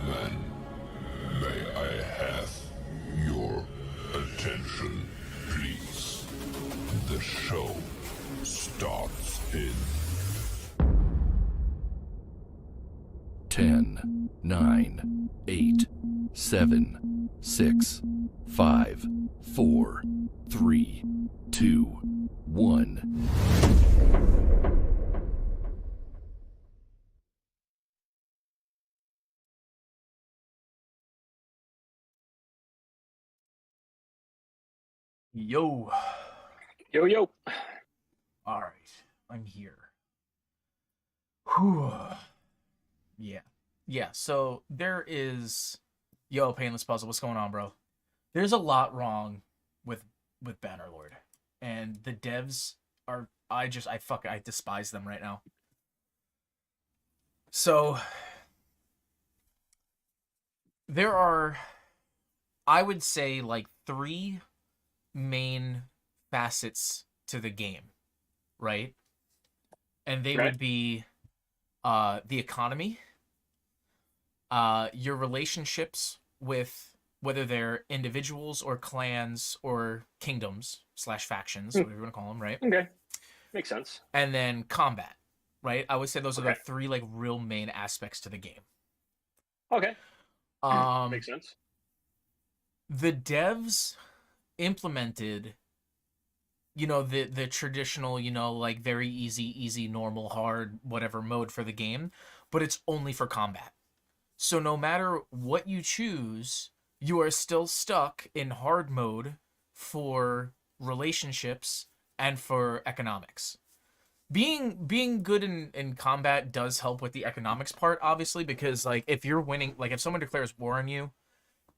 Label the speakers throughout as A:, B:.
A: Then may I have your attention, please? The show starts in
B: 10, 9, 8, 7, 6, 5, 4, 3, 2, 1.
C: Yo.
D: Yo, yo.
C: All right. I'm here. Whew. Yeah. So there is... Yo, Painless Puzzle, what's going on, bro? There's a lot wrong with Bannerlord. And the devs are... I despise them right now. So... There are... I would say, like, 3 main facets to the game, right? And they would be the economy, your relationships with whether they're individuals or clans or kingdoms / factions, whatever you want to call them, right?
D: Okay. Makes sense.
C: And then combat, right? I would say those are the 3 like real main aspects to the game.
D: Okay. Makes sense.
C: The devs implemented, the traditional, like very easy, normal, hard, whatever mode for the game, but it's only for combat. So no matter what you choose, you are still stuck in hard mode for relationships and for economics. Being good in combat does help with the economics part, obviously, because like if you're winning, like if someone declares war on you,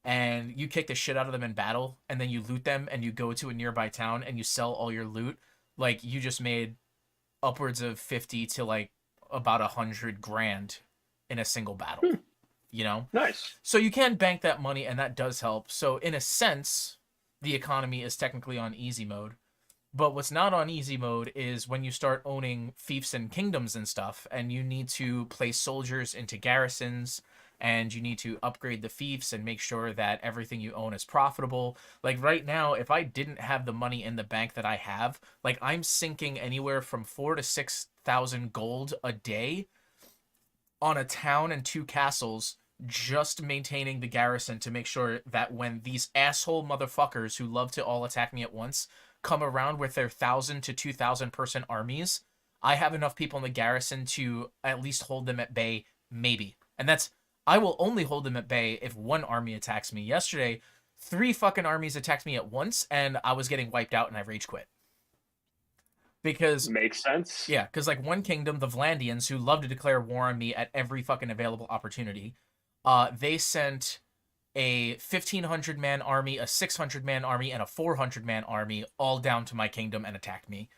C: and you kick the shit out of them in battle, and then you loot them, and you go to a nearby town, and you sell all your loot, like, you just made upwards of 50 to, like, about 100 grand in a single battle,
D: Nice.
C: So you can bank that money, and that does help. So, in a sense, the economy is technically on easy mode. But what's not on easy mode is when you start owning fiefs and kingdoms and stuff, and you need to place soldiers into garrisons, and you need to upgrade the fiefs and make sure that everything you own is profitable. Like right now, if I didn't have the money in the bank that I have, like I'm sinking anywhere from 4,000 to 6,000 gold a day on a town and 2 castles, just maintaining the garrison to make sure that when these asshole motherfuckers who love to all attack me at once come around with their 1,000 to 2,000 person armies, I have enough people in the garrison to at least hold them at bay, maybe. And I will only hold them at bay if 1 army attacks me. Yesterday, 3 fucking armies attacked me at once, and I was getting wiped out, and I rage quit. Because...
D: Makes sense.
C: Yeah, because, like, one kingdom, the Vlandians, who love to declare war on me at every fucking available opportunity, they sent a 1,500-man army, a 600-man army, and a 400-man army all down to my kingdom and attacked me.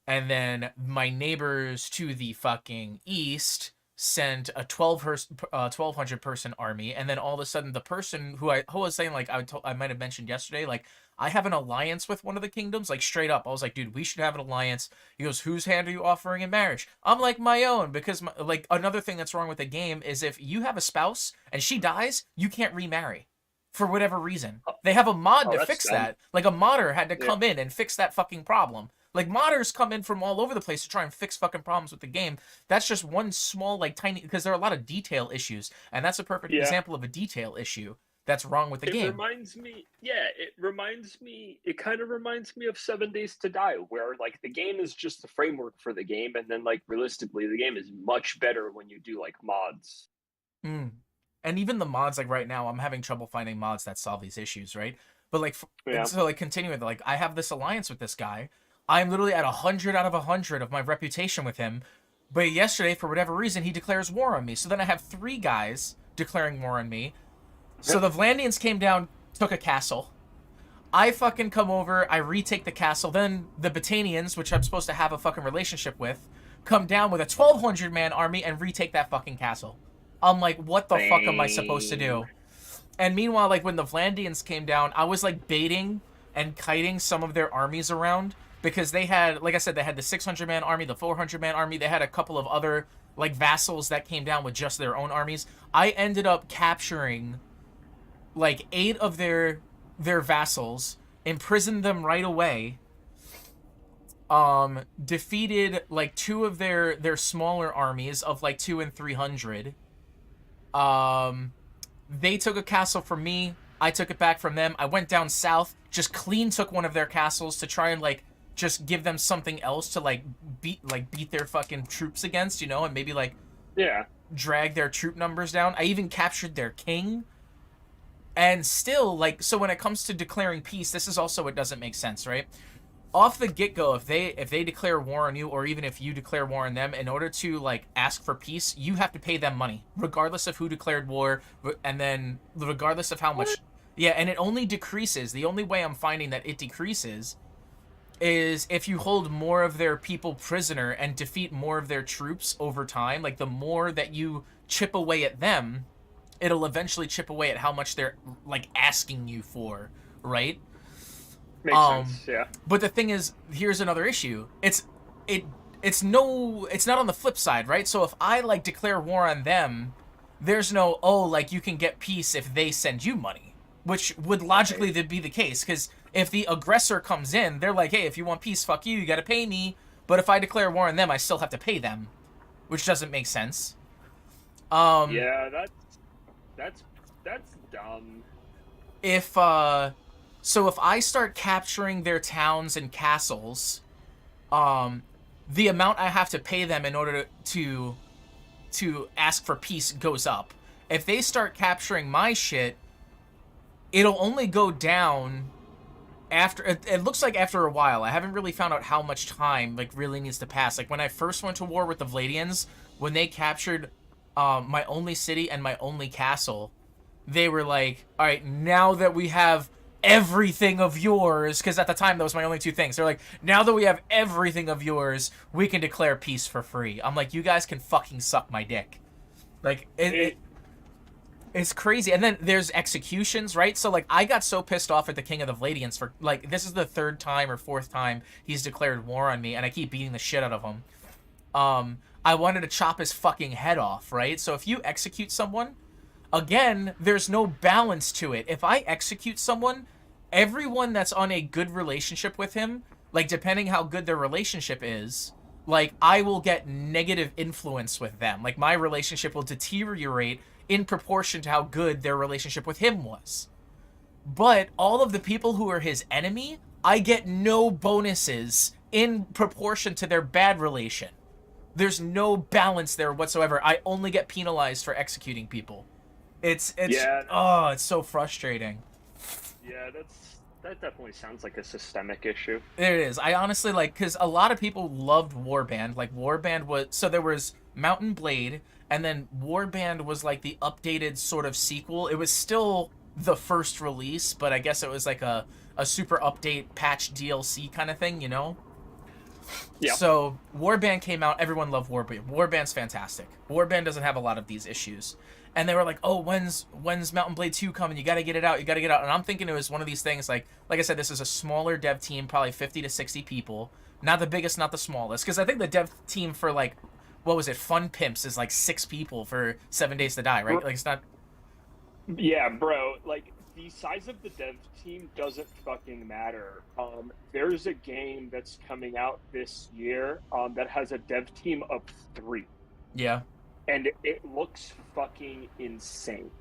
C: And then my neighbors to the fucking east sent a 1,200 person army, and then all of a sudden the person who was saying, like, I might have mentioned yesterday, like, I have an alliance with one of the kingdoms, like, straight up. I was like, dude, we should have an alliance. He goes, whose hand are you offering in marriage? I'm like, my own, because, like, another thing that's wrong with the game is if you have a spouse and she dies, you can't remarry. For whatever reason. They have a mod to fix that. Like, a modder had to come in and fix that fucking problem. Like, modders come in from all over the place to try and fix fucking problems with the game. That's just one small, like, tiny... Because there are a lot of detail issues. And that's a perfect example of a detail issue that's wrong with the game.
D: It kind of reminds me of 7 Days to Die, where, like, the game is just the framework for the game, and then, like, realistically, the game is much better when you do, like, mods.
C: And even the mods, like, right now, I'm having trouble finding mods that solve these issues, right? But, like, so, like, continuing, like, I have this alliance with this guy. I'm literally at 100 out of 100 of my reputation with him. But yesterday, for whatever reason, he declares war on me. So then I have 3 guys declaring war on me. So the Vlandians came down, took a castle. I fucking come over, I retake the castle. Then the Batanians, which I'm supposed to have a fucking relationship with, come down with a 1,200-man army and retake that fucking castle. I'm like, what the fuck am I supposed to do? And meanwhile, like, when the Vlandians came down, I was, like, baiting and kiting some of their armies around. Because they had, like I said, they had the 600-man army, the 400-man army. They had a couple of other like vassals that came down with just their own armies. I ended up capturing like 8 of their vassals, imprisoned them right away. Defeated like 2 of their smaller armies of like 2 and 300. They took a castle from me. I took it back from them. I went down south, just clean took one of their castles to try and like just give them something else to like beat their fucking troops against, you know, and maybe like drag their troop numbers down. I even captured their king. And still, like, so when it comes to declaring peace, this is also what doesn't make sense, right? Off the get-go, if they declare war on you, or even if you declare war on them, in order to like ask for peace, you have to pay them money, regardless of who declared war, and then regardless of how much. Yeah, and it only decreases. The only way I'm finding that it decreases is if you hold more of their people prisoner and defeat more of their troops over time. Like, the more that you chip away at them, it'll eventually chip away at how much they're like asking you for, right?
D: Makes sense, yeah.
C: But the thing is, here's another issue. It's not on the flip side, right? So if I like declare war on them, there's no, oh, like you can get peace if they send you money, which would logically be the case, because if the aggressor comes in, they're like, hey, if you want peace, fuck you, you gotta pay me. But if I declare war on them, I still have to pay them, which doesn't make sense.
D: Yeah, that's dumb.
C: So if I start capturing their towns and castles, the amount I have to pay them in order to ask for peace goes up. If they start capturing my shit, it'll only go down after, it looks like after a while. I haven't really found out how much time like really needs to pass. Like when I first went to war with the Vladians, when they captured my only city and my only castle, they were like, all right, now that we have everything of yours, because at the time that was my only 2 things, they're like, now that we have everything of yours, we can declare peace for free. I'm like, you guys can fucking suck my dick. Like, it's crazy. And then there's executions, right? So like, I got so pissed off at the King of the Vladians for like, this is the 3rd time or 4th time he's declared war on me, and I keep beating the shit out of him. I wanted to chop his fucking head off, right? So if you execute someone, again, there's no balance to it. If I execute someone, everyone that's on a good relationship with him, like depending how good their relationship is, like I will get negative influence with them. Like my relationship will deteriorate in proportion to how good their relationship with him was. But all of the people who are his enemy, I get no bonuses in proportion to their bad relation. There's no balance there whatsoever. I only get penalized for executing people. It's so frustrating.
D: Yeah, that definitely sounds like a systemic issue.
C: It is. I honestly like, because a lot of people loved Warband. Like Warband was, so there was Mountain Blade, and then Warband was like the updated sort of sequel. It was still the first release, but I guess it was like a super update patch DLC kind of thing, you know?
D: Yeah.
C: So Warband came out. Everyone loved Warband. Warband's fantastic. Warband doesn't have a lot of these issues. And they were like, oh, when's Mountain Blade 2 coming? You got to get it out. You got to get it out. And I'm thinking it was one of these things, like I said, this is a smaller dev team, probably 50 to 60 people. Not the biggest, not the smallest. Because I think the dev team for, like, what was it, Fun Pimps is, like, 6 people for 7 Days to Die, right? Like, it's not...
D: Yeah, bro. Like, the size of the dev team doesn't fucking matter. There's a game that's coming out this year that has a dev team of 3.
C: Yeah.
D: And it looks fucking insane.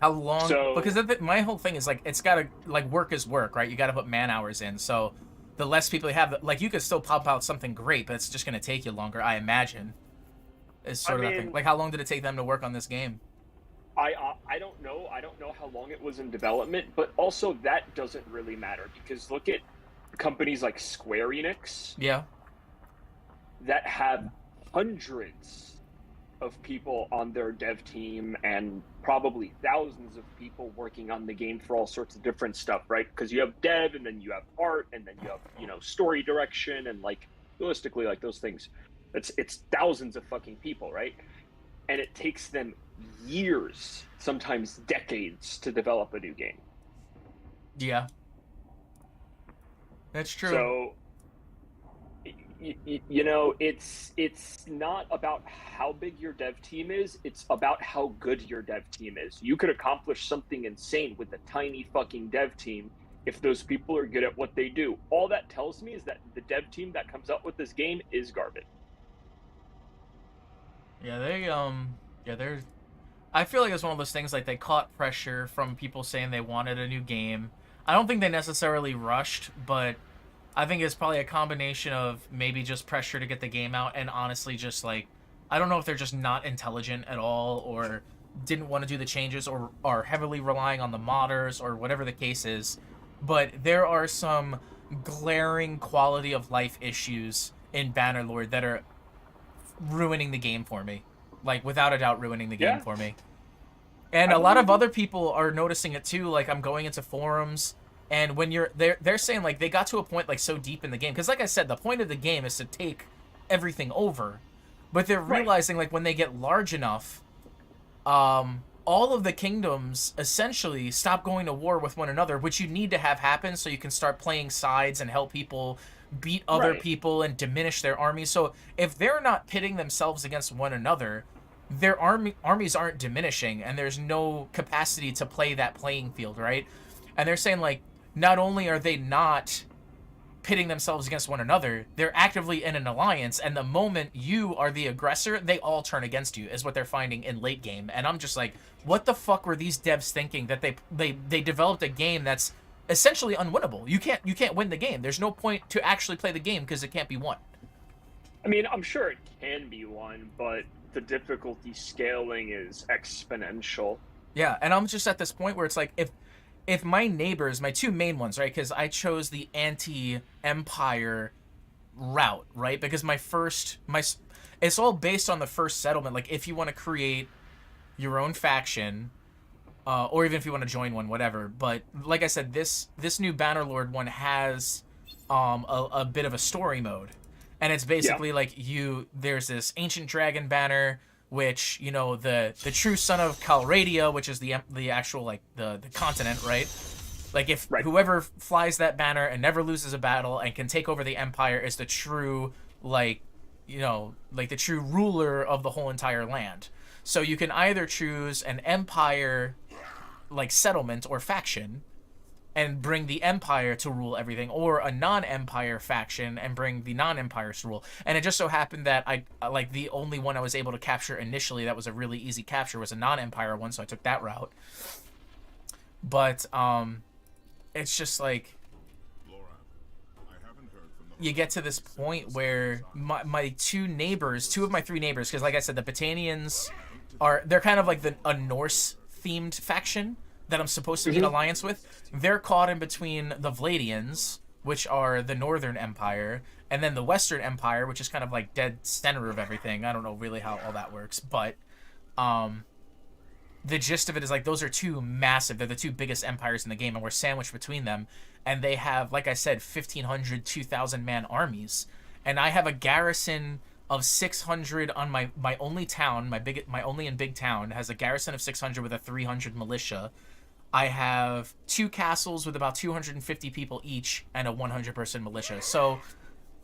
C: How long? Because my whole thing is, like, it's got to, like, work is work, right? You got to put man hours in. So the less people you have, like, you could still pop out something great, but it's just going to take you longer, I imagine. It's sort of that thing. Like, how long did it take them to work on this game?
D: I don't know. I don't know how long it was in development, but also that doesn't really matter, because look at companies like Square Enix.
C: Yeah.
D: That have hundreds of people on their dev team and probably thousands of people working on the game for all sorts of different stuff, right? Because you have dev, and then you have art, and then you have, you know, story direction, and like realistically, like those things, it's thousands of fucking people, right? And it takes them years, sometimes decades, to develop a new game.
C: Yeah, that's true.
D: So You know, it's not about how big your dev team is, it's about how good your dev team is. You could accomplish something insane with a tiny fucking dev team if those people are good at what they do. All that tells me is that the dev team that comes up with this game is garbage.
C: Yeah, they're. I feel like it's one of those things like they caught pressure from people saying they wanted a new game. I don't think they necessarily rushed, but I think it's probably a combination of maybe just pressure to get the game out and honestly just like I don't know if they're just not intelligent at all or didn't want to do the changes or are heavily relying on the modders or whatever the case is. But there are some glaring quality of life issues in Bannerlord that are ruining the game for me. Like without a doubt ruining the game
D: Yeah,
C: for me. And
D: I
C: a lot of
D: believe you.
C: other people are noticing it too. Like I'm going into forums, and when they're saying like they got to a point like so deep in the game because like I said, the point of the game is to take everything over, but they're
D: Right.
C: realizing like when they get large enough, all of the kingdoms essentially stop going to war with one another, which you need to have happen so you can start playing sides and help people beat other
D: Right.
C: people and diminish their armies. So if they're not pitting themselves against one another, their armies aren't diminishing, and there's no capacity to play that playing field, right? And they're saying like not only are they not pitting themselves against one another, they're actively in an alliance, and the moment you are the aggressor, they all turn against you, is what they're finding in late game. And I'm just like, what the fuck were these devs thinking that they developed a game that's essentially unwinnable? You can't win the game. There's no point to actually play the game because it can't be won.
D: I mean, I'm sure it can be one, but the difficulty scaling is exponential.
C: Yeah, and I'm just at this point where it's like if my neighbors, my two main ones, right? Because I chose the anti-empire route, right? Because it's all based on the first settlement. Like if you want to create your own faction, or even if you want to join one, whatever. But like I said, this new Bannerlord one has a bit of a story mode, and it's
D: Yeah.
C: basically like there's this ancient dragon banner, which the true son of Calradia, which is the actual like the continent, right? Like if
D: Right.
C: whoever flies that banner and never loses a battle and can take over the empire is the true like like the true ruler of the whole entire land. So you can either choose an empire like settlement or faction and bring the empire to rule everything, or a non-empire faction and bring the non-empires to rule. And it just so happened that I like the only one I was able to capture initially that was a really easy capture was a non-empire one, so I took that route. But it's just like you get to this point where my two of my three neighbors, because like I said, the Batanians they're kind of like a Norse themed faction that I'm supposed to be in alliance with. They're caught in between the Vladians, which are the Northern Empire, and then the Western Empire, which is kind of like dead center of everything. I don't know really how all that works, but the gist of it is like those are two massive, they're the two biggest empires in the game, and we're sandwiched between them, and they have, like I said, 1,500 2,000 man armies, and I have a garrison of 600 on my only town. My only and big town has a garrison of 600 with a 300 militia. I have two castles with about 250 people each and a 100-person militia. So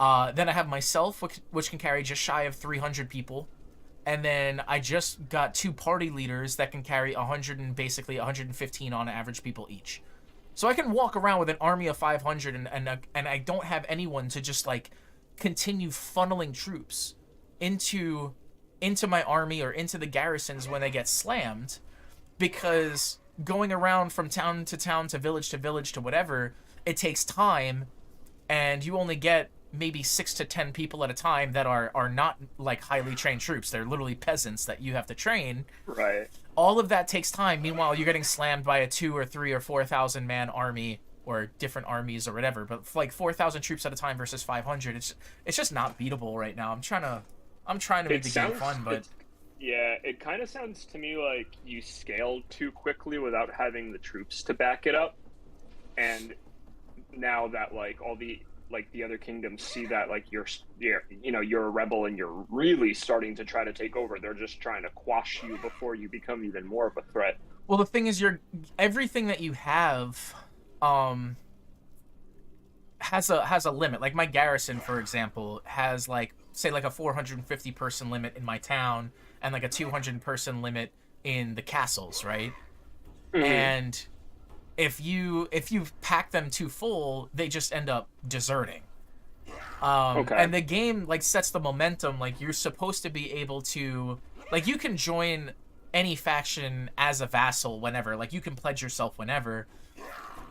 C: then I have myself, which can carry just shy of 300 people. And then I just got two party leaders that can carry 100 and basically 115 on average people each. So I can walk around with an army of 500 and I don't have anyone to just like continue funneling troops into my army or into the garrisons when they get slammed, because going around from town to village to whatever, it takes time, and you only get maybe 6 to 10 people at a time that are not like highly trained troops. They're literally peasants that you have to train.
D: Right.
C: All of that takes time. Meanwhile, you're getting slammed by a 2 or 3 or 4,000 man army, or different armies or whatever. But like 4,000 troops at a time versus 500, it's just not beatable right now. I'm trying to make the game fun, but
D: Yeah, it kind of sounds to me like you scaled too quickly without having the troops to back it up. And now that like all the other kingdoms see that like you're a rebel and you're really starting to try to take over, they're just trying to quash you before you become even more of a threat.
C: well, the thing is, everything that you have has a limit. Like my garrison, for example, has like say like a 450 person limit in my town and like a 200 person limit in the castles, right? And if you pack them too full, they just end up deserting. And the game like sets the momentum. Like you're supposed to be able to, like, you can join any faction as a vassal whenever. Like you can pledge yourself whenever.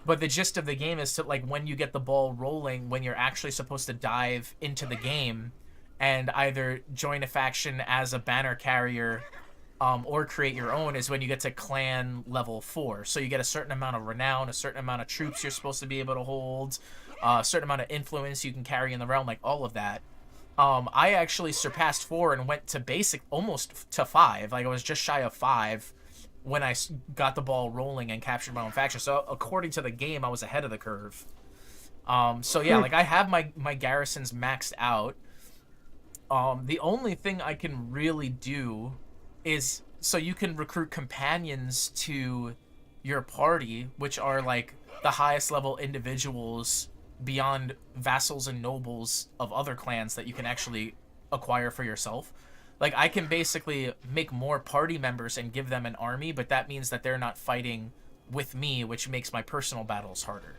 C: But the gist of the game is to, like, when you get the ball rolling, when you're actually supposed to dive into the game and either join a faction as a banner carrier, or create your own, is when you get to clan level 4. So you get a certain amount of renown, a certain amount of troops you're supposed to be able to hold, a certain amount of influence you can carry in the realm, like all of that. I actually surpassed 4 and went to basic almost to 5. Like I was just shy of 5 when I got the ball rolling and captured my own faction. So according to the game, I was ahead of the curve. So yeah, like I have my garrisons maxed out. The only thing I can really do is, so you can recruit companions to your party, which are like the highest level individuals beyond vassals and nobles of other clans that you can actually acquire for yourself. Like, I can basically make more party members and give them an army, but that means that they're not fighting with me, which makes my personal battles harder.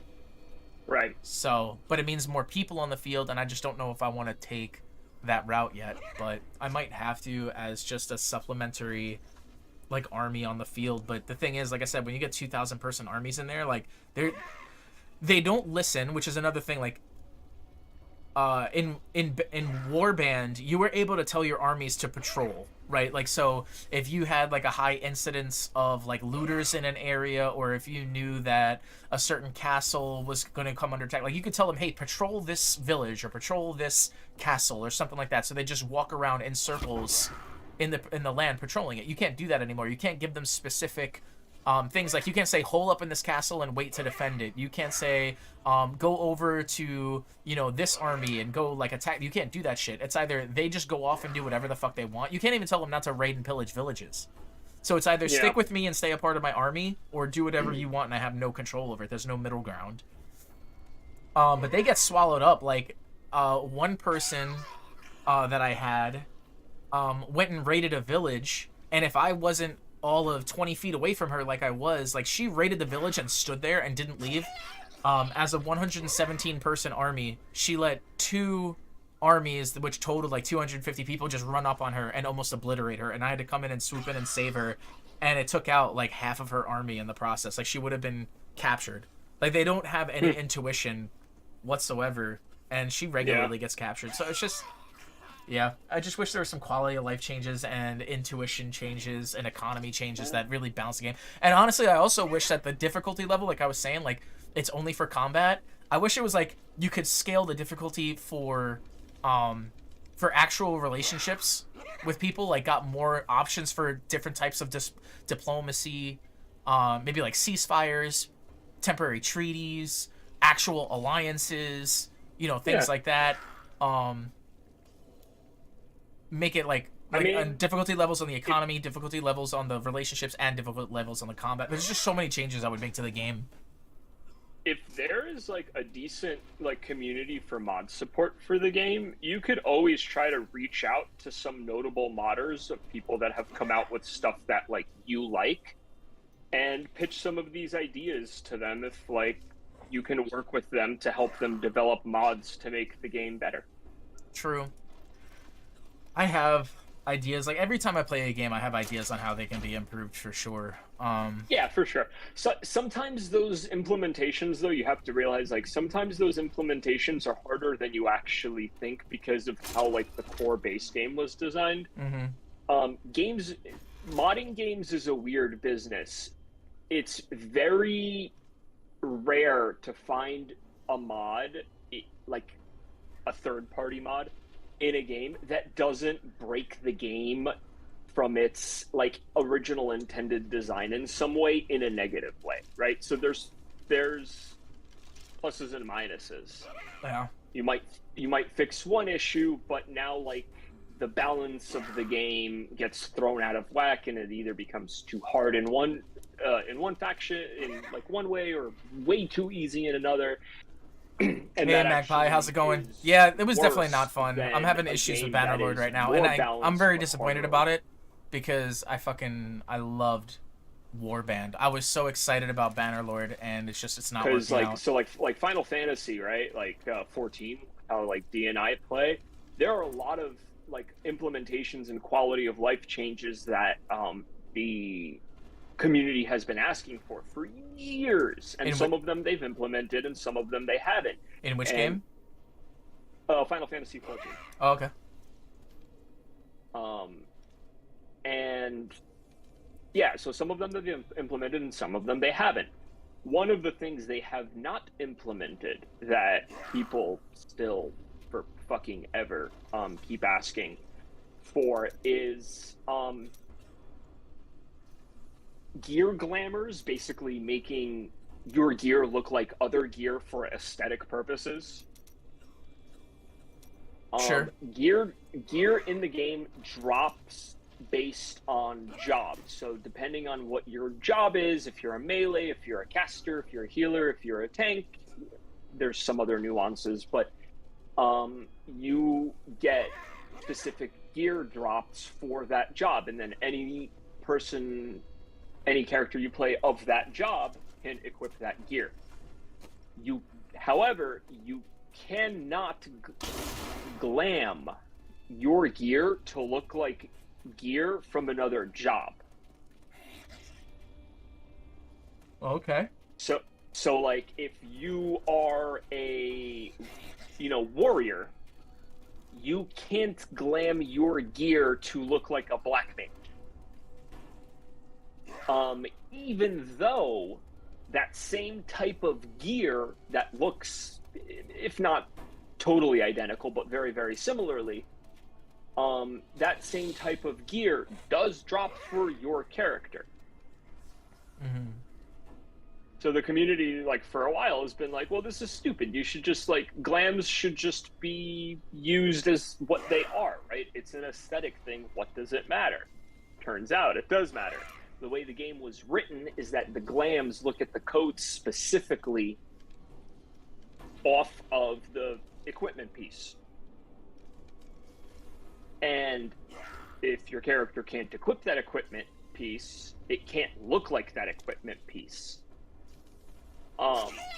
D: Right.
C: So, but it means more people on the field, and I just don't know if I want to take that route yet. But I might have to as just a supplementary, like, army on the field. But the thing is, like I said, when you get 2,000 person armies in there, like, they don't listen, which is another thing, like, in Warband, you were able to tell your armies to patrol, right? Like, so if you had like a high incidence of like looters in an area, or if you knew that a certain castle was going to come under attack, like you could tell them, hey, patrol this village or patrol this castle or something like that. So they just walk around in circles in the land patrolling it. You can't do that anymore. You can't give them specific things. Like, you can't say hole up in this castle and wait to defend it. You can't say go over to, you know, this army and go like attack. You can't do that shit. It's either they just go off and do whatever the fuck they want. You can't even tell them not to raid and pillage villages. So it's either stick with me and stay a part of my army, or do whatever you want and I have no control over it. There's no middle ground. But they get swallowed up. Like, one person that I had went and raided a village, and if I wasn't all of 20 feet away from her like I was, like, she raided the village and stood there and didn't leave. As a 117 person army, she let 2 armies, which totaled like 250 people, just run up on her and almost obliterate her, and I had to come in and swoop in and save her, and it took out like half of her army in the process. Like, she would have been captured. Like, they don't have any intuition whatsoever, and she regularly gets captured. So it's just, yeah, I just wish there were some quality of life changes and intuition changes and economy changes that really balance the game. And honestly, I also wish that the difficulty level, like I was saying, like, it's only for combat. I wish it was like you could scale the difficulty for actual relationships with people, like got more options for different types of diplomacy, maybe like ceasefires, temporary treaties, actual alliances, you know, things like that. Make it like I mean, difficulty levels on the economy, difficulty levels on the relationships, and difficulty levels on the combat. There's just so many changes I would make to the game.
D: If there is like a decent like community for mod support for the game, you could always try to reach out to some notable modders of people that have come out with stuff that like you like, and pitch some of these ideas to them if like you can work with them to help them develop mods to make the game better.
C: True. I have ideas. Like, every time I play a game, I have ideas on how they can be improved, for sure.
D: Yeah, for sure. So sometimes those implementations, though, you have to realize, like, sometimes those implementations are harder than you actually think because of how, like, the core base game was designed. Modding games is a weird business. It's very rare to find a mod, like a third-party mod, in a game that doesn't break the game from its like original intended design in some way, in a negative way, right? So there's pluses and minuses.
C: Yeah.
D: You might fix one issue, but now like the balance of the game gets thrown out of whack, and it either becomes too hard in one faction in like one way, or way too easy in another. And
C: Hey
D: that
C: Magpie, how's it
D: actually
C: going?
D: is
C: Yeah, it was definitely
D: worse
C: not fun.
D: than
C: I'm having
D: a
C: issues with
D: game that
C: Bannerlord
D: is
C: right now,
D: more
C: and I'm
D: balanced
C: very
D: but
C: disappointed
D: harder.
C: about it because I loved Warband. I was so excited about Bannerlord, and it's not
D: Because
C: working out.
D: like Final Fantasy, right? Like 14, how like D and I play. There are a lot of like implementations and quality of life changes that the community has been asking for years, and
C: In
D: some
C: which
D: of them they've implemented, and some of them they haven't.
C: in which
D: And
C: game?
D: Final Fantasy 14.
C: Oh, okay.
D: And yeah, so some of them they've implemented, and some of them they haven't. One of the things they have not implemented that people still for fucking ever keep asking for is gear glamours, basically making your gear look like other gear for aesthetic purposes.
C: Sure.
D: Gear in the game drops based on job. So depending on what your job is, if you're a melee, if you're a caster, if you're a healer, if you're a tank, there's some other nuances, but you get specific gear drops for that job, and then any character you play of that job can equip that gear. However, you cannot glam your gear to look like gear from another job.
C: Okay.
D: So like if you are a warrior, you can't glam your gear to look like a black mage. Even though that same type of gear that looks, if not totally identical, but very, very similarly, that same type of gear does drop for your character.
C: Mm-hmm.
D: So the community, like, for a while has been like, well, this is stupid. You should just, like, glams should just be used as what they are, right? It's an aesthetic thing. What does it matter? Turns out it does matter. The way the game was written is that the glams look at the codes specifically off of the equipment piece. And if your character can't equip that equipment piece, it can't look like that equipment piece.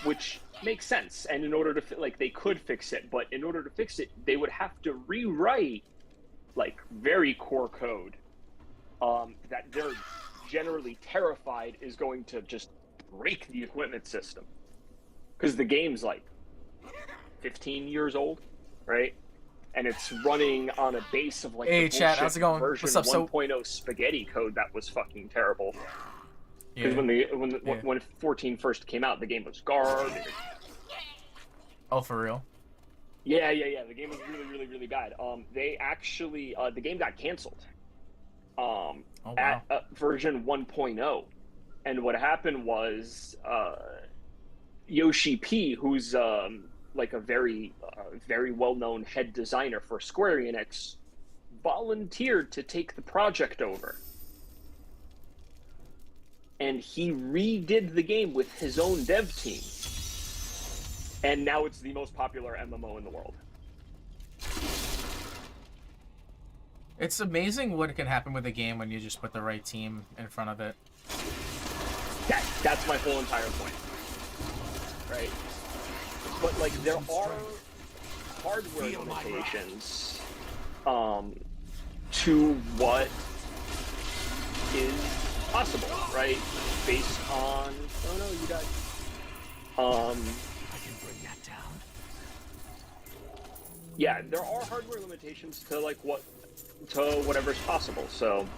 D: Which makes sense. And in order to, like, they could fix it, but in order to fix it, they would have to rewrite, like, very core code that they're generally terrified is going to just break the equipment system. Because the game's, like, 15 years old, right? And it's running on a base of, like,
C: Hey,
D: the
C: chat, how's it going?
D: version
C: What's up?
D: 1.0 spaghetti code that was fucking terrible. Because
C: Yeah.
D: when 14 first came out, the game was garbage.
C: Oh, for real?
D: Yeah. The game was really, really, really bad. They actually the game got canceled.
C: Oh, wow.
D: At version 1.0, and what happened was Yoshi P, who's like a very well-known head designer for Square Enix, volunteered to take the project over. And he redid the game with his own dev team. And now it's the most popular MMO in the world.
C: It's amazing what can happen with a game when you just put the right team in front of it.
D: That's my whole entire point. Right? But, like, there are hardware limitations to what is possible, right? Based on... Oh no, you died.
B: I can bring that down.
D: Yeah, there are hardware limitations to, like, whatever's possible. So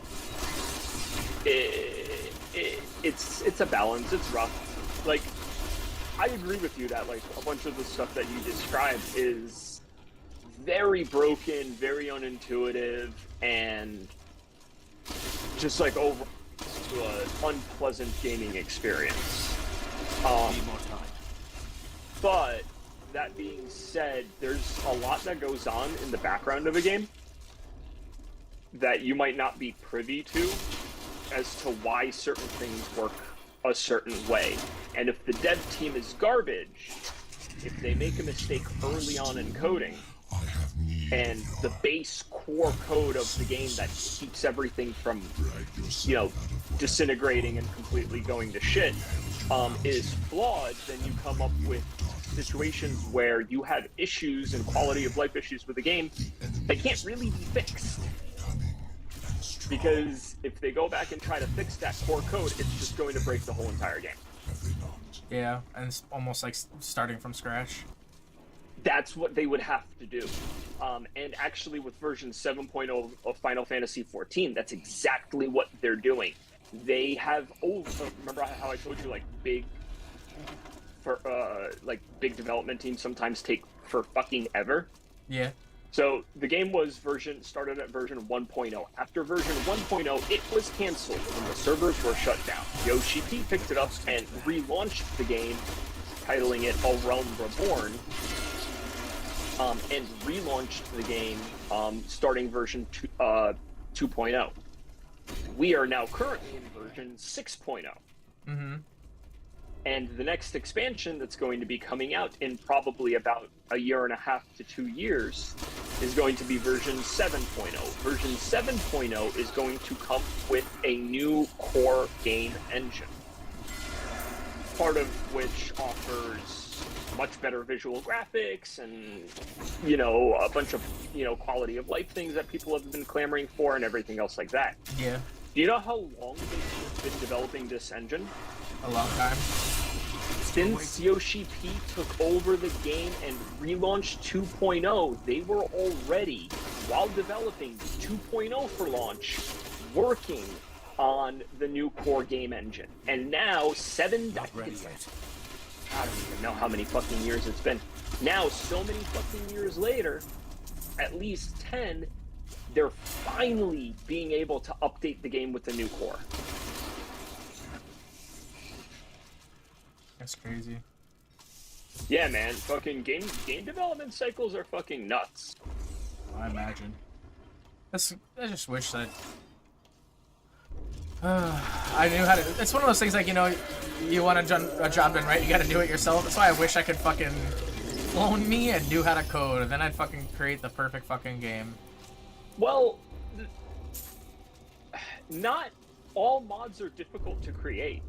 D: it's a balance. It's rough. Like, I agree with you that, like, a bunch of the stuff that you described is very broken, very unintuitive, and just, like, over to an unpleasant gaming experience.
B: Need more time.
D: But that being said, there's a lot that goes on in the background of a game that you might not be privy to as to why certain things work a certain way. And if the dev team is garbage, if they make a mistake early on in coding, and the base core code of the game that keeps everything from, disintegrating and completely going to shit, is flawed, then you come up with situations where you have issues and quality of life issues with the game that can't really be fixed. Because if they go back and try to fix that core code, it's just going to break the whole entire game.
C: Yeah, and it's almost like starting from scratch.
D: That's what they would have to do. And actually, with version 7.0 of Final Fantasy XIV, that's exactly what they're doing. They have remember how I told you big development teams sometimes take for fucking ever?
C: Yeah.
D: So the game was started at version 1.0. After version 1.0, it was canceled when the servers were shut down. Yoshi P picked it up and relaunched the game, titling it A Realm Reborn, and relaunched the game starting version 2.0. We are now currently in version 6.0.
C: Mm-hmm.
D: And the next expansion that's going to be coming out in probably about a year and a half to 2 years is going to be version 7.0. Version 7.0 is going to come with a new core game engine, part of which offers much better visual graphics and, a bunch of, quality of life things that people have been clamoring for and everything else like that.
C: Yeah.
D: Do you know how long they've been developing this engine?
C: A long time.
D: Since Yoshi P took over the game and relaunched 2.0, they were already, while developing 2.0 for launch, working on the new core game engine. And now, I don't even know how many fucking years it's been. Now, so many fucking years later, at least 10, they're finally being able to update the game with the new core.
C: That's crazy.
D: Yeah, man, fucking game development cycles are fucking nuts.
C: I imagine. I just wish that I knew how to. It's one of those things you want a job done right, you gotta do it yourself. That's why I wish I could fucking clone me and knew how to code, and then I'd fucking create the perfect fucking game.
D: Well, not all mods are difficult to create.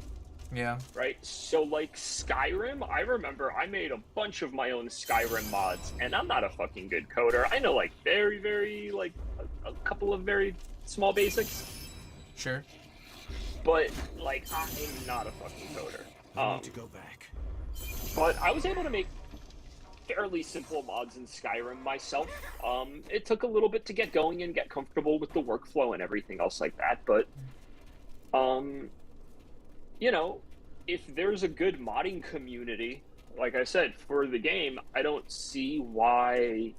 C: Yeah.
D: Right? So, Skyrim, I remember I made a bunch of my own Skyrim mods, and I'm not a fucking good coder. I know, very, very, a couple of very small basics.
C: Sure.
D: But, I'm not a fucking coder.
B: I need to go back.
D: But I was able to make fairly simple mods in Skyrim myself. It took a little bit to get going and get comfortable with the workflow and everything else like that, but, if there's a good modding community, like I said, for the game, I don't see why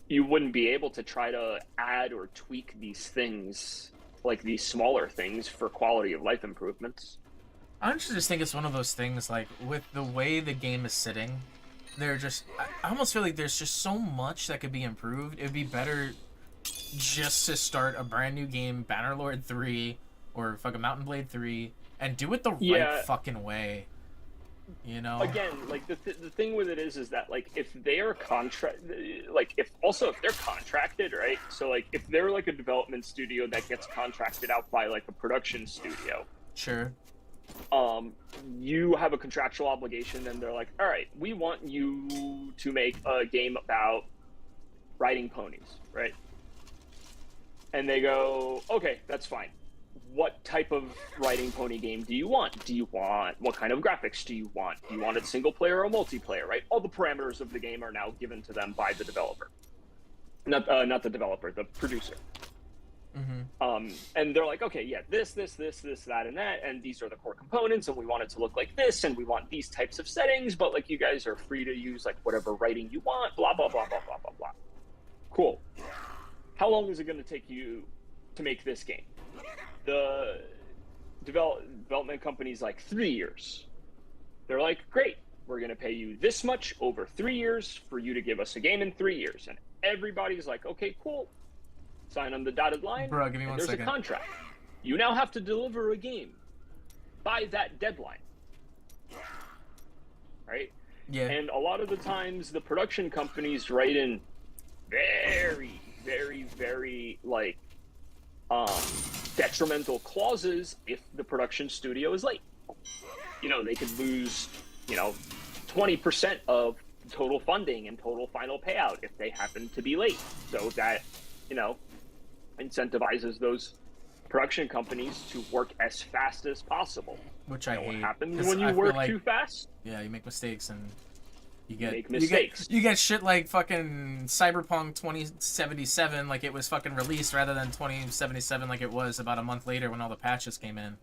D: you wouldn't be able to try to add or tweak these things, these smaller things, for quality of life improvements.
C: I just think it's one of those things, with the way the game is sitting, I almost feel like there's just so much that could be improved. It'd be better just to start a brand new game, Bannerlord 3 or fucking Mountain Blade 3, and do it the right fucking way. Again, the thing with it is that if they are if they're contracted, right? So if they're a development studio that gets contracted out by a production studio, sure,
D: you have a contractual obligation, and they're all right, we want you to make a game about riding ponies, right? And they go, okay, that's fine. What type of riding pony game do you want? What kind of graphics do you want? Do you want it single player or multiplayer, right? All the parameters of the game are now given to them by the developer. Not the developer, the producer.
C: Mm-hmm.
D: And they're okay, yeah, this, that, and that, and these are the core components, and we want it to look like this, and we want these types of settings, but you guys are free to use whatever writing you want, blah, blah, blah, blah, blah, blah, blah. Cool. How long is it going to take you to make this game? The development company's 3 years. They're great, we're going to pay you this much over 3 years for you to give us a game in 3 years. And everybody's okay, cool. Sign on the dotted line.
C: Bro, give me one
D: second.
C: second.
D: There's a contract. You now have to deliver a game by that deadline. right?
C: Yeah.
D: And a lot of the times, the production companies write in very, very, very like detrimental clauses if the production studio is late. You know, they could lose, 20% of total funding and total final payout if they happen to be late. So that, incentivizes those production companies to work as fast as possible.
C: Which I hate.
D: What happens when you work too fast?
C: Yeah, you make mistakes and you
D: make mistakes.
C: You get shit like fucking Cyberpunk 2077 like it was fucking released rather than 2077 like it was about a month later when all the patches came in.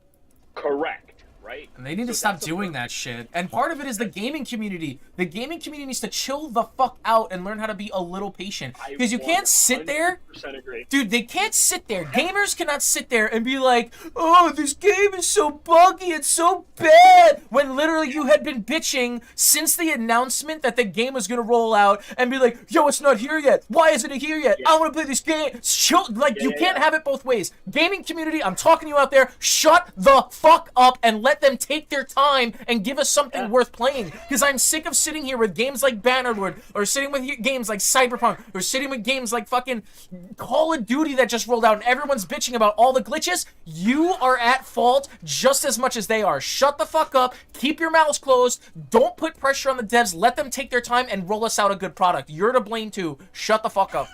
D: Correct. Right?
C: And they need to stop doing that shit. And part of it is the gaming community. The gaming community needs to chill the fuck out and learn how to be a little patient. Because you can't sit there.
D: Agree.
C: Dude, they can't sit there. Gamers cannot sit there and be like, oh, this game is so buggy, it's so bad. When literally you had been bitching since the announcement that the game was going to roll out and be like, yo, it's not here yet. Why isn't it here yet? I want to play this game. Chill. Like, you can't have it both ways. Gaming community, I'm talking to you out there. Shut the fuck up and let them take their time and give us something worth playing. Because I'm sick of sitting here with games like Bannerlord, or sitting with games like Cyberpunk, or sitting with games like fucking Call of Duty that just rolled out and everyone's bitching about all the glitches. You are at fault just as much as they are. Shut the fuck up. Keep your mouths closed. Don't put pressure on the devs. Let them take their time and roll us out a good product. You're to blame too. Shut the fuck up.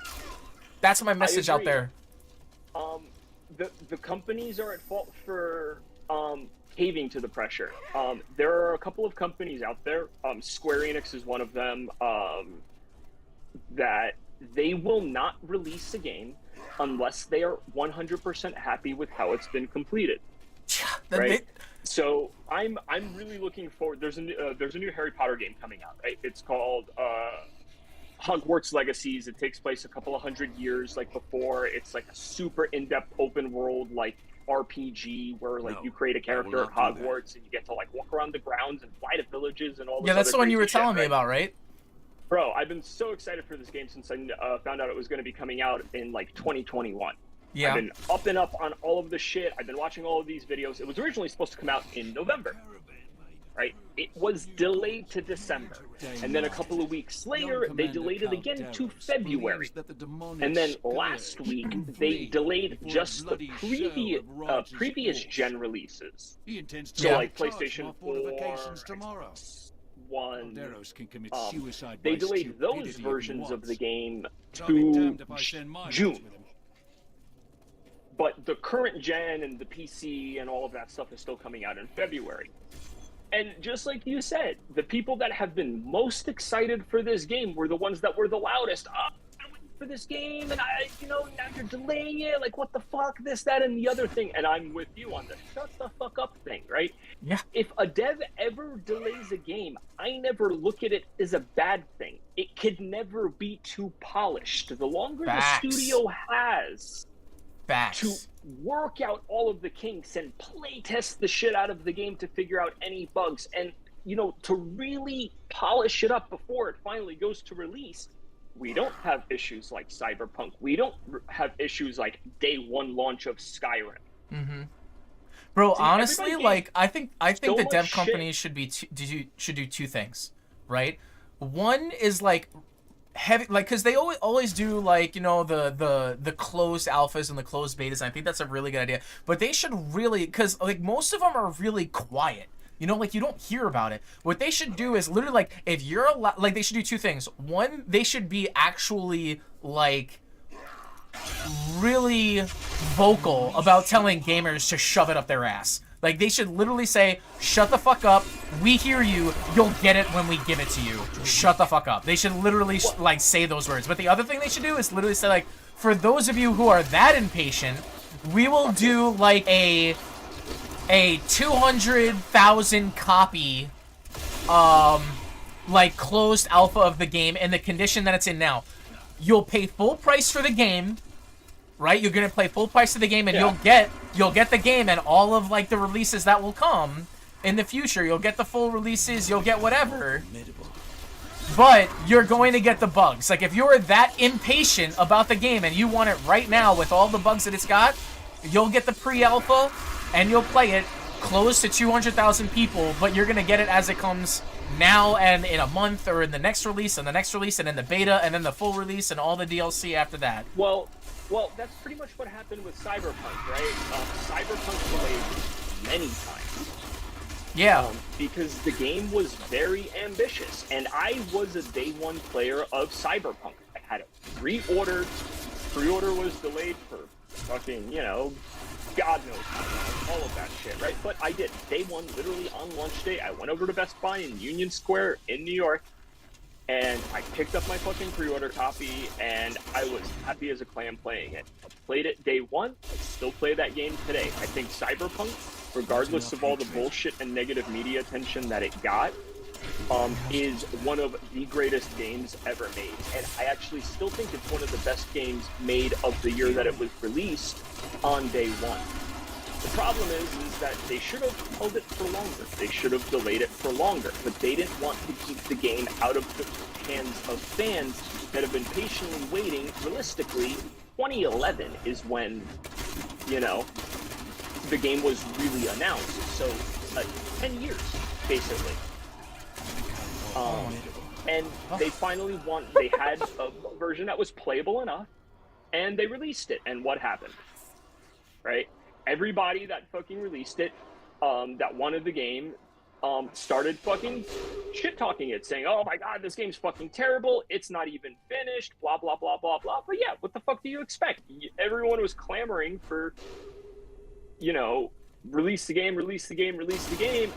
C: That's my message out there.
D: The companies are at fault for caving to the pressure. There are a couple of companies out there, Square Enix is one of them, that they will not release a game unless they are 100% happy with how it's been completed. Right? So I'm really looking forward. There's a new Harry Potter game coming out, right? It's called Hogwarts Legacies. It takes place a couple of hundred years before. It's like a super in-depth open world RPG where you create a character at Hogwarts and you get to walk around the grounds and fly to villages and all this.
C: Yeah, that's the one you were telling me about, right?
D: Bro, I've been so excited for this game since I found out it was going to be coming out in 2021.
C: Yeah.
D: I've been up and up on all of the shit. I've been watching all of these videos. It was originally supposed to come out in November, right? It was delayed to December. And then a couple of weeks later, they delayed it again to February. And then last week, they delayed just the previous gen releases. So PlayStation 4, Xbox One, they delayed those versions of the game to June. But the current gen and the PC and all of that stuff is still coming out in February. And just like you said, the people that have been most excited for this game were the ones that were the loudest. Oh, I'm waiting for this game, and now you're delaying it. What the fuck, this, that, and the other thing. And I'm with you on the shut the fuck up thing, right?
C: Yeah.
D: If a dev ever delays a game, I never look at it as a bad thing. It could never be too polished. The longer the studio has to work out all of the kinks and play test the shit out of the game to figure out any bugs and to really polish it up before it finally goes to release, we don't have issues like Cyberpunk. We don't have issues like day one launch of Skyrim.
C: Mm-hmm. Bro, honestly, I think the dev companies should do two things, right? One is heavy, because they always do the closed alphas and the closed betas, and I think that's a really good idea. But they should really, because most of them are really quiet. You don't hear about it. What they should do is literally if you're they should do two things. One, they should be actually really vocal about telling gamers to shove it up their ass. They should literally say, shut the fuck up, we hear you, you'll get it when we give it to you. Shut the fuck up. They should literally, say those words. But the other thing they should do is literally say, for those of you who are that impatient, we will do, a 200,000 copy, closed alpha of the game in the condition that it's in now. You'll pay full price for the game, right? You're gonna play full price of the game, and you'll get the game and all of the releases that will come in the future. You'll get the full releases. You'll get whatever. But you're going to get the bugs. If you're that impatient about the game and you want it right now with all the bugs that it's got, you'll get the pre-alpha and you'll play it. closed to 200,000 people, but you're gonna get it as it comes now and in a month, or in the next release, and the next release, and in the beta, and then the full release, and all the DLC after that.
D: Well, that's pretty much what happened with Cyberpunk, right? Cyberpunk delayed many times.
C: Yeah.
D: Because the game was very ambitious, and I was a day one player of Cyberpunk. I had it pre-ordered. Pre-order was delayed for fucking, God knows how long, all of that shit, right? But I did. Day one, literally on launch day, I went over to Best Buy in Union Square in New York, and I picked up my fucking pre-order copy, and I was happy as a clam playing it. I played it day one. I still play that game today. I think Cyberpunk, regardless of all the bullshit and negative media attention that it got, is one of the greatest games ever made. And I actually still think it's one of the best games made of the year that it was released on day one. The problem is that they should have held it for longer. They should have delayed it for longer, but they didn't want to keep the game out of the hands of fans that have been patiently waiting. Realistically, 2011 is when, the game was really announced. So, 10 years, basically. And they finally they had a version that was playable enough, and they released it. And what happened? Right? Everybody that fucking released it, that wanted the game, started fucking shit-talking it, saying, oh my god, this game's fucking terrible, it's not even finished, blah, blah, blah, blah, blah. But yeah, what the fuck do you expect? Everyone was clamoring for, release the game,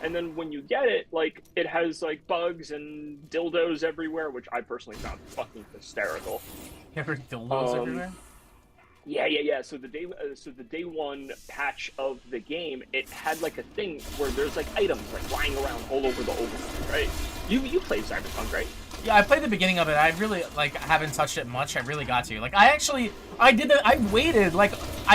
D: and then when you get it, it has, bugs and dildos everywhere, which I personally found fucking hysterical.
C: Dildos everywhere?
D: Yeah. So the day one patch of the game, it had a thing where there's items lying around all over the overworld, right? You played Cyberpunk, right?
C: Yeah, I played the beginning of it. I really haven't touched it much. I really got to. I waited I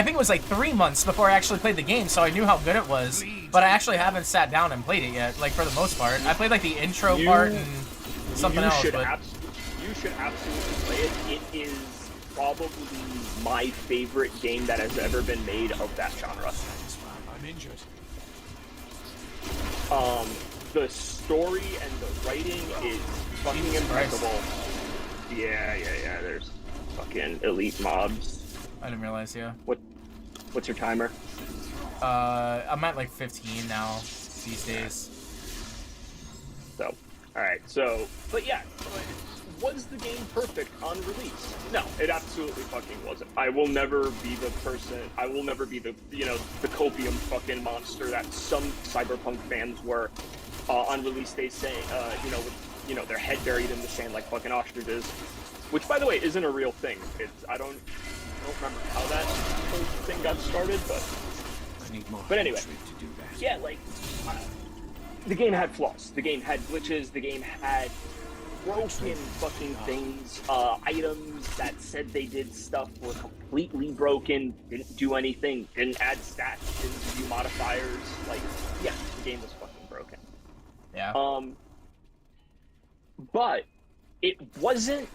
C: think it was 3 months before I actually played the game, so I knew how good it was. But I actually haven't sat down and played it yet. For the most part, I played the intro part and something else. You
D: should absolutely play it. It is probably my favorite game that has ever been made of that genre.
B: I'm injured.
D: The story and the writing is fucking impeccable. Yeah. There's fucking elite mobs.
C: I didn't realize, yeah.
D: What's your timer?
C: I'm at 15 now these days.
D: So, alright, but yeah, was the game perfect on release? No, it absolutely fucking wasn't. I will never be the the copium fucking monster that some Cyberpunk fans were on release day saying, with their head buried in the sand like fucking ostriches, which by the way isn't a real thing. I don't remember how that whole thing got started, but anyway, yeah, the game had flaws. The game had glitches. The game had broken fucking things. Items that said they did stuff were completely broken, didn't do anything, didn't add stats, didn't give you modifiers. Yeah, the game was fucking broken.
C: Yeah.
D: But it wasn't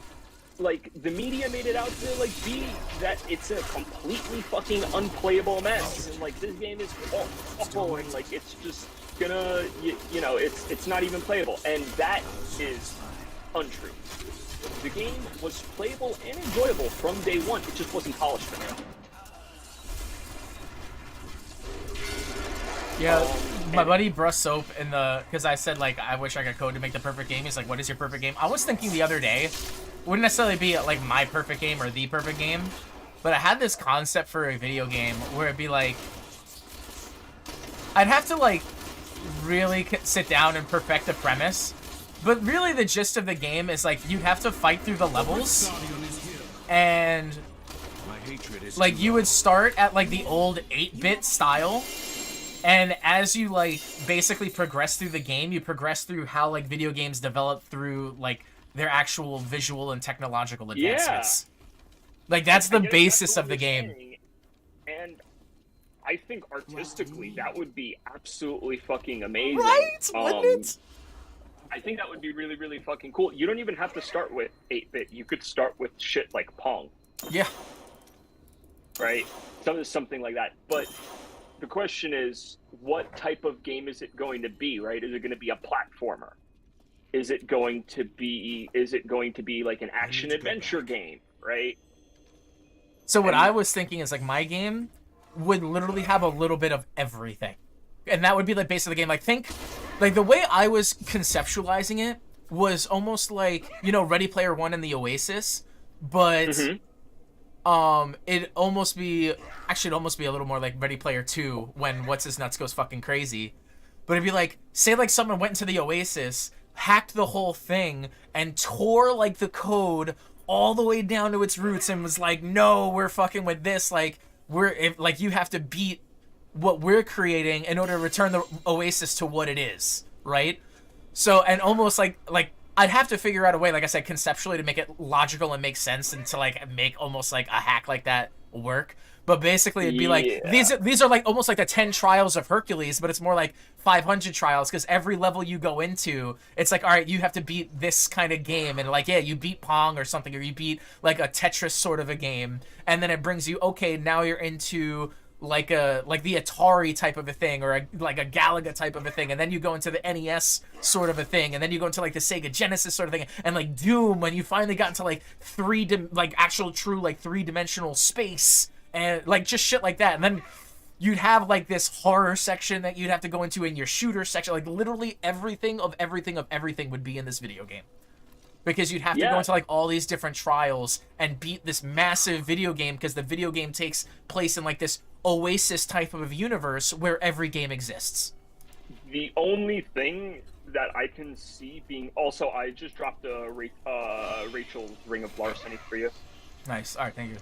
D: the media made it out to be that it's a completely fucking unplayable mess, and this game is awful, and it's just gonna it's not even playable, and that is untrue. The game was playable and enjoyable from day one. It just wasn't polished enough.
C: Yeah, my buddy Bruss Soap because I said I wish I could code to make the perfect game. He's like, what is your perfect game? I was thinking the other day, wouldn't necessarily be my perfect game or the perfect game, but I had this concept for a video game where it'd be I'd have to really sit down and perfect the premise, but really the gist of the game is you'd have to fight through the levels, and you would start at the old 8-bit style, and as you basically progress through the game, you progress through how video games develop through their actual visual and technological advancements. Yeah. That's the basis of the game.
D: And I think artistically that would be absolutely fucking amazing.
C: Right? Wouldn't it?
D: I think that would be really, really fucking cool. You don't even have to start with 8-bit. You could start with shit like Pong.
C: Yeah.
D: Right? Something like that. But the question is, what type of game is it going to be, right? Is it going to be a platformer? Is it going to be like an action adventure game, right?
C: So what I was thinking is like my game would literally have a little bit of everything. And that would be like basically the game. Like think like the way I was conceptualizing it was almost like, you know, Ready Player One and the Oasis, but it'd almost be a little more like Ready Player Two when What's His Nuts goes fucking crazy. But it'd be like, say like someone went into the Oasis, hacked the whole thing, and tore like the code all the way down to its roots and was like, no, we're fucking with this, like you have to beat what we're creating in order to return the Oasis to what it is, right? So, and almost like I'd have to figure out a way, like I said, conceptually to make it logical and make sense and to like make almost like a hack like that work. But basically it'd be like, these are like almost like the 10 trials of Hercules, but it's more like 500 trials, because every level you go into, it's like, all right, you have to beat this kind of game, and like, yeah, you beat Pong or something, or you beat like a Tetris sort of a game, and then it brings you, okay, now you're into like the Atari type of a thing, or like a Galaga type of a thing, and then you go into the NES sort of a thing, and then you go into like the Sega Genesis sort of thing, and like Doom, when you finally got into like actual true like 3-dimensional space, and like just shit like that. And then you'd have like this horror section that you'd have to go into in your shooter section. Like literally everything would be in this video game, because you'd have to go into like all these different trials and beat this massive video game, because the video game takes place in like this Oasis type of universe where every game exists.
D: The only thing that I can see being, also I just dropped a Rachel's Ring of Larceny for you.
C: Nice. All right, thank you.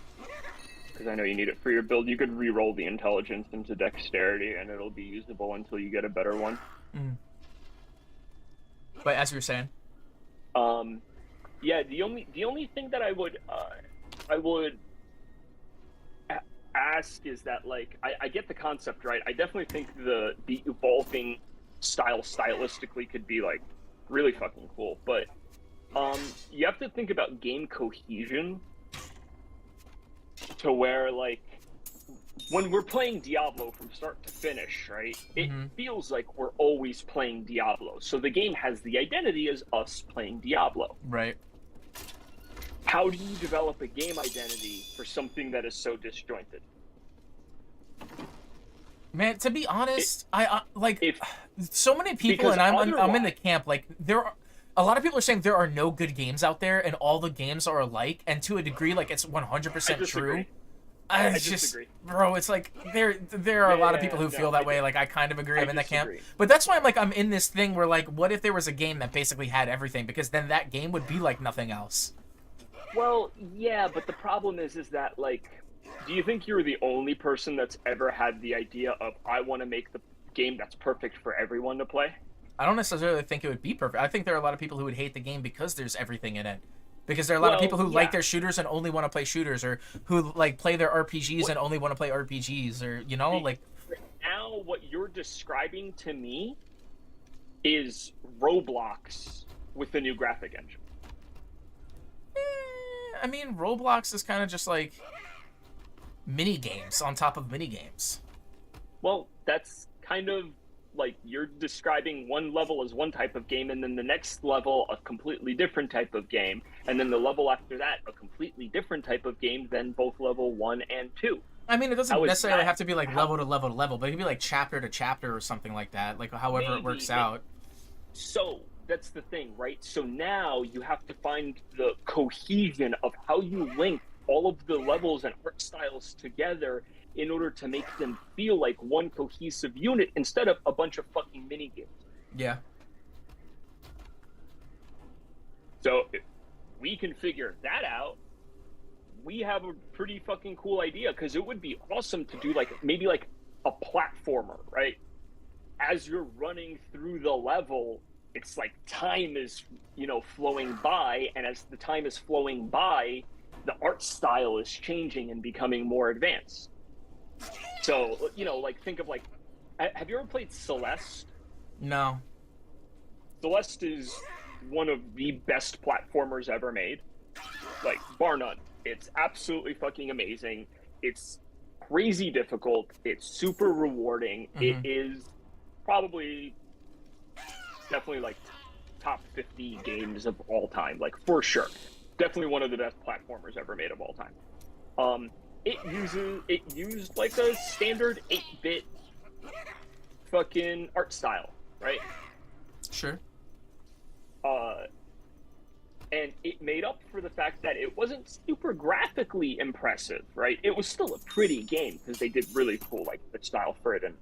D: Because I know you need it for your build. You could re-roll the intelligence into dexterity, and it'll be usable until you get a better one.
C: But as you were saying,
D: yeah, the only thing that I would ask is that, like, I get the concept, right? I definitely think the evolving stylistically could be like really fucking cool, but you have to think about game cohesion, to where like when we're playing Diablo from start to finish, right? It feels like we're always playing Diablo. So the game has the identity as us playing Diablo.
C: right?
D: How do you develop a game identity for something that is so disjointed?
C: Man, to be honest, I like so many people, and I'm in the camp, like there are a lot of people are saying there are no good games out there and all the games are alike, and to a degree like it's 100% true. I disagree. Bro, it's like there are a lot of people who feel that way. Like I kind of agree. I'm in that camp. But that's why I'm in this thing where like, what if there was a game that basically had everything, because then that game would be like nothing else.
D: Well, yeah, but the problem is that like, do you think you're the only person that's ever had the idea of, I want to make the game that's perfect for everyone to play?
C: I don't necessarily think it would be perfect. I think there are a lot of people who would hate the game because there's everything in it. Because there are a lot of people who like their shooters and only want to play shooters, or who like play their RPGs and only want to play RPGs, or you know, like.
D: Now, what you're describing to me is Roblox with the new graphic engine.
C: I mean, Roblox is kind of just like mini games on top of mini games.
D: Well, that's kind of like you're describing one level as one type of game, and then the next level a completely different type of game, and then the level after that a completely different type of game than both level 1 and 2.
C: I mean, it doesn't necessarily have to be like level to level to level, but it could be like chapter to chapter or something like that, like however it works out.
D: So that's the thing, right? So now you have to find the cohesion of how you link all of the levels and art styles together in order to make them feel like one cohesive unit instead of a bunch of fucking mini games.
C: Yeah.
D: So if we can figure that out, we have a pretty fucking cool idea, because it would be awesome to do like maybe like a platformer, right? As you're running through the level, it's like time is, you know, flowing by, and as the time is flowing by, the art style is changing and becoming more advanced. So, you know, like think of like, have you ever played Celeste?
C: No.
D: Celeste is one of the best platformers ever made, like bar none. It's absolutely fucking amazing. It's crazy difficult. It's super rewarding. It is probably definitely like top 50 games of all time, like for sure. Definitely one of the best platformers ever made of all time. It used like a standard 8-bit fucking art style, right?
C: Sure.
D: And it made up for the fact that it wasn't super graphically impressive, right? It was still a pretty game because they did really cool like the style for it and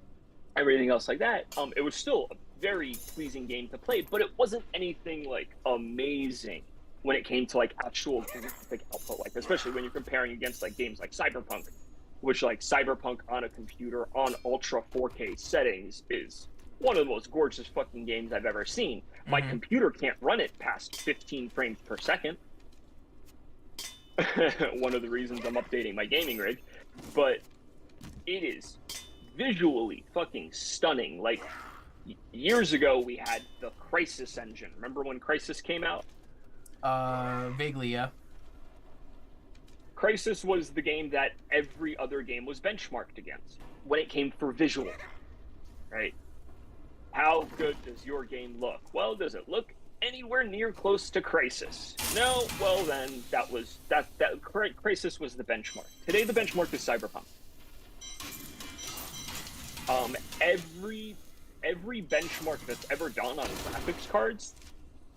D: everything else like that. It was still a very pleasing game to play, but it wasn't anything like amazing when it came to like actual graphic output, like especially when you're comparing against like games like Cyberpunk, which like Cyberpunk on a computer on ultra 4K settings is one of the most gorgeous fucking games I've ever seen. My computer can't run it past 15 frames per second. One of the reasons I'm updating my gaming rig, but it is visually fucking stunning. Like years ago we had the Crysis engine. Remember when Crysis came out?
C: Vaguely, yeah.
D: Crysis was the game that every other game was benchmarked against when it came for visual, right? How good does your game look? Well, does it look anywhere near close to Crysis? No. Well, then that Crysis was the benchmark. Today, the benchmark is Cyberpunk. Every benchmark that's ever done on graphics cards,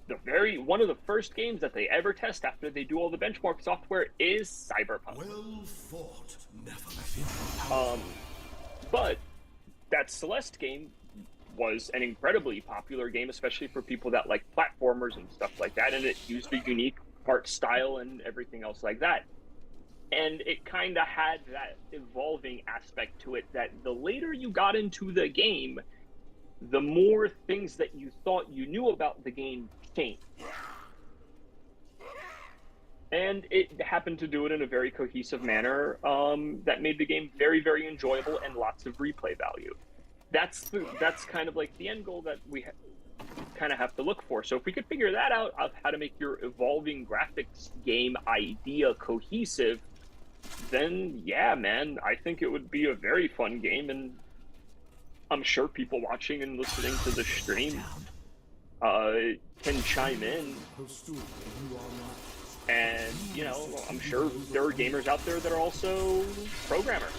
D: one of the first games that they ever test after they do all the benchmark software is Cyberpunk.
A: Well fought, never.
D: But that Celeste game was an incredibly popular game, especially for people that like platformers and stuff like that, and it used a unique art style and everything else like that. And it kind of had that evolving aspect to it that the later you got into the game, the more things that you thought you knew about the game changed. And it happened to do it in a very cohesive manner that made the game very, very enjoyable and lots of replay value. That's kind of like the end goal that we kind of have to look for. So if we could figure that out, of how to make your evolving graphics game idea cohesive, then yeah, man, I think it would be a very fun game, and I'm sure people watching and listening to the stream can chime in. And, you know, I'm sure there are gamers out there that are also programmers.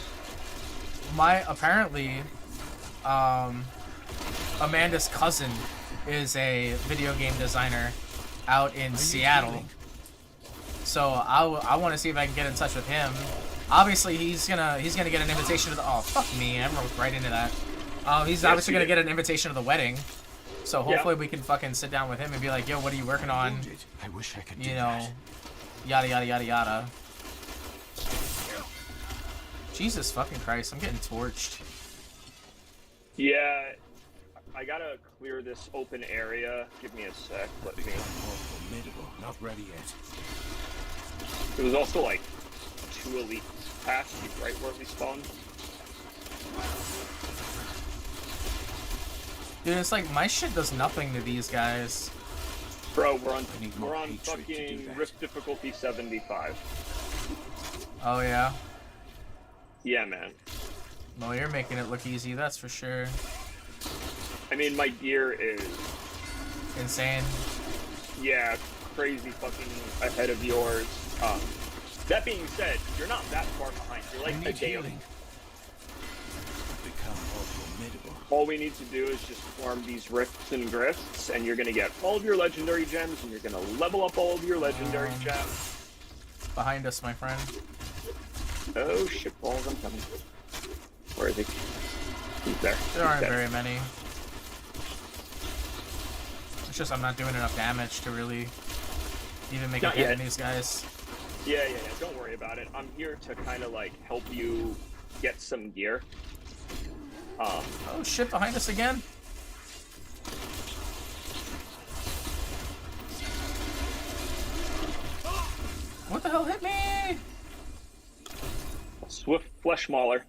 C: Apparently, Amanda's cousin is a video game designer out in Seattle. So I want to see if I can get in touch with him. Obviously, he's gonna get an invitation to the. Oh fuck me! I wrote right into that. He's obviously gonna get an invitation to the wedding. So hopefully we can fucking sit down with him and be like, yo, what are you working on?
B: I wish I could
C: You know, yada yada yada yada. Jesus fucking Christ! I'm getting torched.
D: Yeah, I gotta clear this open area. Give me a sec. Let me.
B: Not ready yet.
D: There was also like 2 elite past right where we spawned.
C: Dude, it's like my shit does nothing to these guys.
D: Bro, we're on fucking Rift difficulty 75.
C: Oh yeah.
D: Yeah, man.
C: Well, you're making it look easy, that's for sure.
D: I mean, my gear is
C: Insane.
D: yeah, crazy fucking ahead of yours. That being said, you're not that far behind. You're like a day. All we need to do is just farm these rifts and grifts, and you're gonna get all of your legendary gems, and you're gonna level up all of your legendary gems.
C: Behind us, my friend.
D: Oh shit balls, I'm coming. Where is he? He's there.
C: There aren't very many. It's just I'm not doing enough damage to really even make a hit on these guys.
D: Yeah, don't worry about it. I'm here to kind of like help you get some gear.
C: Oh shit, behind us again? What the hell hit me?
D: Swift Flesh Mauler.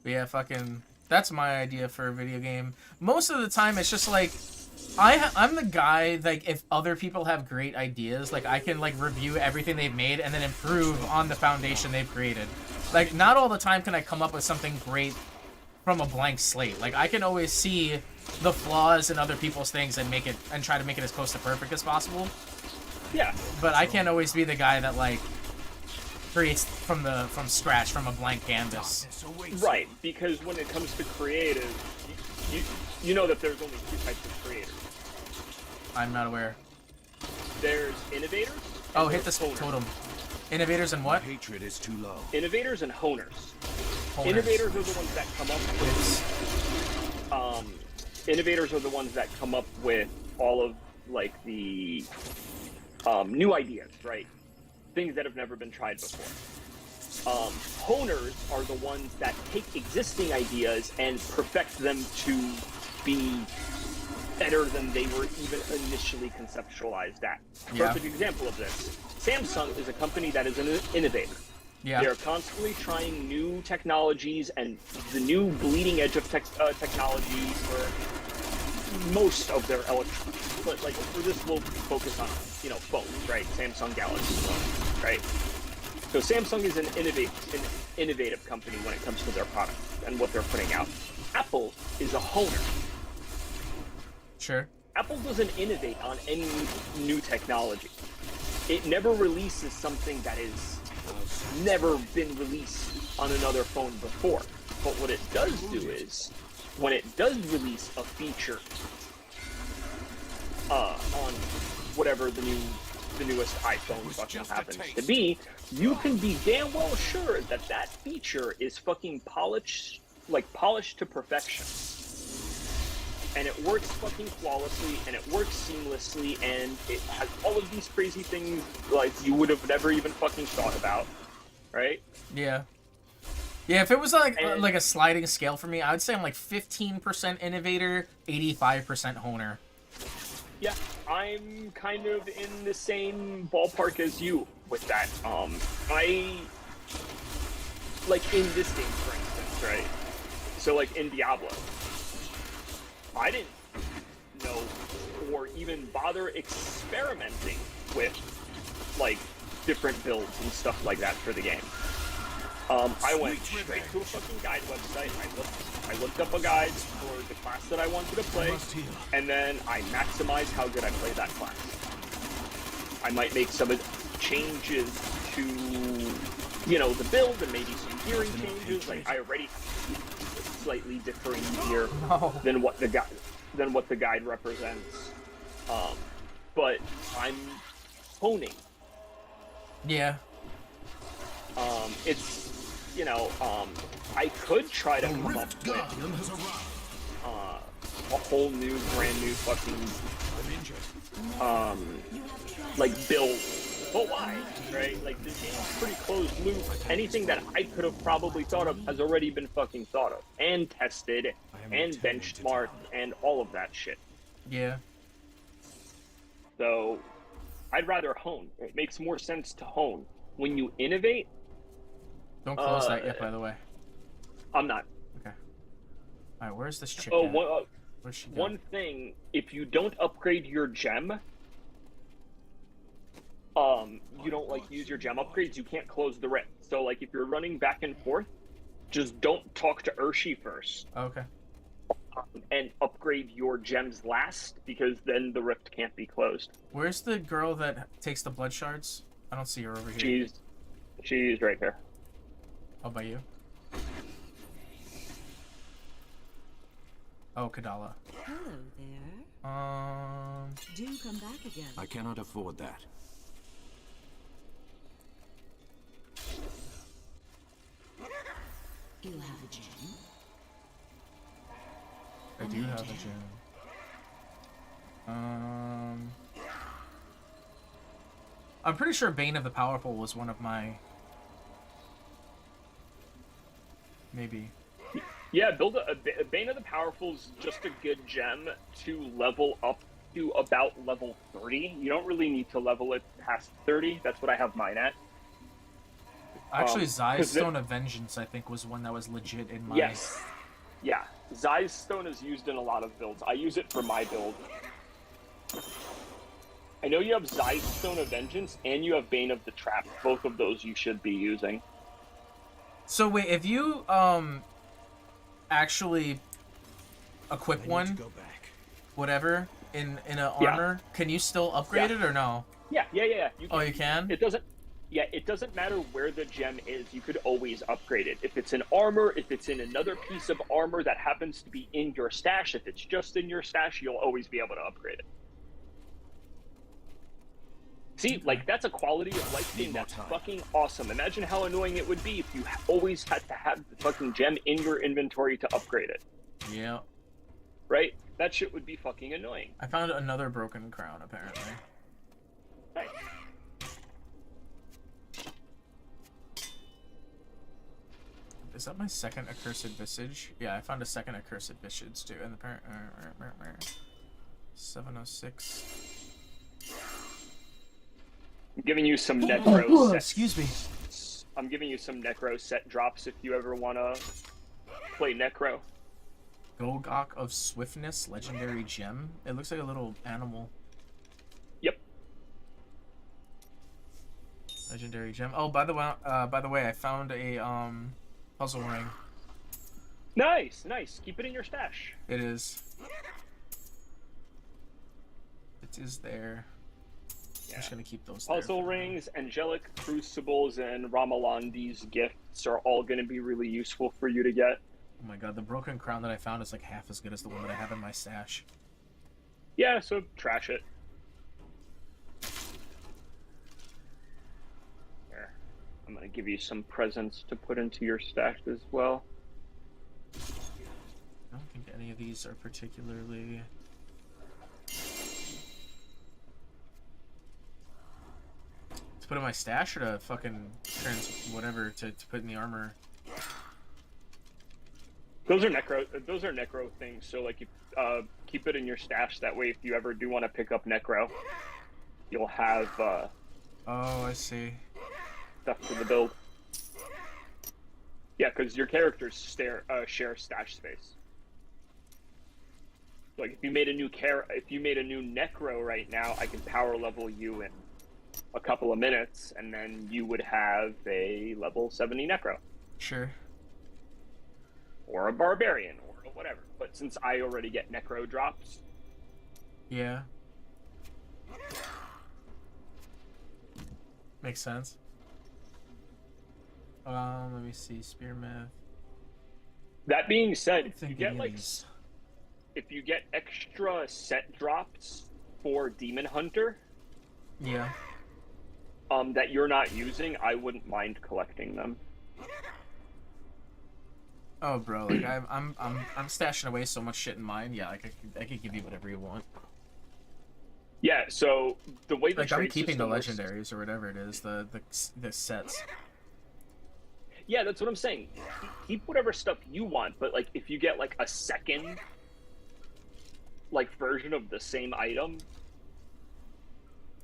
C: Yeah, fucking... That's my idea for a video game. Most of the time, it's just like... I'm the guy, like, if other people have great ideas, like, I can, like, review everything they've made and then improve on the foundation they've created. like, not all the time can I come up with something great from a blank slate. Like, I can always see the flaws in other people's things and make it, and try to make it as close to perfect as possible.
D: Yeah.
C: But I can't always be the guy that, like, creates from scratch, from a blank canvas.
D: Right, because when it comes to creative, you know that there's only two types of creators.
C: I'm not aware.
D: There's innovators.
C: Oh, hit this totem. Innovators and what?
B: Hatred is too low.
D: Innovators and honers.
C: Honers.
D: Innovators are the ones that come up with. Innovators are the ones that come up with all of like the new ideas, right? Things that have never been tried before. Honers are the ones that take existing ideas and perfect them to be better than they were even initially conceptualized at.
C: Yeah.
D: Perfect example of this. Samsung is a company that is an innovator.
C: Yeah.
D: They're constantly trying new technologies and the new bleeding edge of technology for most of their electronics. But like for this, we'll focus on phones, right? Samsung Galaxy phones, right? So Samsung is an innovative company when it comes to their products and what they're putting out. Apple is a honer.
C: Sure.
D: Apple doesn't innovate on any new technology. It never releases something that is never been released on another phone before. But what it does do is, when it does release a feature on whatever the newest iPhone fucking happens to be, you can be damn well sure that that feature is fucking polished to perfection. And it works fucking flawlessly, and it works seamlessly, and it has all of these crazy things like you would have never even fucking thought about, right?
C: Yeah. Yeah, if it was like a sliding scale for me, I would say I'm like 15% innovator, 85% honer.
D: Yeah, I'm kind of in the same ballpark as you with that. I like in this game, for instance, right? So like in Diablo, I didn't know or even bother experimenting with like different builds and stuff like that for the game. I went straight to a fucking guide website. I looked up a guide for the class that I wanted to play, and then I maximized how good I play that class. I might make some changes to, the build and maybe some gearing changes. Like I already have slightly differing gear than what the guide represents. But I'm honing.
C: Yeah.
D: It's I could try to come up with a whole new, brand new fucking build. But why? Right? Like the game's pretty closed loop. Anything that I could have probably thought of has already been fucking thought of and tested and benchmarked and all of that shit.
C: Yeah.
D: So I'd rather hone. It makes more sense to hone. When you innovate,
C: don't close that yet, by the way.
D: I'm not.
C: Okay. All right, where's this chick? Where's she going?
D: One thing: if you don't upgrade your gem, you don't use your gem upgrades. You can't close the rift. So like, if you're running back and forth, just don't talk to Urshi first.
C: Okay.
D: And upgrade your gems last, because then the rift can't be closed.
C: Where's the girl that takes the blood shards? I don't see her over here.
D: She's right there.
C: How about you? Oh, Kadala.
E: Hello there. Do come back again.
B: I cannot afford that.
E: You have a gem?
C: I do have a gem. I'm pretty sure Bane of the Powerful was one of my... Maybe.
D: Yeah, build a Bane of the Powerful is just a good gem to level up to about level 30. You don't really need to level it past 30. That's what I have mine at.
C: Actually, Zai's Stone of Vengeance, I think, was one that was legit in my...
D: Yes. Yeah. Zai's Stone is used in a lot of builds. I use it for my build. I know you have Zai's Stone of Vengeance and you have Bane of the Trap. Both of those you should be using.
C: So wait, if you actually equip
A: I need to
C: one,
A: go back.
C: whatever, in an
D: Yeah.
C: armor, can you still upgrade it or no?
D: Yeah. You
C: Oh, you can?
D: It doesn't. Yeah, it doesn't matter where the gem is. You could always upgrade it. If it's in armor, if it's in another piece of armor that happens to be in your stash, if it's just in your stash, you'll always be able to upgrade it. See, like, that's a quality of life thing that's fucking awesome. Imagine how annoying it would be if you always had to have the fucking gem in your inventory to upgrade it.
C: Yeah.
D: Right? That shit would be fucking annoying.
C: I found another broken crown, apparently.
D: Nice.
C: Is that my second accursed visage? Yeah, I found a second accursed visage too. And the parent 706.
D: I'm giving you some necro sets.
C: Excuse me.
D: I'm giving you some necro set drops if you ever want to play necro.
C: Golgok of Swiftness, legendary gem. It looks like a little animal.
D: Yep.
C: Legendary gem. Oh, by the way, I found a puzzle ring.
D: Nice. Keep it in your stash.
C: It is. It is there.
D: Yeah.
C: I'm just gonna keep those.
D: Puzzle
C: there.
D: rings, angelic crucibles, and Ramalandi's gifts are all going to be really useful for you to get.
C: Oh my god, the broken crown that I found is like half as good as the one that I have in my stash.
D: Yeah, so trash it. Here, I'm going to give you some presents to put into your stash as well.
C: I don't think any of these are particularly... To put in my stash or to fucking whatever to put in the armor?
D: Those are necro things. So like, you keep it in your stash. That way, if you ever do want to pick up necro, you'll have
C: Oh, I see.
D: stuff for the build. Yeah, because your characters share stash space. Like if you made a new necro right now, I can power level you in a couple of minutes, and then you would have a level 70 necro.
C: Sure.
D: Or a barbarian, or whatever. But since I already get necro drops...
C: Yeah. Makes sense. Let me see. Spearmith.
D: That being said, if you
C: Thinking
D: get
C: of
D: like...
C: these.
D: If you get extra set drops for Demon Hunter...
C: Yeah.
D: That you're not using, I wouldn't mind collecting them.
C: Oh, bro, like I'm stashing away so much shit in mine. Yeah, like I could give you whatever you want.
D: Yeah, so the way the
C: Like I'm
D: trade
C: keeping the
D: system works-
C: legendaries or whatever it is, the sets.
D: Yeah, that's what I'm saying. Keep whatever stuff you want, but like if you get like a second like version of the same item,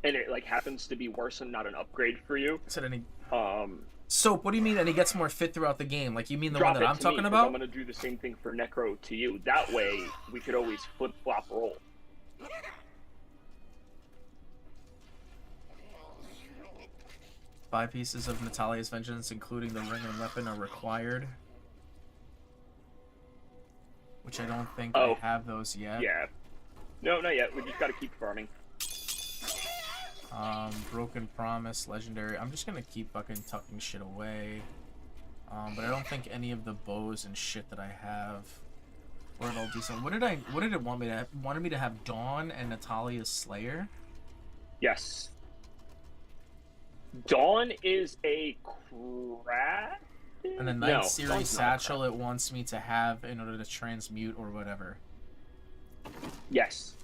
D: and it like happens to be worse and not an upgrade for you,
C: Said any
D: um,
C: Soap, what do you mean? And he gets more fit throughout the game? Like you mean the
D: drop
C: one that
D: it
C: I'm
D: to me,
C: talking
D: 'cause
C: about?
D: I'm gonna do the same thing for Necro to you. That way, we could always flip flop roll.
C: Five pieces of Natalia's Vengeance, including the ring and weapon, are required. Which I don't think I have those yet.
D: Yeah. No, not yet. We just gotta keep farming.
C: Broken Promise, Legendary. I'm just gonna keep fucking tucking shit away. But I don't think any of the bows and shit that I have were all decent. What did it want me to have? It wanted me to have Dawn and Natalia's Slayer?
D: Yes. Dawn is a crab.
C: And the Ninth Series Satchel it wants me to have in order to transmute or whatever.
D: Yes.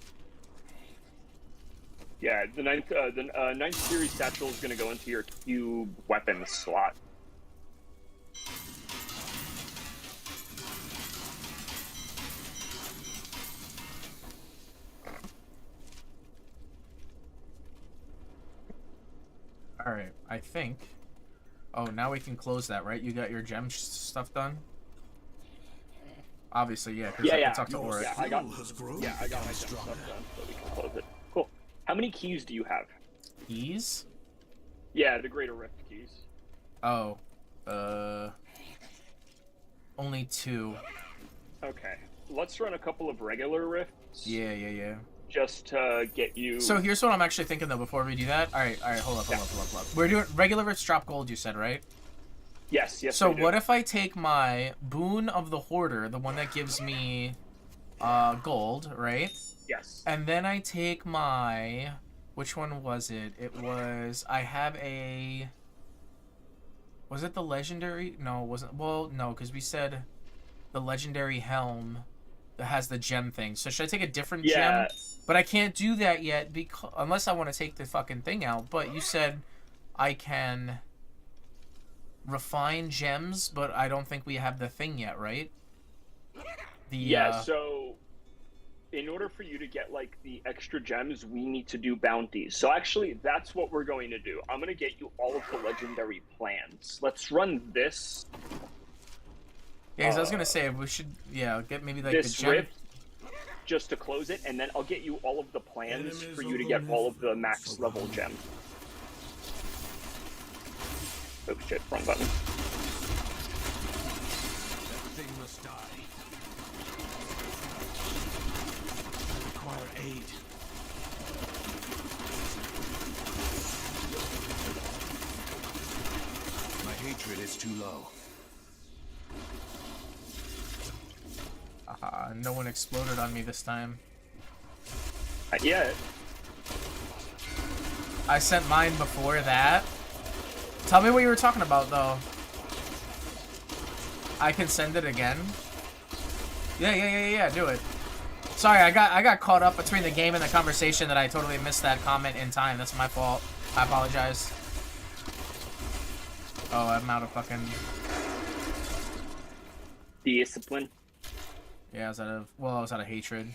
D: Yeah, the ninth series satchel is going to go into your cube weapon slot.
C: All right, I think. Oh, now we can close that, right? You got your gem stuff done. Obviously, yeah.
D: Yeah,
C: I can talk to Auric.
D: Yeah, I got my gem stuff done, so we can close it. Cool. How many keys do you have?
C: Keys?
D: Yeah, the Greater Rift keys.
C: Oh, Only 2.
D: Okay. Let's run a couple of regular rifts.
C: Yeah.
D: Just to get you...
C: So here's what I'm actually thinking, though, before we do that. All right, hold up. We're doing regular rifts drop gold, you said, right?
D: Yes.
C: So what if I take my Boon of the Hoarder, the one that gives me gold, right?
D: Yes.
C: And then I take my... Which one was it? It was... I have a... Was it the legendary? No, it wasn't. Well, no, because we said the legendary helm that has the gem thing. So should I take a different gem? But I can't do that yet because unless I want to take the fucking thing out. But you said I can refine gems, but I don't think we have the thing yet, right?
D: So in order for you to get like the extra gems, we need to do bounties. So actually, that's what we're going to do. I'm going to get you all of the legendary plans. Let's run this.
C: Yeah, because I was going to say, we should, get maybe like
D: this
C: the gem.
D: rift just to close it, and then I'll get you all of the plans for you to get all of the max level gems. Oh shit, wrong button.
B: That thing must die. Require aid. My hatred is too low.
C: No one exploded on me this time.
D: Not yet.
C: I sent mine before that. Tell me what you were talking about, though. I can send it again. Yeah. Do it. Sorry, I got caught up between the game and the conversation that I totally missed that comment in time. That's my fault. I apologize. Oh, I'm out of fucking...
D: Discipline.
C: Yeah, I was out of hatred.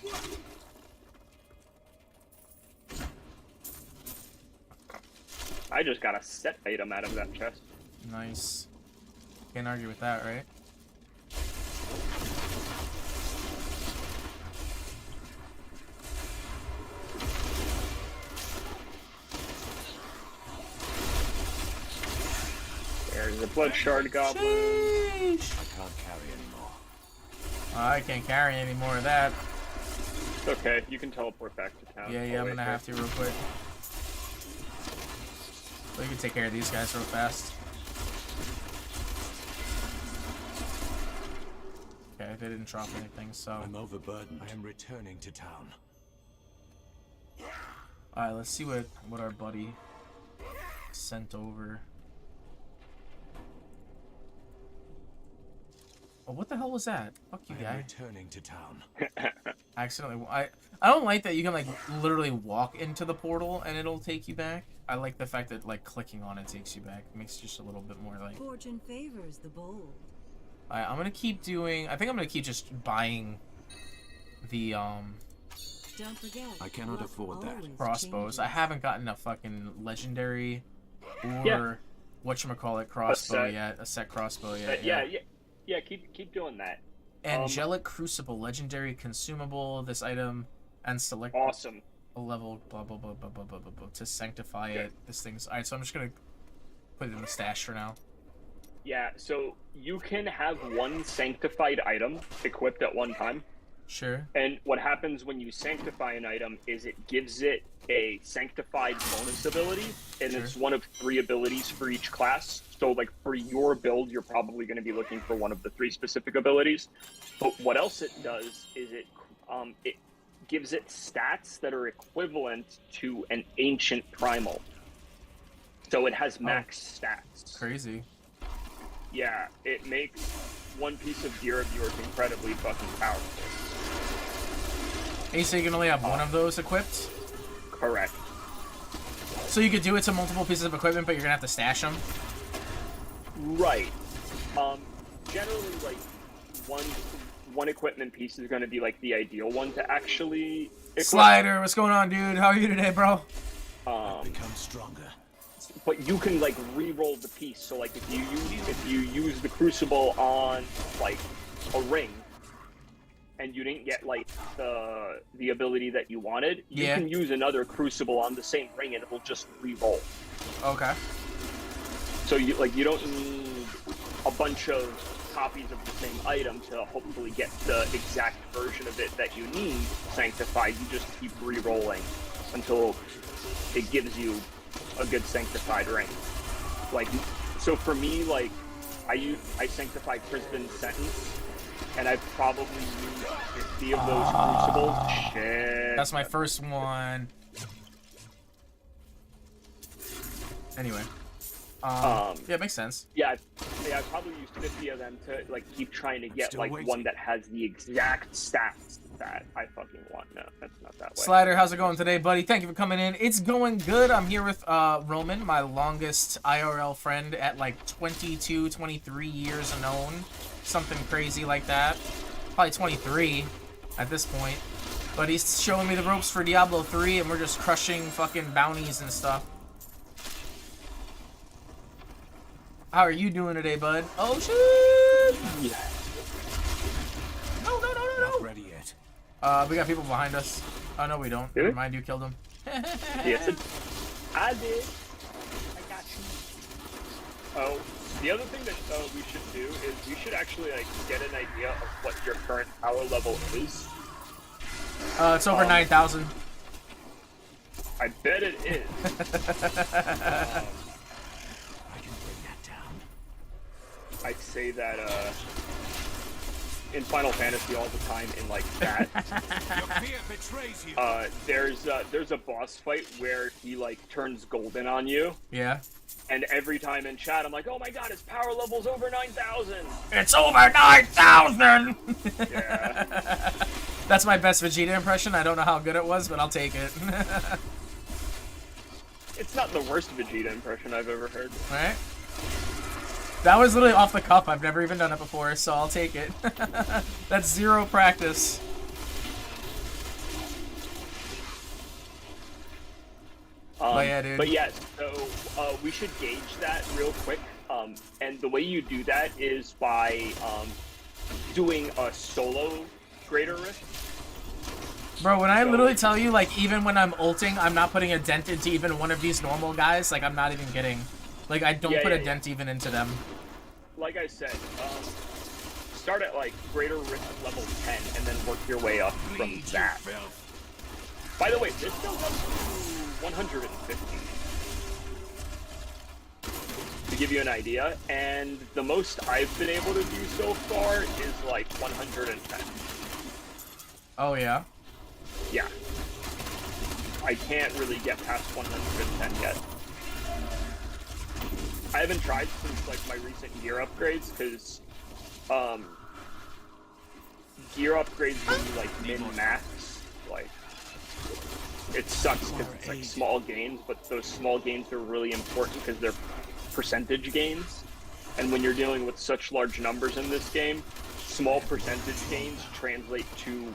D: I just got a set item out of that chest.
C: Nice. Can't argue with that, right?
D: There's a blood shard goblin.
C: Sheesh.
B: I can't carry anymore.
C: I can't carry any more of that.
D: It's okay, you can teleport back to town.
C: Yeah, I'm gonna have to real quick. We can take care of these guys real fast. Okay, they didn't drop anything, so...
B: I'm overburdened. I am returning to town.
C: Alright, let's see what our buddy sent over. Oh, what the hell was that? Fuck you,
B: I am
C: guy.
B: returning to town.
C: Accidentally... I don't like that you can, like, literally walk into the portal and it'll take you back. I like the fact that, like, clicking on it takes you back. It makes it just a little bit more, like...
E: Fortune favors the bold.
C: Alright, I'm gonna keep doing... I think I'm gonna keep just buying the,
E: Don't forget,
B: I cannot
E: luck
B: afford that.
E: always
C: crossbows.
E: changes.
C: I haven't gotten a fucking legendary or whatchamacallit crossbow yet. A set crossbow yet.
D: Yeah, keep doing that.
C: Angelic Crucible, legendary consumable. This item and select
D: Awesome.
C: a level blah blah blah blah blah blah blah, blah to sanctify it. This thing's alright. So I'm just gonna put it in the stash for now.
D: Yeah, so you can have one sanctified item equipped at one time.
C: Sure.
D: And what happens when you sanctify an item is it gives it a sanctified bonus ability, and it's one of 3 abilities for each class. So, like, for your build, you're probably going to be looking for one of the 3 specific abilities. But what else it does is it gives it stats that are equivalent to an ancient primal. So it has max stats.
C: Crazy.
D: Yeah, it makes one piece of gear of yours incredibly fucking powerful.
C: Hey, so you can only have one of those equipped?
D: Correct.
C: So you could do it to multiple pieces of equipment, but you're gonna have to stash them?
D: Right. Generally, like, one equipment piece is going to be, like, the ideal one to actually equip.
C: Slider, what's going on, dude? How are you today, bro?
B: Become stronger.
D: But you can, like, re-roll the piece. So, like, if you use the crucible on, like, a ring, and you didn't get, like, the ability that you wanted, you can use another crucible on the same ring, and it will just re-roll.
C: Okay.
D: So you don't need a bunch of copies of the same item to hopefully get the exact version of it that you need sanctified. You just keep re-rolling until it gives you a good sanctified rank. Like, so for me, like, I sanctified Crispin's Sentence, and I've probably used 50 of those crucibles. Shit.
C: That's my first one. Anyway. Yeah, it makes sense.
D: Yeah, I probably used 50 of them to like keep trying to get
B: Still
D: like
B: waiting.
D: one that has the exact stats that I fucking want. No, that's not that way.
C: Slider, how's it going today, buddy? Thank you for coming in. It's going good. I'm here with Roman, my longest IRL friend at like 22, 23 years known. Something crazy like that. Probably 23 at this point. But he's showing me the ropes for Diablo 3, and we're just crushing fucking bounties and stuff. How are you doing today, bud? Oh, shit!
D: Yeah.
C: No.
B: Not ready yet.
C: We got people behind us. Oh, no, we don't.
D: Really?
C: Never mind, you killed him.
D: Yes, I did. I got you. Oh, the other thing that we should do is we should actually like get an idea of what your current power level is.
C: It's over 9,000.
D: I bet it is. I'd say that in Final Fantasy all the time in like that.
B: Your fear betrays you.
D: There's a boss fight where he like turns golden on you,
C: Yeah.
D: and every time in chat I'm like, oh my god, his power level's over 9,000.
C: It's over 9,000!
D: Yeah.
C: That's my best Vegeta impression. I don't know how good it was, but I'll take it.
D: It's not the worst Vegeta impression I've ever heard.
C: Alright. That was literally off the cuff. I've never even done it before, so I'll take it. That's zero practice. Yeah, dude.
D: But yeah, so we should gauge that real quick. And the way you do that is by doing a solo Greater Rift.
C: Bro, when I literally tell you, like, even when I'm ulting, I'm not putting a dent into even one of these normal guys, like, I'm not even kidding. Like, I don't put a dent even into them.
D: Like I said, start at like Greater Rift level 10 and then work your way up from that. By the way, this goes up to 150 to give you an idea, and the most I've been able to do so far is like 110.
C: Oh, yeah?
D: Yeah. I can't really get past 110 yet. I haven't tried since like my recent gear upgrades, because gear upgrades when you like min-max, like it sucks because it's like small gains, but those small gains are really important because they're percentage gains, and when you're dealing with such large numbers in this game, small percentage gains translate to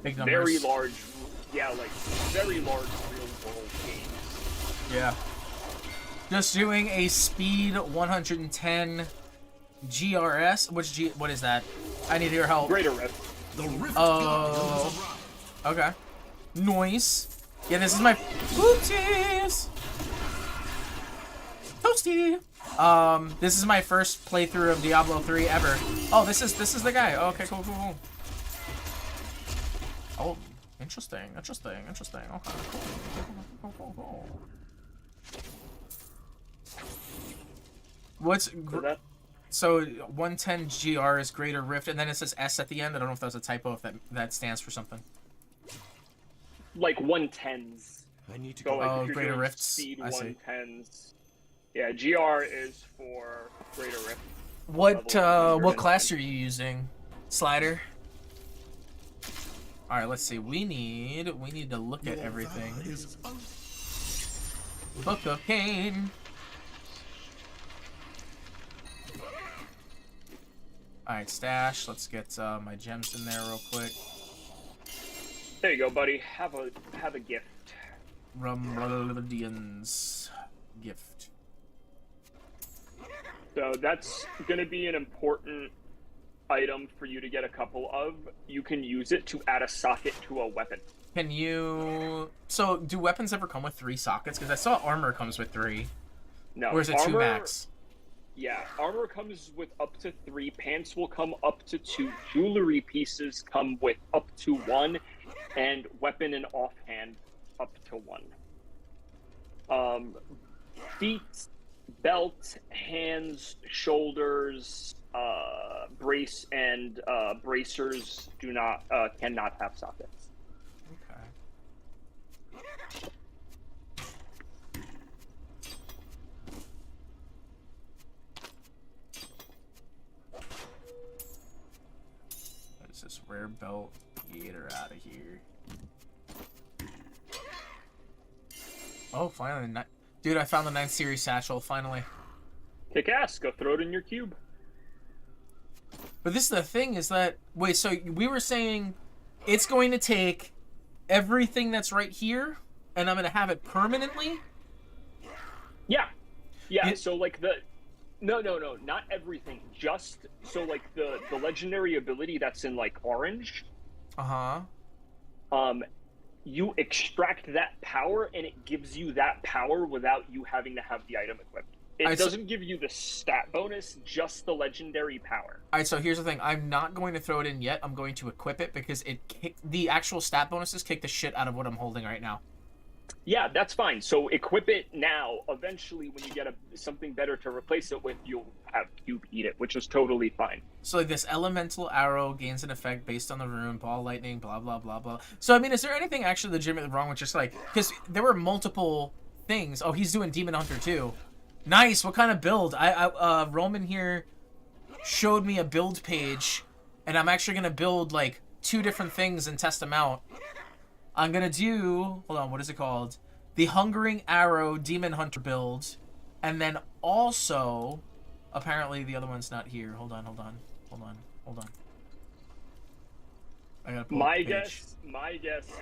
C: Big numbers.
D: very large, very large real world gains.
C: Yeah. Just doing a speed 110 GRS. What is that? I need your help.
D: Greater Rift.
A: The Rift
C: Oh. Okay. Noise. Yeah, this is my Oopsies. Toasty. This is my first playthrough of Diablo 3 ever. Oh, this is the guy. Oh, okay, cool. Oh, interesting. Okay, cool. What's so 110 GR is Greater Rift, and then it says S at the end. I don't know if that's a typo, if that stands for something.
D: Like 110s.
B: I need to
D: So
B: go.
D: like
C: Oh,
D: if you're
C: Greater
D: doing
C: Rifts.
D: speed
C: I see.
D: 110s. Yeah, GR is for Greater Rift.
C: What
D: Level
C: what class are you using, Slider? All right, let's see. We need to look at everything. Book of Cain. All right, stash. Let's get my gems in there real quick.
D: There you go, buddy. Have a gift.
C: Rumbledian's gift.
D: So that's going to be an important item for you to get a couple of. You can use it to add a socket to a weapon.
C: Can you? So, do weapons ever come with 3 sockets? Because I saw armor comes with 3.
D: No,
C: Or is it 2
D: armor,
C: max?
D: Yeah, armor comes with up to 3. Pants will come up to 2. Jewelry pieces come with up to 1, and weapon and offhand up to 1. Feet, belt, hands, shoulders, brace, and bracers cannot have sockets.
C: Okay. What is this rare belt? Get her out of here. Oh, finally. Dude, I found the 9th series satchel, finally.
D: Kick ass, go throw it in your cube.
C: But this is the thing, is that... Wait, so we were saying it's going to take everything that's right here, and I'm going to have it permanently?
D: Yeah. So, like, No, not everything. Just, so, like, the legendary ability that's in, like, orange...
C: Uh-huh.
D: You extract that power, and it gives you that power without you having to have the item equipped. It doesn't give you the stat bonus, just the legendary power.
C: Alright, so here's the thing. I'm not going to throw it in yet. I'm going to equip it because the actual stat bonuses kick the shit out of what I'm holding right now.
D: Yeah, that's fine. So equip it now. Eventually, when you get something better to replace it with, you'll have Cube eat it, which is totally fine.
C: So like this elemental arrow gains an effect based on the rune, ball lightning, blah, blah, blah, blah. So, I mean, is there anything actually legitimately wrong with just like... Because there were multiple things. Oh, he's doing Demon Hunter too. Nice! What kind of build? Roman here showed me a build page, and I'm actually going to build like 2 different things and test them out. I'm going to do... Hold on, what is it called? The Hungering Arrow Demon Hunter build. And then also... Apparently the other one's not here. Hold on. I gotta pull
D: My
C: up the page.
D: guess is...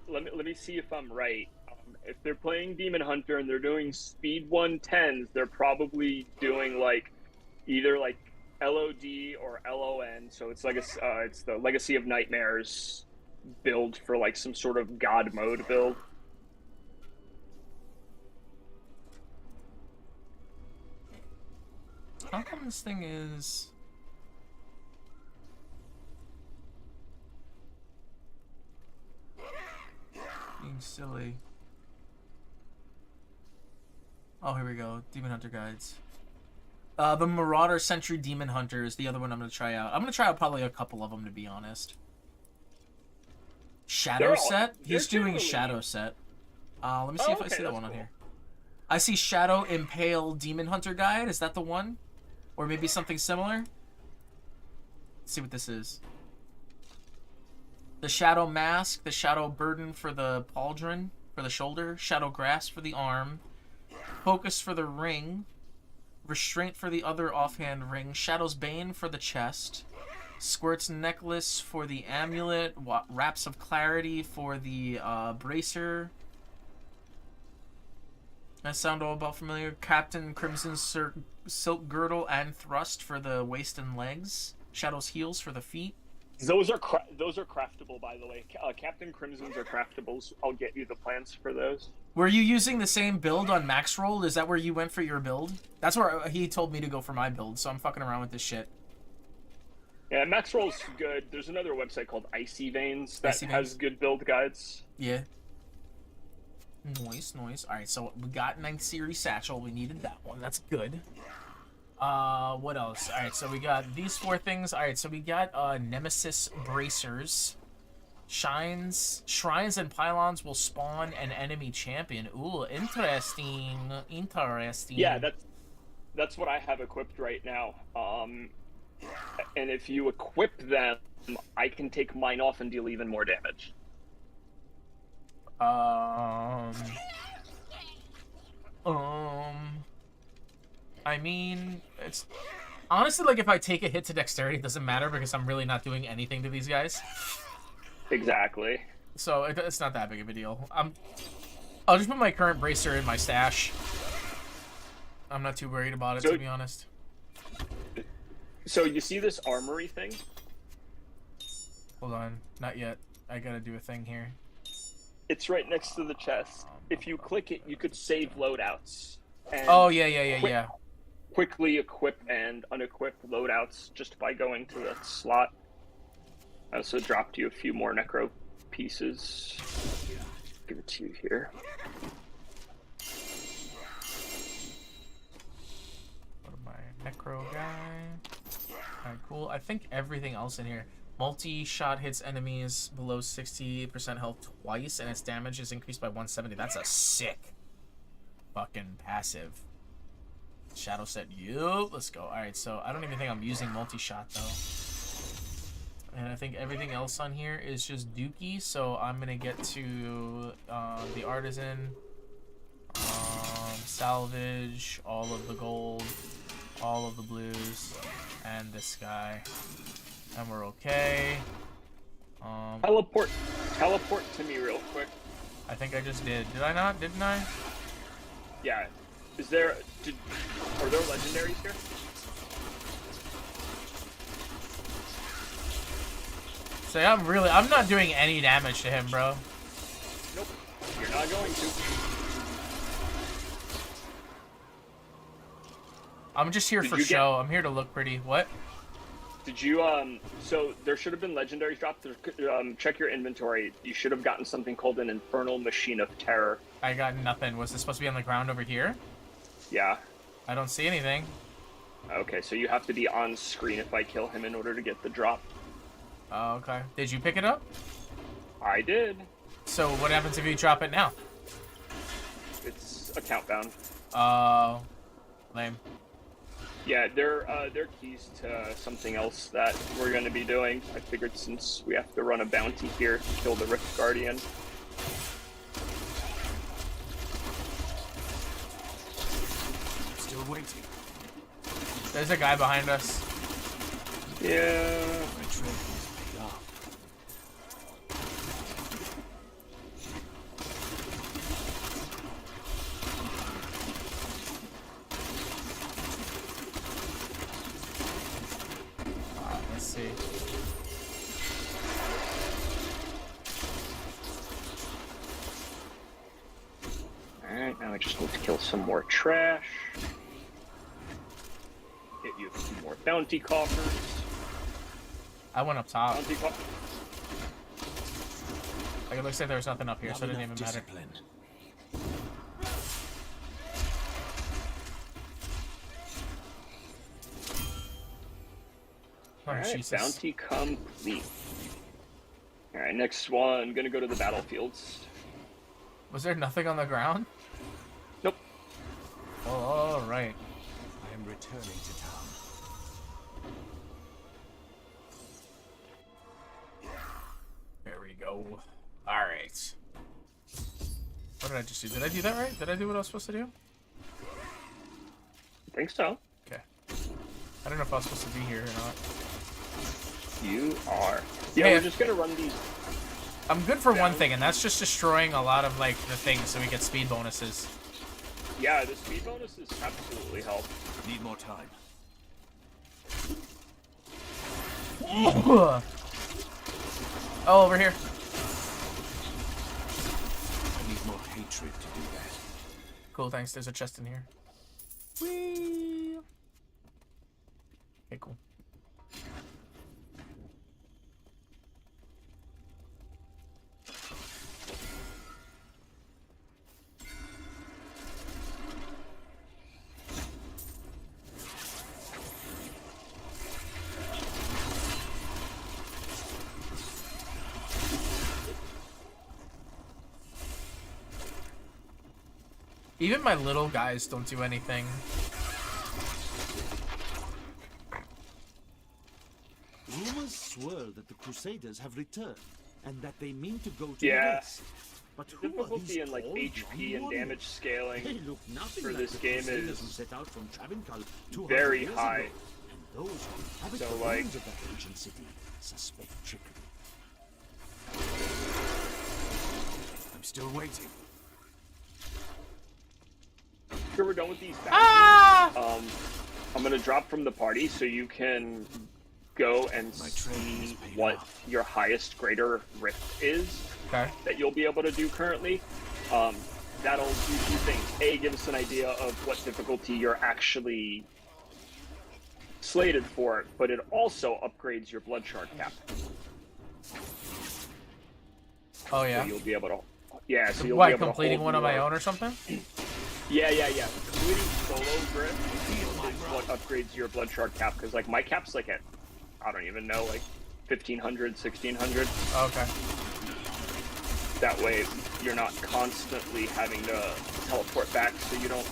D: Let me see if I'm right. If they're playing Demon Hunter and they're doing speed 110s, they're probably doing like... Either like LOD or LON. So it's like it's the Legacy of Nightmares build for like some sort of god mode build.
C: How come this thing is... being silly? Oh, here we go. Demon Hunter guides. The Marauder Sentry Demon Hunter is the other one I'm going to try out. I'm going to try out probably a couple of them, to be honest. Shadow set? He's doing Shadow set. Let me see if I see that one on here. I see Shadow Impale Demon Hunter Guide. Is that the one? Or maybe something similar? Let's see what this is. The Shadow Mask, the Shadow Burden for the pauldron, for the shoulder, Shadow Grasp for the arm, Focus for the ring, Restraint for the other offhand ring, Shadow's Bane for the chest, Squirt's Necklace for the amulet, Wraps of Clarity for the bracer. That sound all about familiar. Captain Crimson's Silk Girdle and Thrust for the waist and legs. Shadow's Heels for the feet.
D: Those are craftable, by the way. Captain Crimson's are craftables. I'll get you the plans for those.
C: Were you using the same build on Max Roll? Is that where you went for your build? That's where he told me to go for my build, so I'm fucking around with this shit.
D: Yeah, Max Roll's good. There's another website called Icy Veins that has good build guides.
C: Yeah. Nice. Alright, so we got 9th series satchel. We needed that one. That's good. What else? Alright, so we got these 4 things. Alright, so we got Nemesis Bracers. Shrines and pylons will spawn an enemy champion. Ooh, interesting.
D: Yeah, that's what I have equipped right now. And if you equip them, I can take mine off and deal even more damage.
C: I mean, it's honestly like if I take a hit to dexterity, it doesn't matter because I'm really not doing anything to these guys.
D: Exactly.
C: So it's not that big of a deal. I'll just put my current bracer in my stash. I'm not too worried about it, to be honest.
D: So you see this armory thing?
C: Hold on, not yet. I gotta do a thing here.
D: It's right next to the chest. If you click it, you could save loadouts. And
C: oh yeah.
D: quickly equip and unequip loadouts just by going to that slot. I also dropped you a few more necro pieces. Give it to you here.
C: Go to my necro guy. Alright, cool. I think everything else in here. Multi-shot hits enemies below 60% health twice, and its damage is increased by 170. That's a sick fucking passive. Shadow set. Yup. Let's go. Alright, so I don't even think I'm using multi-shot, though. And I think everything else on here is just dookie, so I'm going to get to the artisan, salvage, all of the gold, all of the blues, and this guy. And we're okay.
D: Teleport to me real quick.
C: I think I just did. Did I not? Didn't I?
D: Yeah. Are there legendaries here?
C: So I'm not doing any damage to him, bro.
D: Nope. You're not going to.
C: I'm just here for show. I'm here to look pretty. What?
D: Did you, so there should have been legendaries dropped. Check your inventory. You should have gotten something called an Infernal Machine of Terror.
C: I got nothing. Was this supposed to be on the ground over here?
D: Yeah.
C: I don't see anything.
D: Okay, so you have to be on screen if I kill him in order to get the drop.
C: Oh, okay. Did you pick it up?
D: I did.
C: So what happens if you drop it now?
D: It's account bound.
C: Lame.
D: Yeah, they're keys to something else that we're going to be doing. I figured since we have to run a bounty here to kill the Rift Guardian.
B: Still waiting.
C: There's a guy behind us.
D: Yeah.
B: My trade is paid off.
C: Let's see.
D: Alright, now I just need to kill some more trash. Get you a few more bounty coffers.
C: I went up top.
D: Bounty coffers.
C: Like, it looks like there was nothing up here, so it didn't even matter.
B: Discipline.
C: Oh,
D: Alright,
C: Jesus.
D: bounty complete. Alright, next one. Gonna go to the battlefields.
C: Was there nothing on the ground?
D: Nope.
C: Oh, all right.
B: I am returning to town.
C: There we go. All right. What did I just do? Did I do that right? Did I do what I was supposed to do?
D: I think so.
C: Okay. I don't know if I was supposed to be here or not.
D: You are. Yeah,
C: Hey,
D: we're just gonna run these.
C: I'm good for one thing, and that's just destroying a lot of, like, the things so we get speed bonuses.
D: Yeah, the speed bonuses absolutely help.
B: Need more time.
C: Oh, over here.
B: I need more hatred to do that.
C: Cool, thanks. There's a chest in here. Whee! Okay, cool. Even my little guys don't do anything.
A: Rumors swirl that the Crusaders have returned, and that they mean to go to
D: Yeah.
A: the west. But who are
D: Difficulty
A: these
D: in like
A: tall,
D: HP
A: young
D: and
A: warriors?
D: damage scaling
A: They look nothing
D: for
A: like
D: this
A: the
D: game
A: Crusaders who
D: is
A: set out from Travancore 200
D: very
A: years
D: high.
A: ago. And those who inhabit
D: So,
A: the
D: like-
A: ruins of that ancient city suspect trickery.
B: I'm still waiting.
D: After we're done with these bounties,
C: Ah!
D: I'm gonna drop from the party so you can go and
B: My training
D: see
B: is paid
D: what
B: off.
D: your highest greater rift is
C: Okay.
D: that you'll be able to do currently. That'll do two things. A, give us an idea of what difficulty you're actually slated for it, but it also upgrades your blood shard cap.
C: Oh yeah.
D: So you'll be able to. Yeah. So you'll
C: Why,
D: be able
C: completing
D: to
C: one on my own or something?
D: Yeah. Completing solo grip is what upgrades your blood shard cap, because like my cap's like at, I don't even know, like 1500, 1600.
C: Okay.
D: That way you're not constantly having to teleport back, so you don't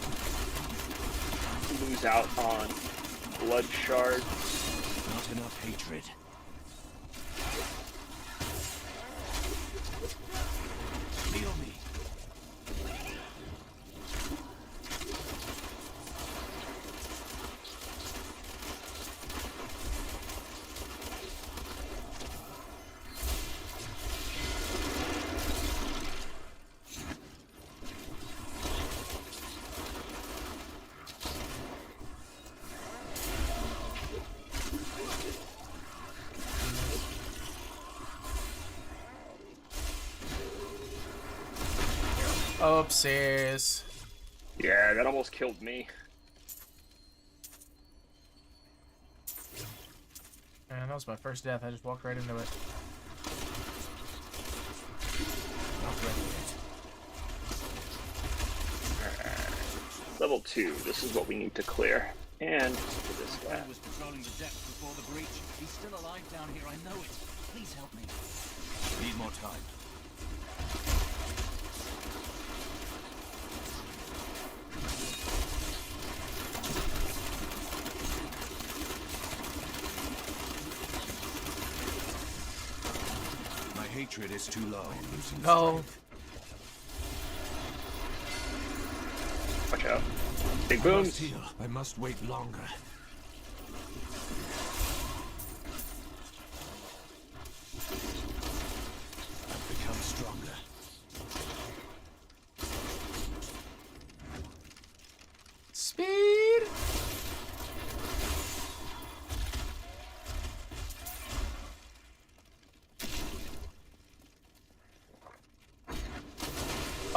D: lose out on blood shards.
B: Not enough hatred. Feel me.
C: Oopsies.
D: Yeah, that almost killed me.
C: Man, that was my first death. I just walked right into it.
B: Not ready yet.
D: Level 2, this is what we need to clear. And for this guy.
F: I was patrolling the depths before the breach. He's still alive down here, I know it. Please help me.
B: Need more time. My hatred is too low.
C: No.
D: Watch out. Big
B: I must
D: booms.
B: heal. I must wait longer. I've become stronger.
C: Speed.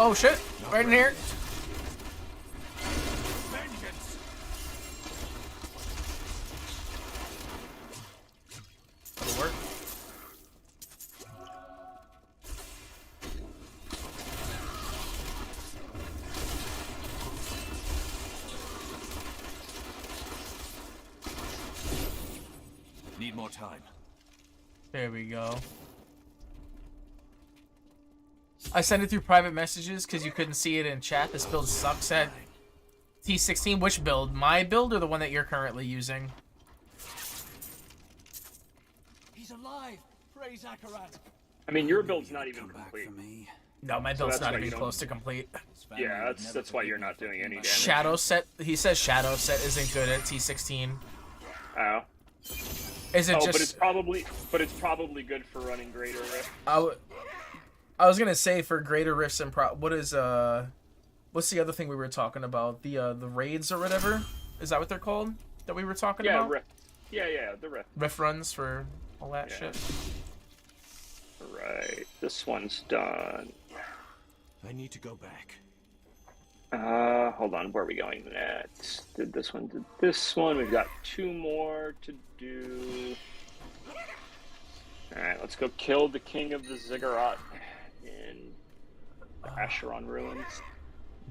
C: Oh shit! Right in here.
B: Vengeance!
C: That'll work.
B: Need more time.
C: There we go. I sent it through private messages because you couldn't see it in chat. This build sucks at T16. Which build? My build or the one that you're currently using?
F: He's alive! Praise Akarat!
D: I mean, your build's not even
F: Come back
D: complete.
F: for me.
C: No, my build's
D: that's
C: not
D: why
C: even
D: you don't-
C: close to complete.
F: His family
D: Yeah,
F: would
D: that's
F: never
D: why you're
F: forgive
D: not
F: me
D: doing
F: for
D: any
F: being
D: damage.
C: Shadow set. He says shadow set isn't good at T16.
D: Oh.
C: Is it
D: Oh,
C: just?
D: but it's probably good for running greater rift.
C: I was gonna say for greater rifts and what is what's the other thing we were talking about? The raids or whatever. Is that what they're called? That we were talking
D: Yeah,
C: about?
D: rift. Yeah, the rift.
C: Rift runs for all that
D: Yeah.
C: shit.
D: Right, this one's done.
B: I need to go back.
D: Hold on, where are we going next? Did this one, We've got 2 more to do. Alright, let's go kill the king of the Ziggurat in Acheron Ruins.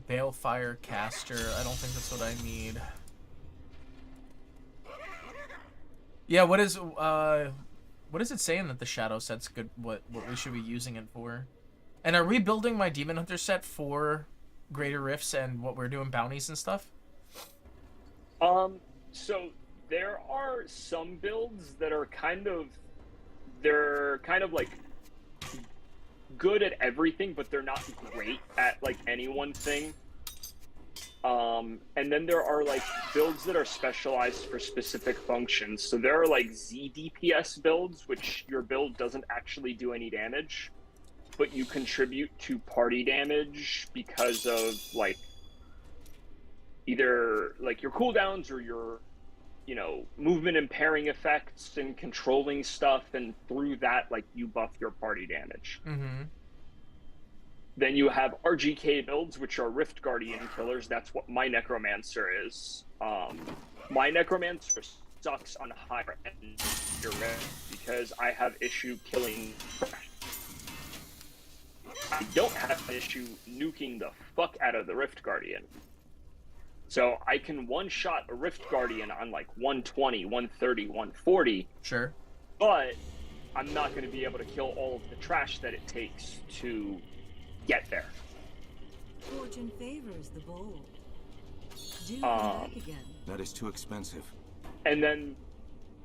C: Balefire caster. I don't think that's what I need. Yeah, what is it saying that the shadow set's good? What we should be using it for? And are we building my Demon Hunter set for greater rifts and what we're doing bounties and stuff?
D: So there are some builds that are kind of like good at everything, but they're not great at like any one thing. And then there are like builds that are specialized for specific functions. So there are like Z DPS builds, which your build doesn't actually do any damage, but you contribute to party damage because of like either like your cooldowns or your, you know, movement impairing effects and controlling stuff, and through that, like, you buff your party damage.
C: Mm-hmm.
D: Then you have RGK builds, which are Rift Guardian killers. That's what my Necromancer is. My Necromancer sucks on higher end because I have issue killing. I don't have an issue nuking the fuck out of the Rift Guardian. So I can one-shot a Rift Guardian on like 120, 130, 140.
C: Sure.
D: But I'm not going to be able to kill all of the trash that it takes to get there.
E: Fortune favors the bold. Do come back again.
B: That is too expensive.
D: And then,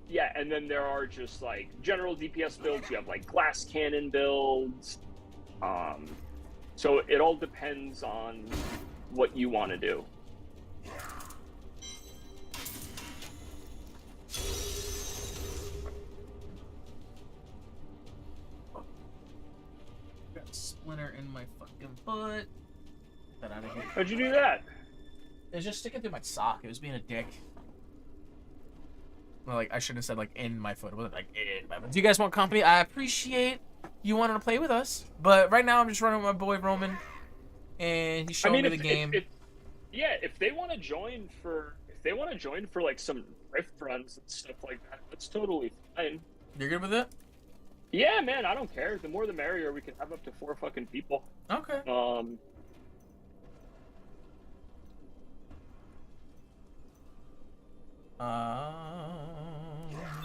D: yeah, and then there are just like general DPS builds. You have like glass cannon builds. So it all depends on what you want to do.
C: Got a splinter in my fucking foot. Get that out of here.
D: How'd you do that?
C: It was just sticking through my sock. It was being a dick. Well, like, I should have said, like, in my foot. It wasn't, like, in my foot. Do you guys want company? I appreciate you wanting to play with us. But right now, I'm just running with my boy, Roman. And he's showing me the game.
D: If they want to join for... If they want to join for, like, some Rift runs and stuff like that, that's totally fine.
C: You're good with it?
D: Yeah, man, I don't care. The more the merrier. We can have up to 4 fucking people.
C: Okay.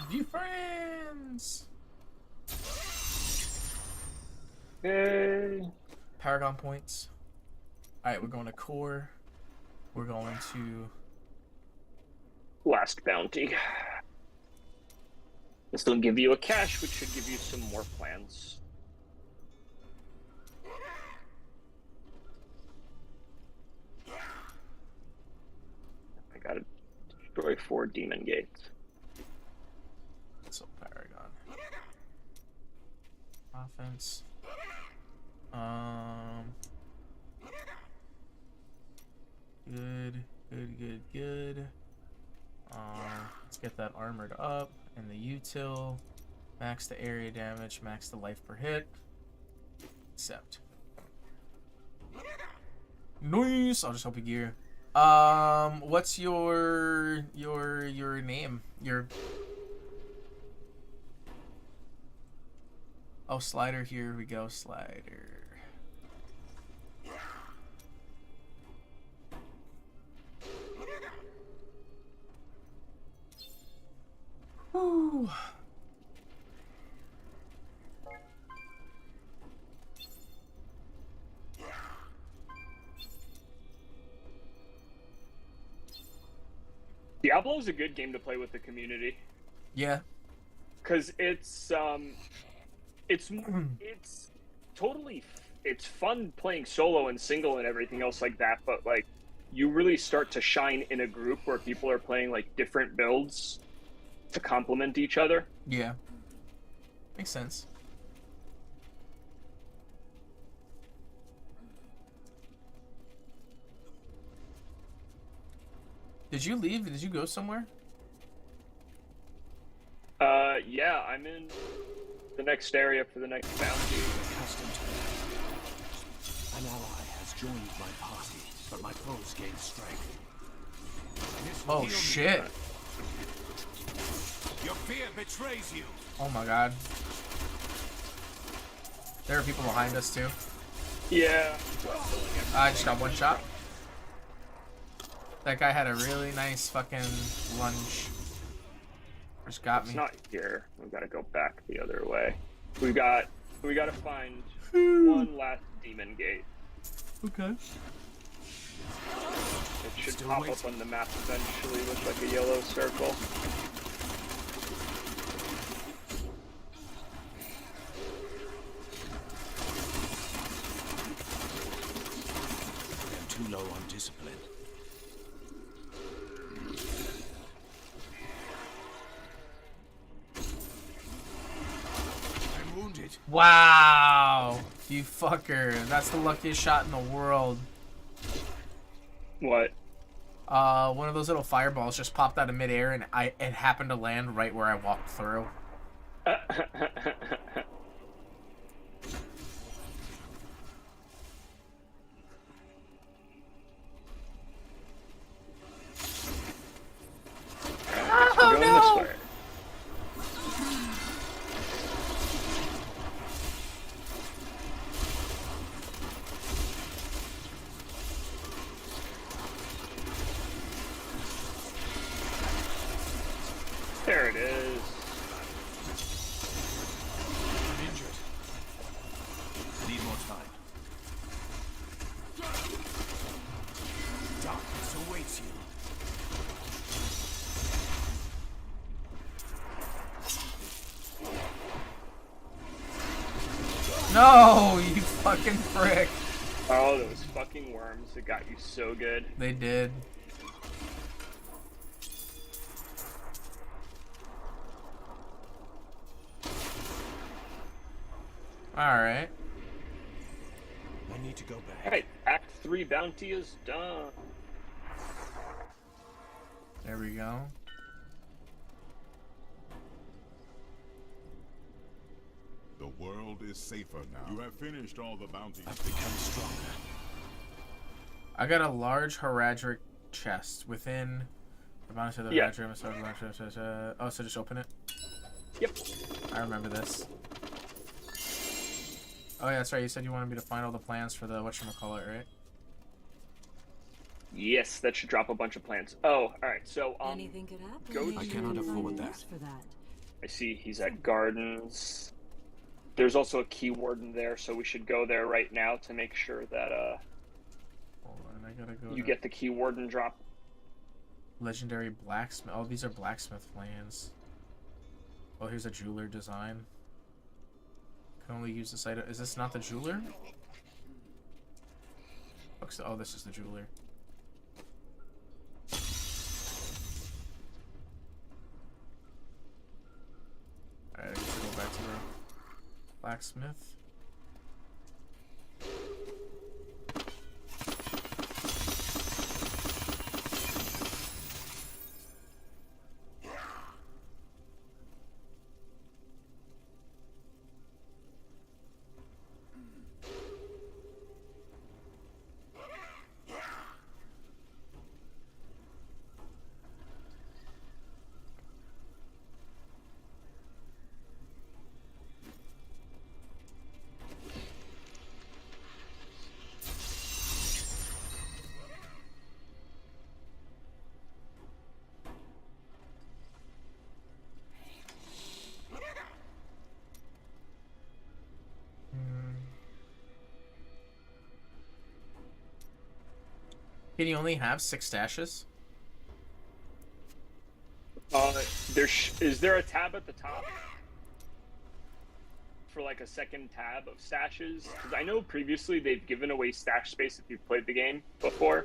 C: View friends.
D: Hey.
C: Paragon points. All right, we're going to core. We're going to
D: Last bounty. This will give you a cache, which should give you some more plans. I gotta destroy 4 demon gates.
C: so Paragon. Offense. Good. Let's get that armored up and the util. Max the area damage, max the life per hit. Accept. Nice. I'll just help you gear. What's your name? Oh, slider. Here we go, slider. Whew.
D: Diablo is a good game to play with the community.
C: Yeah.
D: Because it's totally, it's fun playing solo and single and everything else like that, but like you really start to shine in a group where people are playing like different builds to complement each other.
C: Yeah. Makes sense. Did you leave? Did you go somewhere?
D: Yeah, I'm in the next area for the next bounty.
B: Accustomed to it. An ally has joined my party, but my foes gain strength. This will
C: Oh
B: heal me.
C: shit.
B: Your fear betrays you.
C: Oh my god. There are people behind us too.
D: Yeah.
C: I just got one shot. That guy had a really nice fucking lunge. Just got me.
D: It's not here. We gotta go back the other way. We gotta find one last demon gate.
C: Okay.
D: It should
B: Still
D: pop
B: waiting.
D: up on the map eventually with like a yellow circle.
B: I'm too low on discipline. I'm wounded.
C: Wow. You fucker. That's the luckiest shot in the world.
D: What?
C: One of those little fireballs just popped out of midair and it happened to land right where I walked through.
D: We're going this
C: No, you fucking prick.
D: Oh, those fucking worms that got you so good.
C: They did. Alright.
B: I need to go back.
D: Alright, Act 3 bounty is done.
C: There we go.
G: The world is safer now. You have finished all the bounties.
B: I've become stronger.
C: I got a large heraldric chest within the bounty to the
D: Yeah.
C: heraldric. Oh, so just open it?
D: Yep.
C: I remember this. Oh yeah, that's right. You said you wanted me to find all the plans for the whatchamacallit, right?
D: Yes, that should drop a bunch of plans. Oh, alright, so,
E: Anything could happen.
D: go
E: Maybe
B: I cannot
E: you'll find
B: afford
E: a
B: that.
E: use for that.
D: I see he's at Gardens. There's also a key warden there, so we should go there right now to make sure that,
C: Hold on, I gotta go
D: you
C: to
D: get the key warden drop.
C: legendary blacksmith. Oh, these are blacksmith plans. Oh, here's a jeweler design. Can only use this item. Is this not the jeweler? Oh, this is the jeweler. Alright, I guess we'll go back to the blacksmith. Can you only have 6 stashes?
D: Is there a tab at the top for like a second tab of stashes? Because I know previously they've given away stash space if you've played the game before.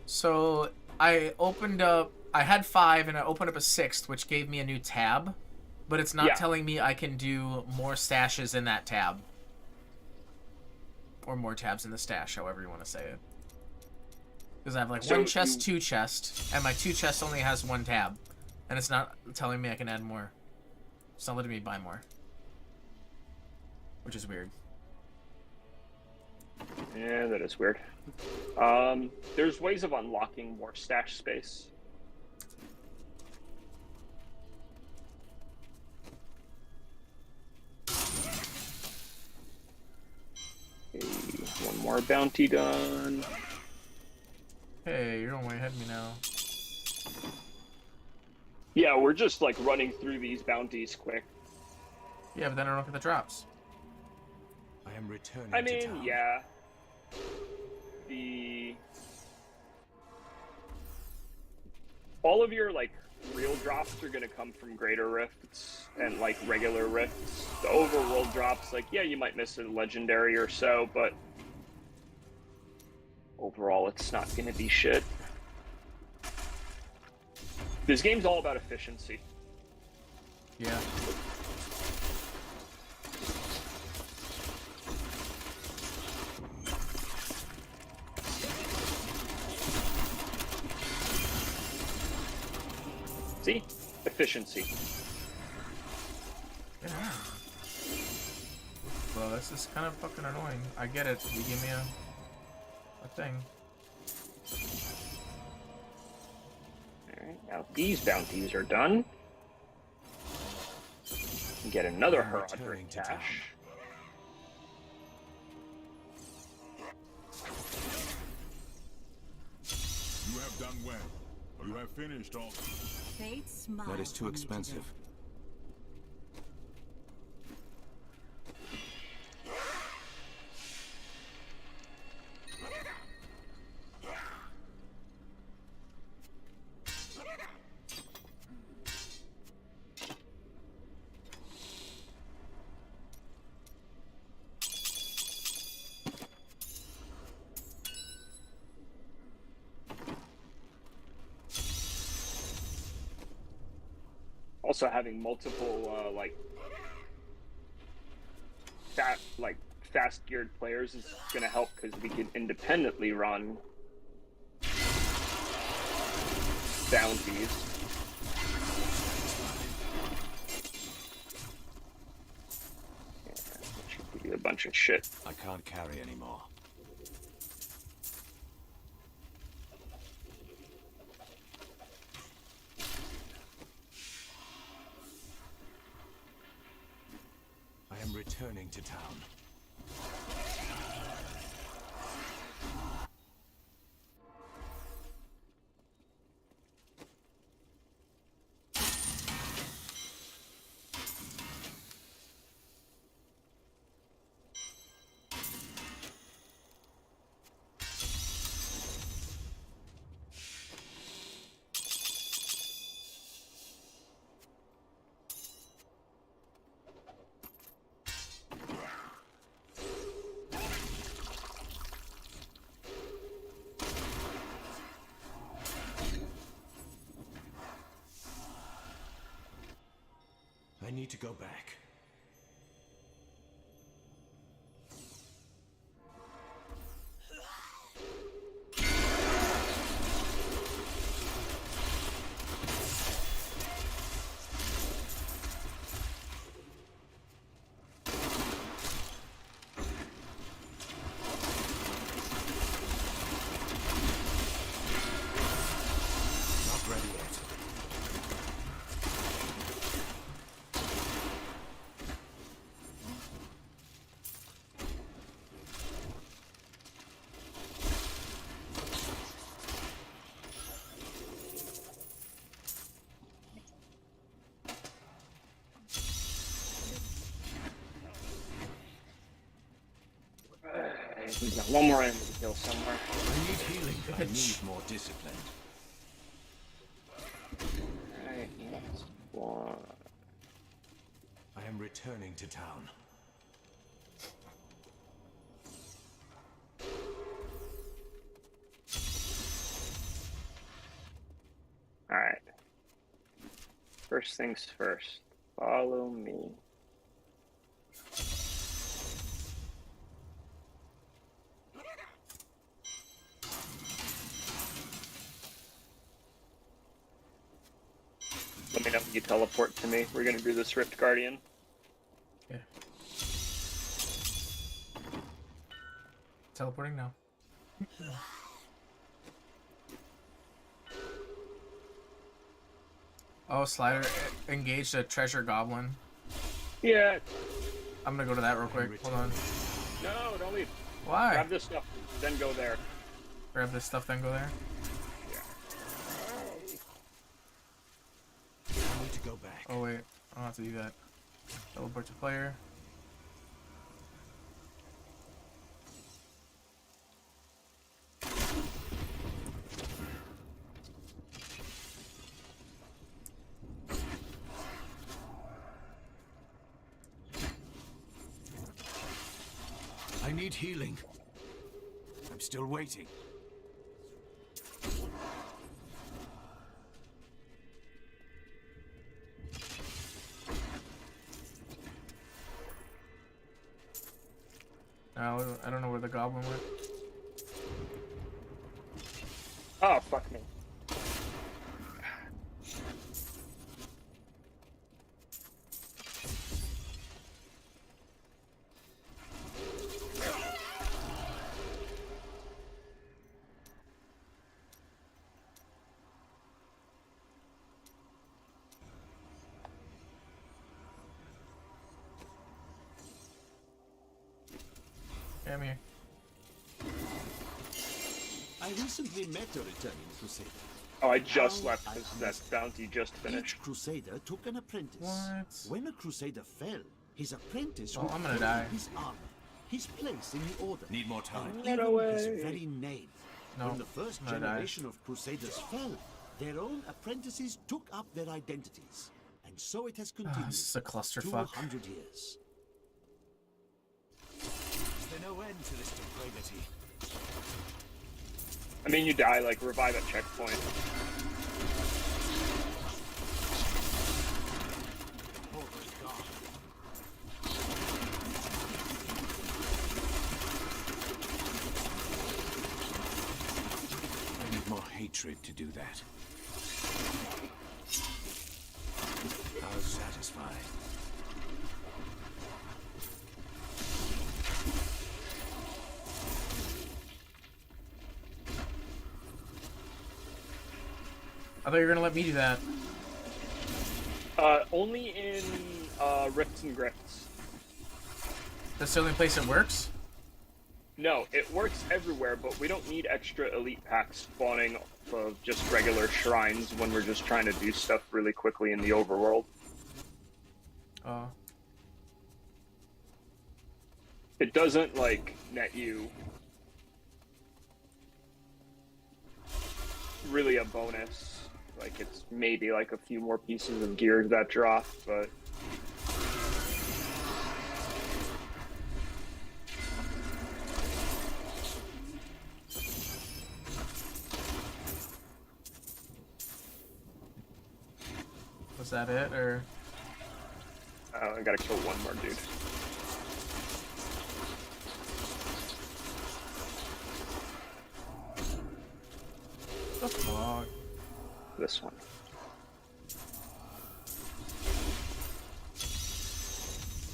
C: So I opened up. I had 5, and I opened up a 6th, which gave me a new tab, but it's not
D: Yeah.
C: telling me I can do more stashes in that tab, or more tabs in the stash, however you want to say it. Because I have like
D: So
C: 1 chest, 2 chest, and my 2 chest only has 1 tab, and it's not telling me I can add more. It's not letting me buy more, which is weird.
D: Yeah, that is weird. There's ways of unlocking more stash space. Okay, one more bounty done.
C: Hey, you're way ahead of me now.
D: Yeah, we're just like running through these bounties quick.
C: Yeah, but then I don't get the drops.
B: I am returning
D: I
B: to
D: mean,
B: town.
D: yeah. All of your like real drops are gonna come from greater rifts and like regular rifts. The overworld drops, like, yeah, you might miss a legendary or so, but overall it's not gonna be shit. This game's all about efficiency.
C: Yeah.
D: See? Efficiency.
C: Yeah. Well, this is kind of fucking annoying. I get it. You give me a thing.
D: Alright, now these bounties are done. Get another
B: I'm returning
D: heraldric
B: to town.
D: cache.
G: You have done well. You have finished all.
E: Fate smiles
B: That is too
E: on you today.
B: expensive.
D: also having multiple fast geared players is going to help because we can independently run bounties. Yeah, that should give you a bunch of shit.
B: I can't carry anymore. I am returning to town. I need to go back. Not ready yet.
D: We've got one more enemy to kill somewhere.
B: I need healing. I need more discipline.
D: Alright, yes. One.
B: I am returning to town.
D: Alright. First things first. Follow me. Let me know when you teleport to me. We're gonna do this Rift Guardian.
C: Yeah. Teleporting now. Oh, Slider engaged a treasure goblin.
D: Yeah.
C: I'm gonna go to that real quick. Hold on.
D: No, don't leave.
C: Why?
D: Grab this stuff, then go there.
C: Grab this stuff, then go there.
B: I need to go back.
C: Oh wait, I don't have to do that. Teleport to player.
B: I need healing. I'm still waiting.
C: I don't know where the goblin went.
D: Oh, fuck me.
C: Yeah, I'm here.
A: I recently met a returning Crusader.
D: Oh, I just
A: Now
D: left
A: I
D: because that
A: understand.
D: bounty just finished.
A: Each Crusader took an apprentice.
C: What?
A: When a Crusader fell, his apprentice
C: Oh,
A: would
C: I'm gonna
A: carry
C: die.
A: his armor, his place in the order,
B: Need more time.
A: and
D: Get
A: even
D: away.
A: his very name.
C: No,
A: When the first
C: I'm gonna die.
A: generation of Crusaders fell, their own apprentices took up their identities. And so it has continued.
C: This is a clusterfuck.
A: 200 years.
B: Is there no end to this depravity?
D: I mean, you die, like, revive at checkpoint.
B: hatred to do that. How satisfying.
C: I thought you were gonna let me do that.
D: Only in Rifts and Grifts.
C: That's the only place it works?
D: No, it works everywhere, but we don't need extra elite packs spawning off of just regular shrines when we're just trying to do stuff really quickly in the overworld. It doesn't, like, net you really a bonus. Like, it's maybe like a few more pieces of gear that drop, but...
C: Was that it, or?
D: Oh, I gotta kill one more dude.
C: The fuck?
D: This one.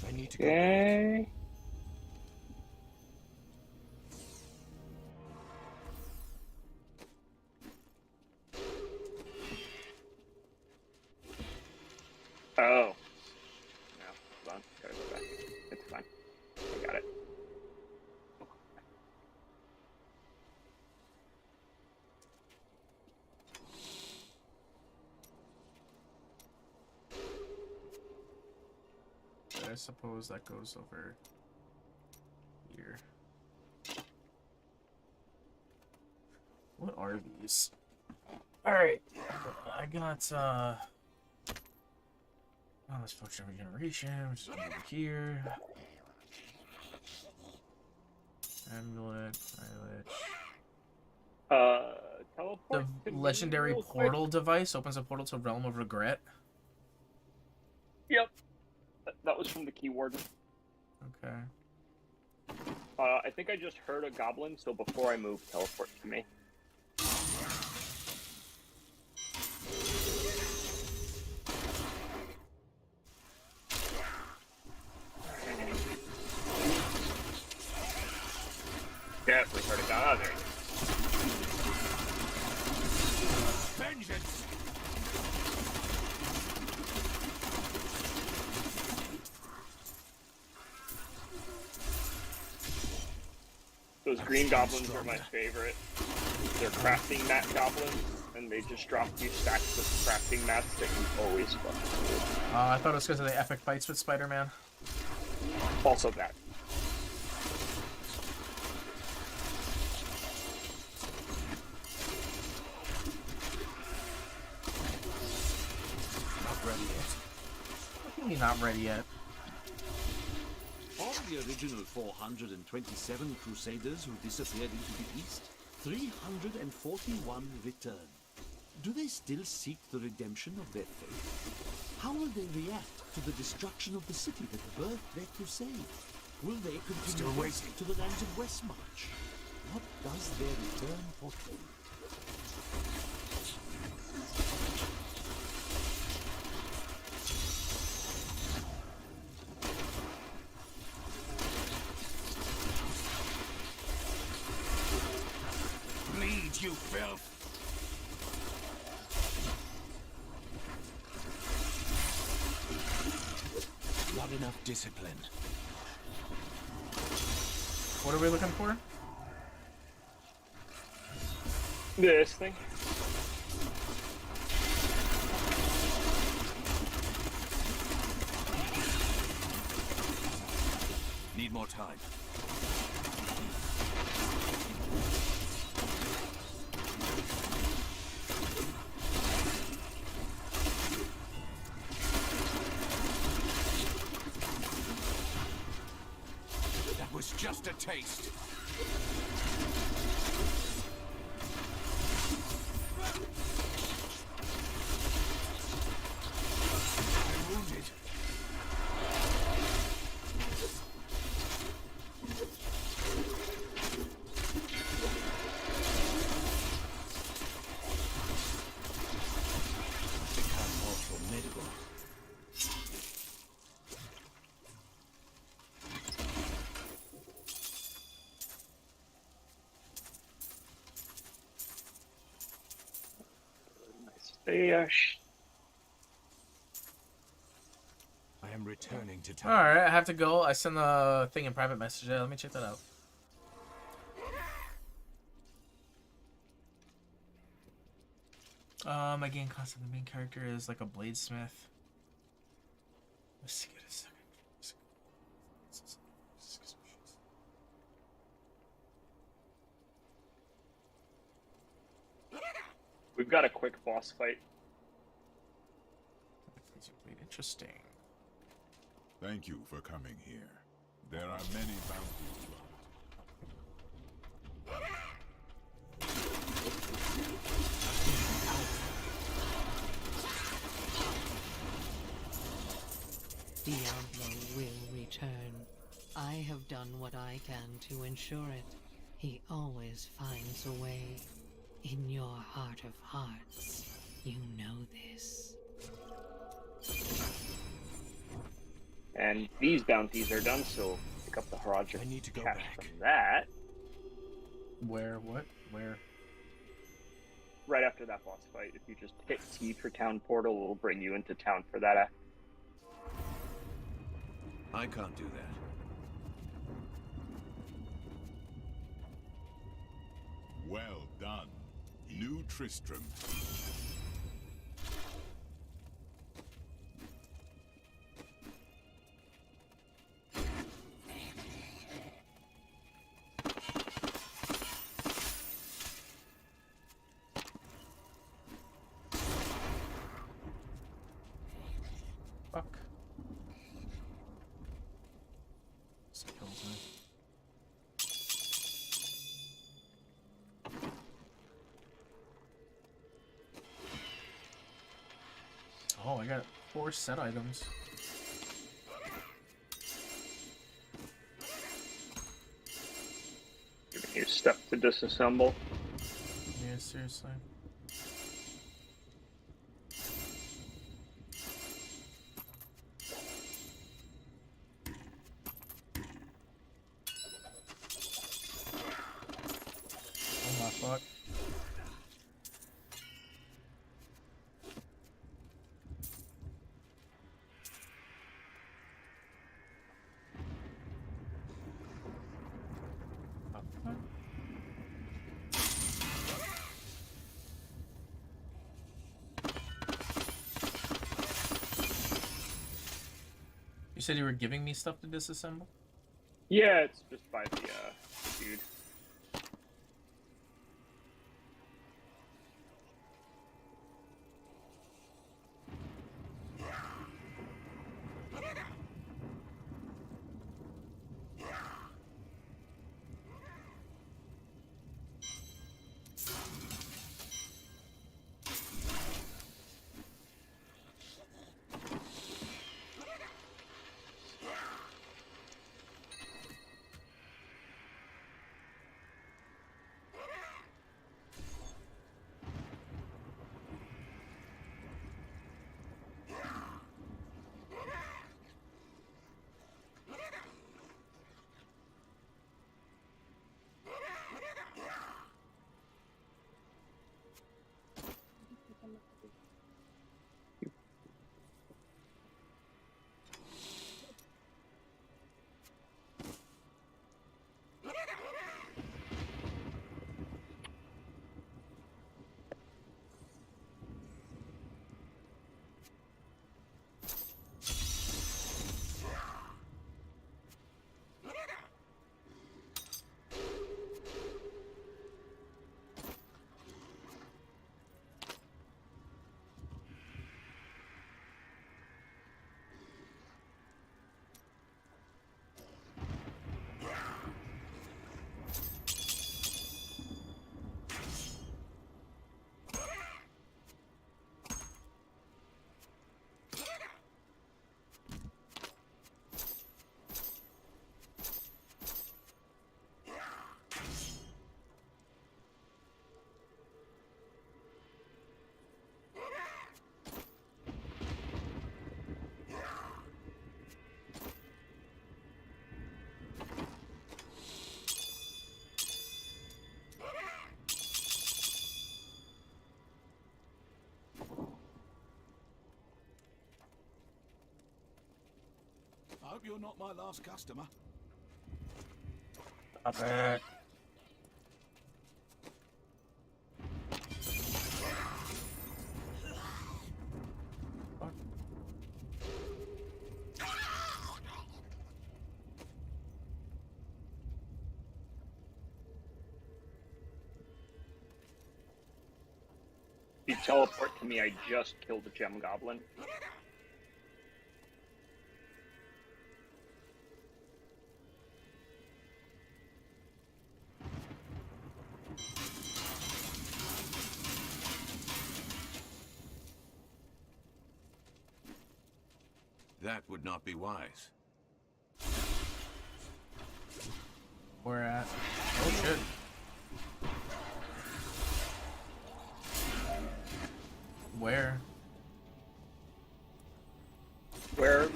B: I need to go.
D: Okay. Oh. No, hold on. Gotta go back. It's fine. I got it.
C: I suppose that goes over here. What are these? Alright. I got oh, this function regeneration, which is over here. Amulet, pilot.
D: Teleport.
C: The legendary portal device opens a portal to Realm of Regret.
D: Yep. That was from the keyword.
C: Okay.
D: I think I just heard a goblin, so before I move, teleport to me. Yeah, we heard it down. Oh, there it is.
B: Vengeance!
D: Those green goblins are my favorite. They're crafting mat goblins, and they just drop you stacks of crafting mats that you always fucking use.
C: I thought it was because of the epic fights with Spider-Man.
D: Also that.
B: Not ready yet.
C: What do you mean not ready yet?
A: Of the original 427 Crusaders who disappeared into the East, 341 returned. Do they still seek the redemption of their faith? How will they react to the destruction of the city that birthed their crusade? Will they continue
B: Still waiting.
A: to the lands of Westmarch? What does their return portend?
B: Bleed, you filth! Not enough discipline.
C: What are we looking for?
D: This thing.
B: Need more time. That was just a taste. I'm wounded. I am returning to town.
C: Alright, I have to go. I sent the thing in private message. Let me check that out. My game concept, the main character is like a bladesmith. Let's see, get a second.
D: We've got a quick boss fight.
C: Interesting.
G: Thank you for coming here. There are many bounties
H: Diablo will return. I have done what I can to ensure it. He always finds a way. In your heart of hearts, you know this.
D: And these bounties are done, so pick up the Haraja
B: I need to go
D: cash
B: back.
D: from that.
C: Where? What? Where?
D: Right after that boss fight, if you just hit T for Town Portal, it will bring you into town for that.
F: I can't do that.
G: Well done. New Tristram.
C: Fuck. This kills me. Oh, I got 4 set items.
D: Giving you stuff to disassemble.
C: Yeah, seriously. Oh my fuck. You said you were giving me stuff to disassemble?
D: Yeah, it's just by the dude.
G: Hope you're not my last customer.
C: Stop it.
D: If you teleport to me, I just killed a gem goblin.
B: That would not be wise.
C: Where at? Oh shit. Where?
D: Where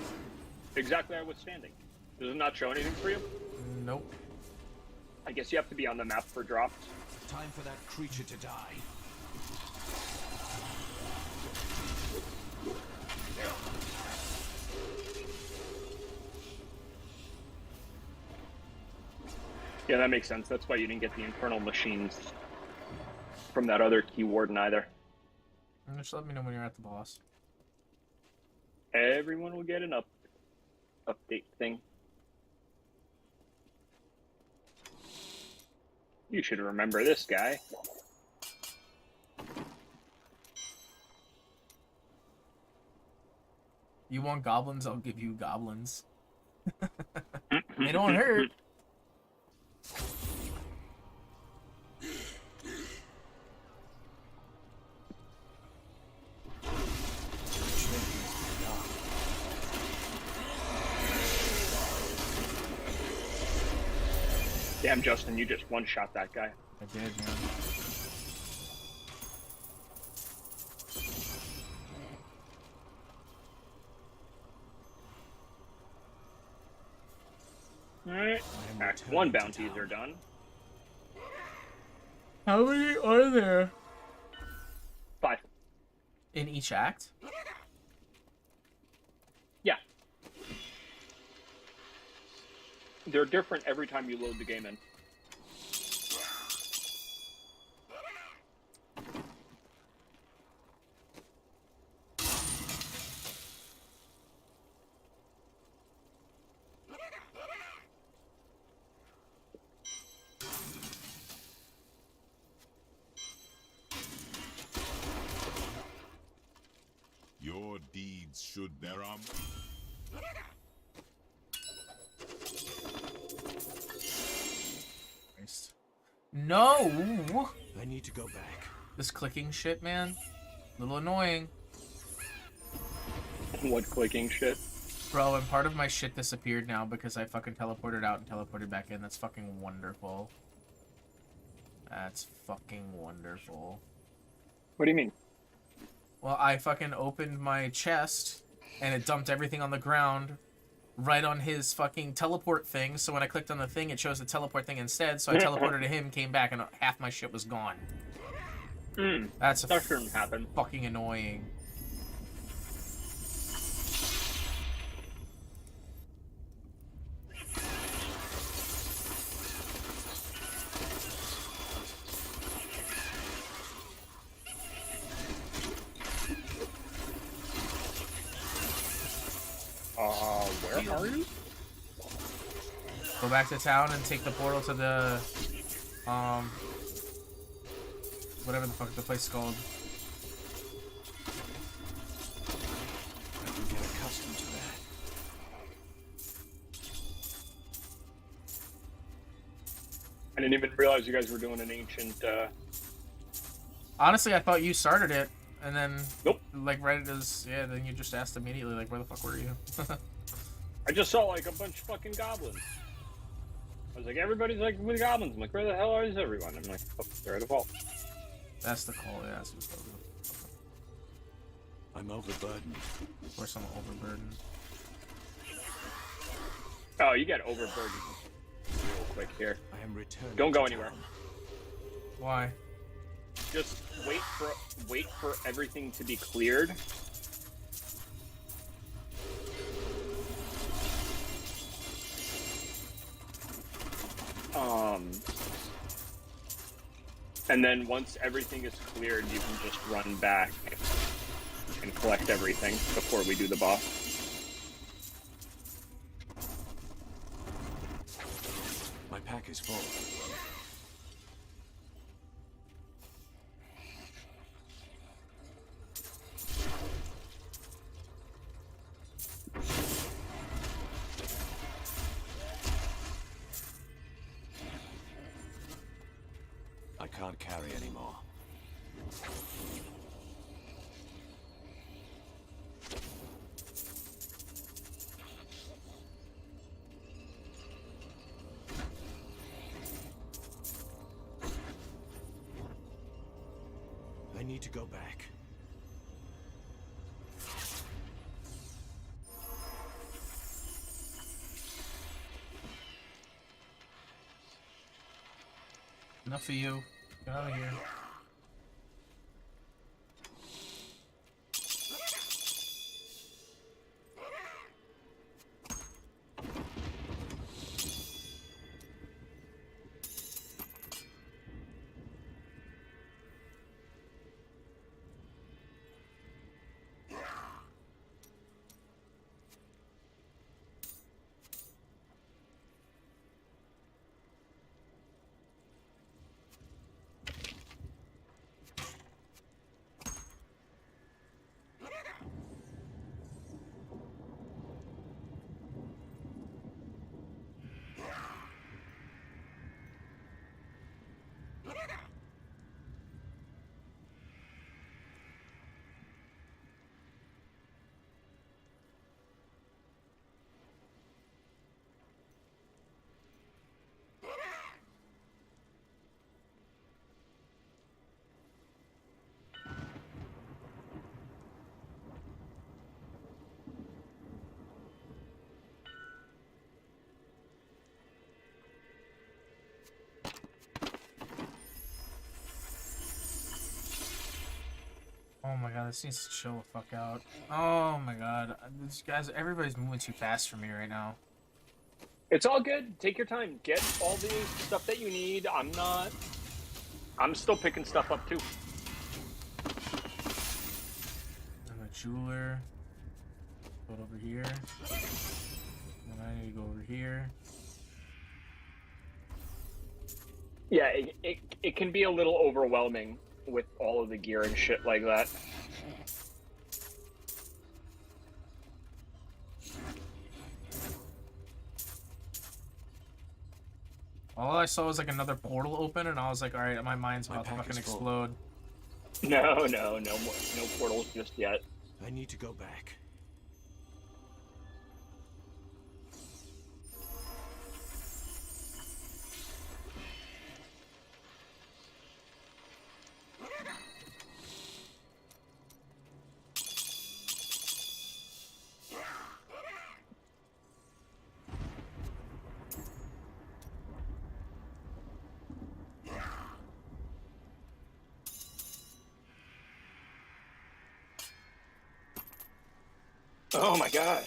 D: exactly I was standing. Does it not show anything for you?
C: Nope.
D: I guess you have to be on the map for drops.
B: Time for that creature to die.
D: Yeah, that makes sense. That's why you didn't get the infernal machines from that other key warden either.
C: Just let me know when you're at the boss.
D: Everyone will get an update thing. You should remember this guy.
C: You want goblins? I'll give you goblins. They don't hurt.
D: Damn, Justin, you just one-shot that guy.
C: I did, man.
D: Alright, Act 1 bounties are done.
C: How many are there?
D: 5.
C: In each act?
D: Yeah. They're different every time you load the game in.
G: Your deeds should there are.
C: Christ. No!
B: I need to go back.
C: This clicking shit, man. A little annoying.
D: What clicking shit?
C: Bro, and part of my shit disappeared now because I fucking teleported out and teleported back in. That's fucking wonderful. That's fucking wonderful.
D: What do you mean?
C: Well, I fucking opened my chest and it dumped everything on the ground right on his fucking teleport thing. So when I clicked on the thing, it chose the teleport thing instead. So I teleported to him, came back, and half my shit was gone. That's
D: That shouldn't happen.
C: fucking annoying.
D: Where are you?
C: Go back to town and take the portal to the, whatever the fuck the place is called.
B: I can get accustomed to that.
D: I didn't even realize you guys were doing an ancient,
C: Honestly, I thought you started it, and then,
D: Nope.
C: like, right as, yeah, then you just asked immediately, like, where the fuck were you?
D: I just saw like a bunch of fucking goblins. I was like, everybody's like with goblins. I'm like, where the hell is everyone? I'm like, oh, they're at the vault.
C: That's the call, yeah, that's what's going on.
B: I'm overburdened.
C: Of course I'm overburdened.
D: Oh, you got overburdened real quick here.
B: I am returning.
D: Don't go
B: to
D: anywhere.
B: town.
C: Why?
D: Just wait for everything to be cleared. And then once everything is cleared, you can just run back and collect everything before we do the boss.
B: My pack is full. I can't carry anymore. I need to go back.
C: Enough of you. Get out of here. Oh my god, this needs to chill the fuck out. Oh my god. These guys, everybody's moving too fast for me right now.
D: It's all good. Take your time. Get all the stuff that you need. I'm still picking stuff up too.
C: I'm a jeweler. Go over here. And I need to go over here.
D: Yeah, it can be a little overwhelming with all of the gear and shit like that.
C: All I saw was like another portal open, and I was like, alright, my mind's about to fucking explode.
D: No portals just yet.
B: I need to go back.
D: Oh my god.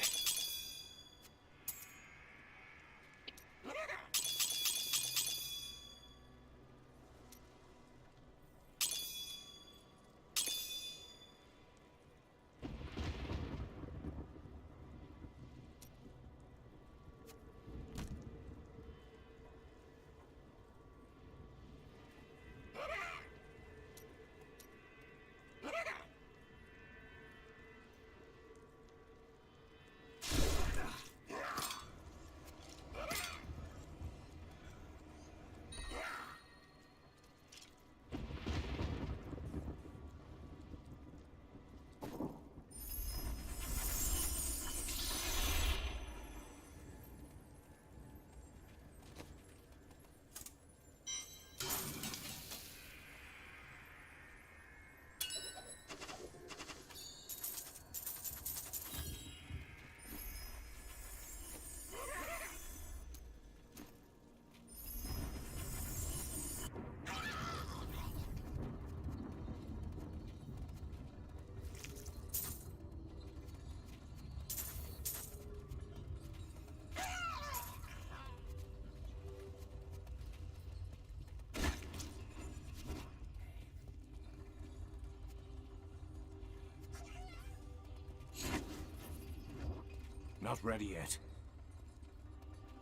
B: not ready yet.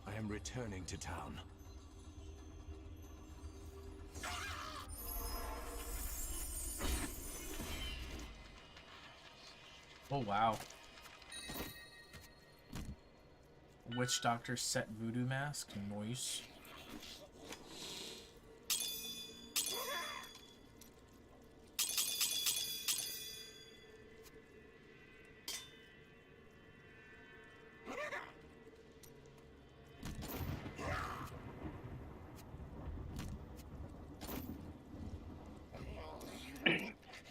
B: I am returning to town.
C: Oh, wow. Witch Doctor set voodoo mask. Nice.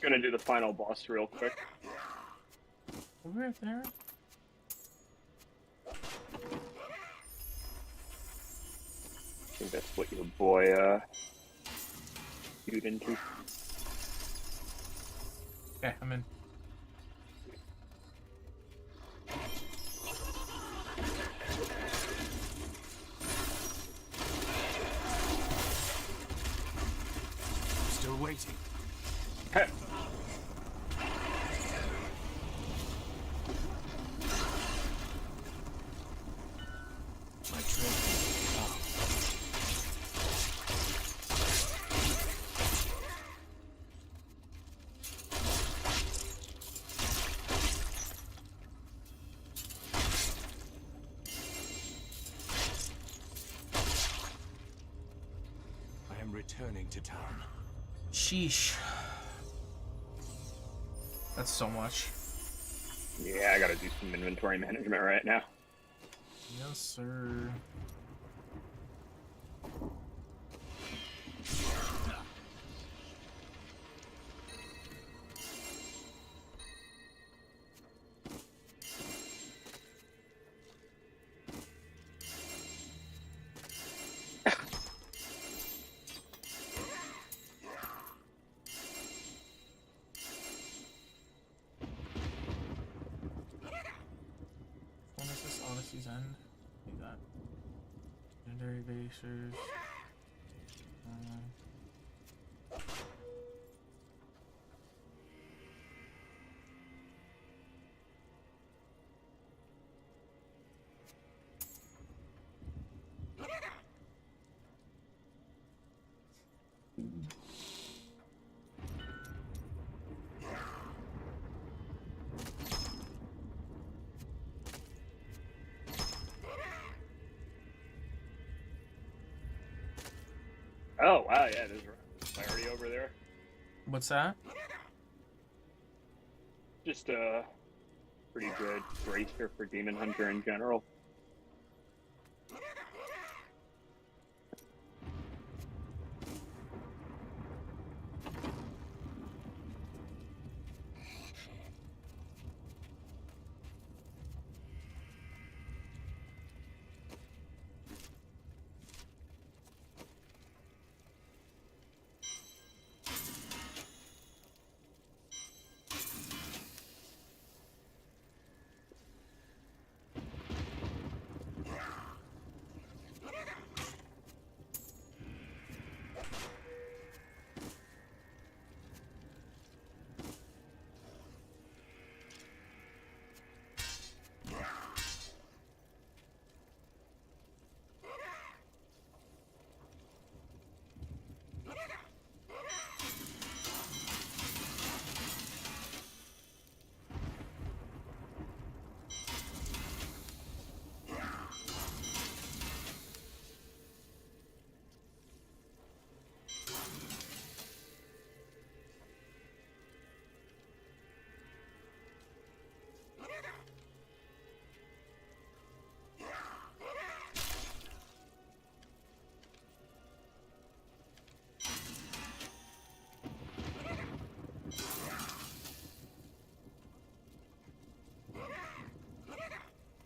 D: Gonna do the final boss real quick.
C: Over there.
D: I think that's what your boy queued into.
C: Okay, I'm in.
B: Still waiting.
D: Hey.
B: My train. I am returning to town.
C: Sheesh. That's so much.
D: Yeah, I gotta do some inventory management right now.
C: Yes, sir. When is this Odyssey's End? Need that. Legendary basers.
D: Oh wow, yeah, there's clarity over there.
C: What's that?
D: Just a pretty good bracer for Demon Hunter in general.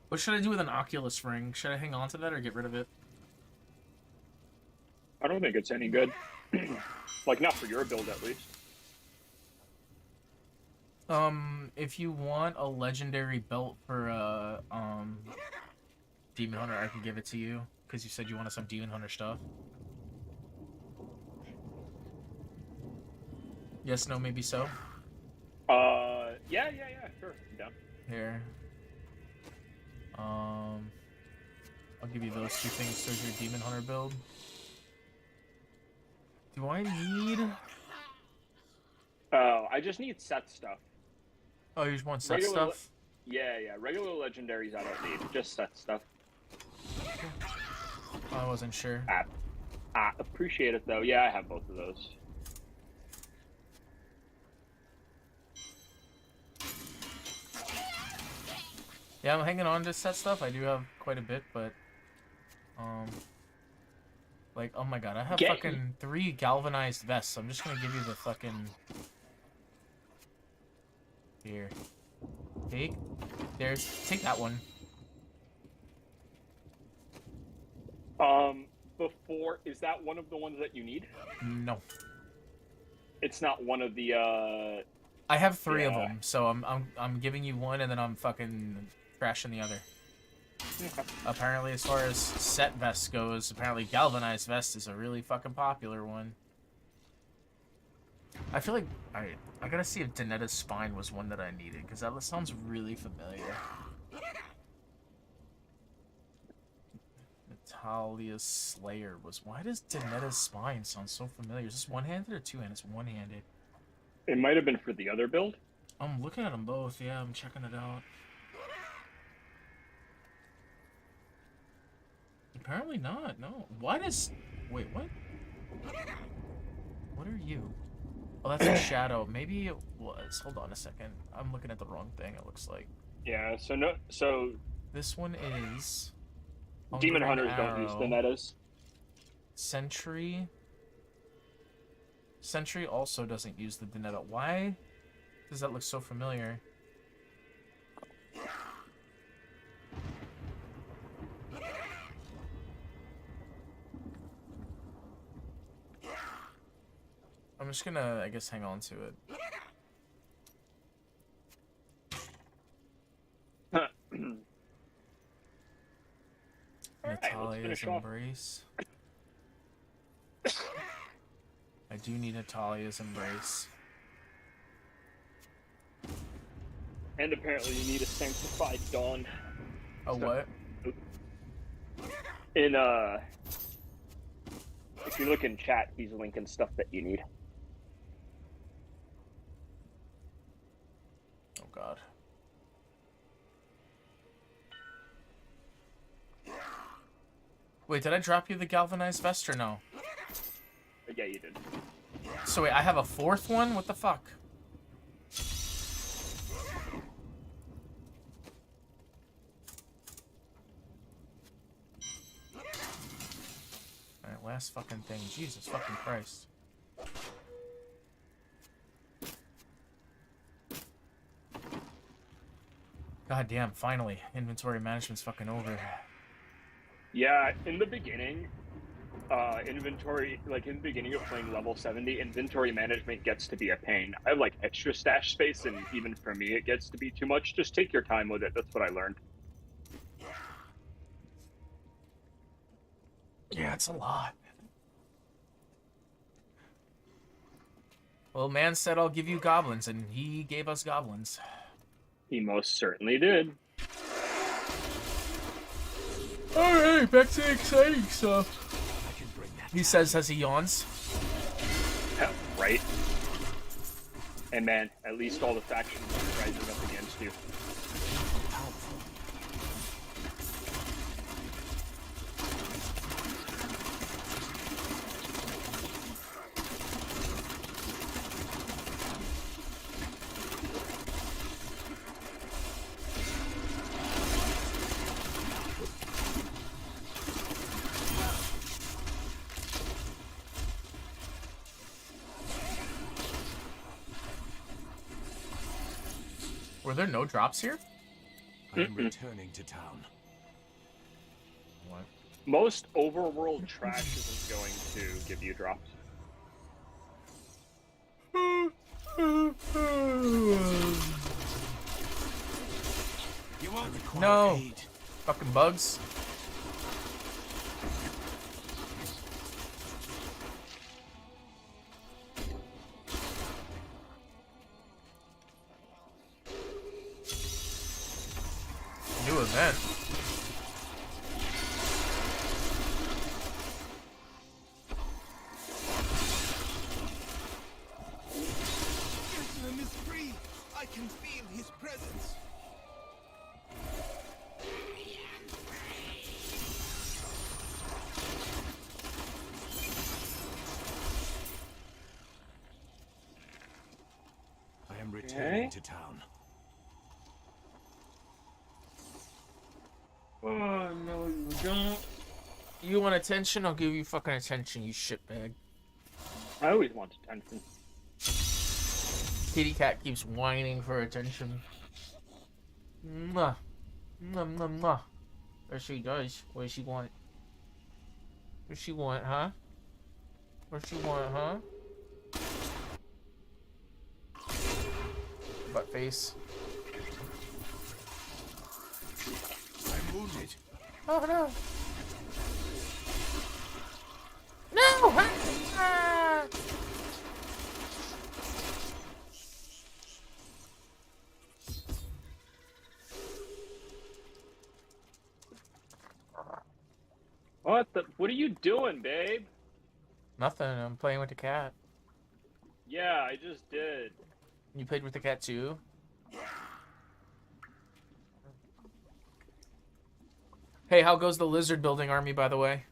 D: What should I do with an Oculus ring? Should I hang on to that or get rid of it? I don't think it's any good. Like, not for your build, at least.
C: If you want a legendary belt for Demon Hunter, I can give it to you because you said you wanted some Demon Hunter stuff. Yes, no, maybe so.
D: Yeah, sure. I'm down.
C: Here. I'll give you those two things towards your Demon Hunter build. Do I need...
D: I just need set stuff.
C: Oh, you just want set
D: Regular
C: stuff?
D: Yeah. Regular legendaries I don't need. Just set stuff.
C: I wasn't sure.
D: Appreciate it though. Yeah, I have both of those.
C: Yeah, I'm hanging on to set stuff. I do have quite a bit, but... Like, oh my god, I have fucking 3 galvanized vests. I'm just gonna give you the fucking... Here. Take. Take that one.
D: Before, is that one of the ones that you need?
C: No.
D: It's not one of the,
C: I have 3 of them, so I'm giving you one, and then I'm fucking trashing the other. Apparently, as far as set vest goes, apparently galvanized vest is a really fucking popular one. I feel like I gotta see if Danetta's spine was one that I needed, because that sounds really familiar. Natalia's Slayer was... Why does Danetta's spine sound so familiar? Is this one-handed or two-handed? It's one-handed.
D: It might have been for the other build.
C: I'm looking at them both. Yeah, I'm checking it out. Apparently not. No. Why does... Wait, what? What are you? Oh, that's a shadow. Maybe it was. Hold on a second. I'm looking at the wrong thing, it looks like.
D: Yeah, so
C: this one is...
D: Demon
C: Hungry
D: Hunters don't use the Nettas.
C: Sentry also doesn't use the Danetta. Why does that look so familiar? I'm just gonna, I guess, hang on to it. Natalia's Embrace. I do need Natalia's Embrace.
D: And apparently you need a Sanctified Dawn.
C: Oh, what?
D: In, if you look in chat, he's linking stuff that you need.
C: Oh, God. Wait, did I drop you the galvanized vest or no?
D: Yeah, you did.
C: So wait, I have a 4th one? What the fuck? Alright, last fucking thing. Jesus fucking Christ. God damn, finally. Inventory management's fucking over.
D: Yeah, in the beginning, inventory, like in the beginning of playing level 70, inventory management gets to be a pain. I have like extra stash space, and even for me it gets to be too much. Just take your time with it. That's what I learned.
C: Yeah, it's a lot. Well, man said I'll give you goblins, and he gave us goblins.
D: He most certainly did.
C: Alright, back to the exciting stuff. He says as he yawns.
D: Yeah, right. And man, at least all the factions are rising up against you.
C: Were there no drops here?
B: I am returning to town.
C: What?
D: Most overworld trash isn't going to give you drops.
B: You won't require
C: No.
B: aid.
C: Fucking bugs. New event.
B: returning to town.
C: Oh, no, you don't. You want attention? I'll give you fucking attention, you shitbag.
D: I always want attention.
C: Kitty cat keeps whining for attention. Mwah. Mwah, mwah, mwah. Or she does. What does she want? What does she want, huh? What does she want, huh? Butt face.
B: I'm wounded.
C: Oh no! No! Ah!
D: What are you doing, babe?
C: Nothing. I'm playing with the cat.
D: Yeah, I just did.
C: You played with the cat too? Hey, how goes the lizard building army, by the way?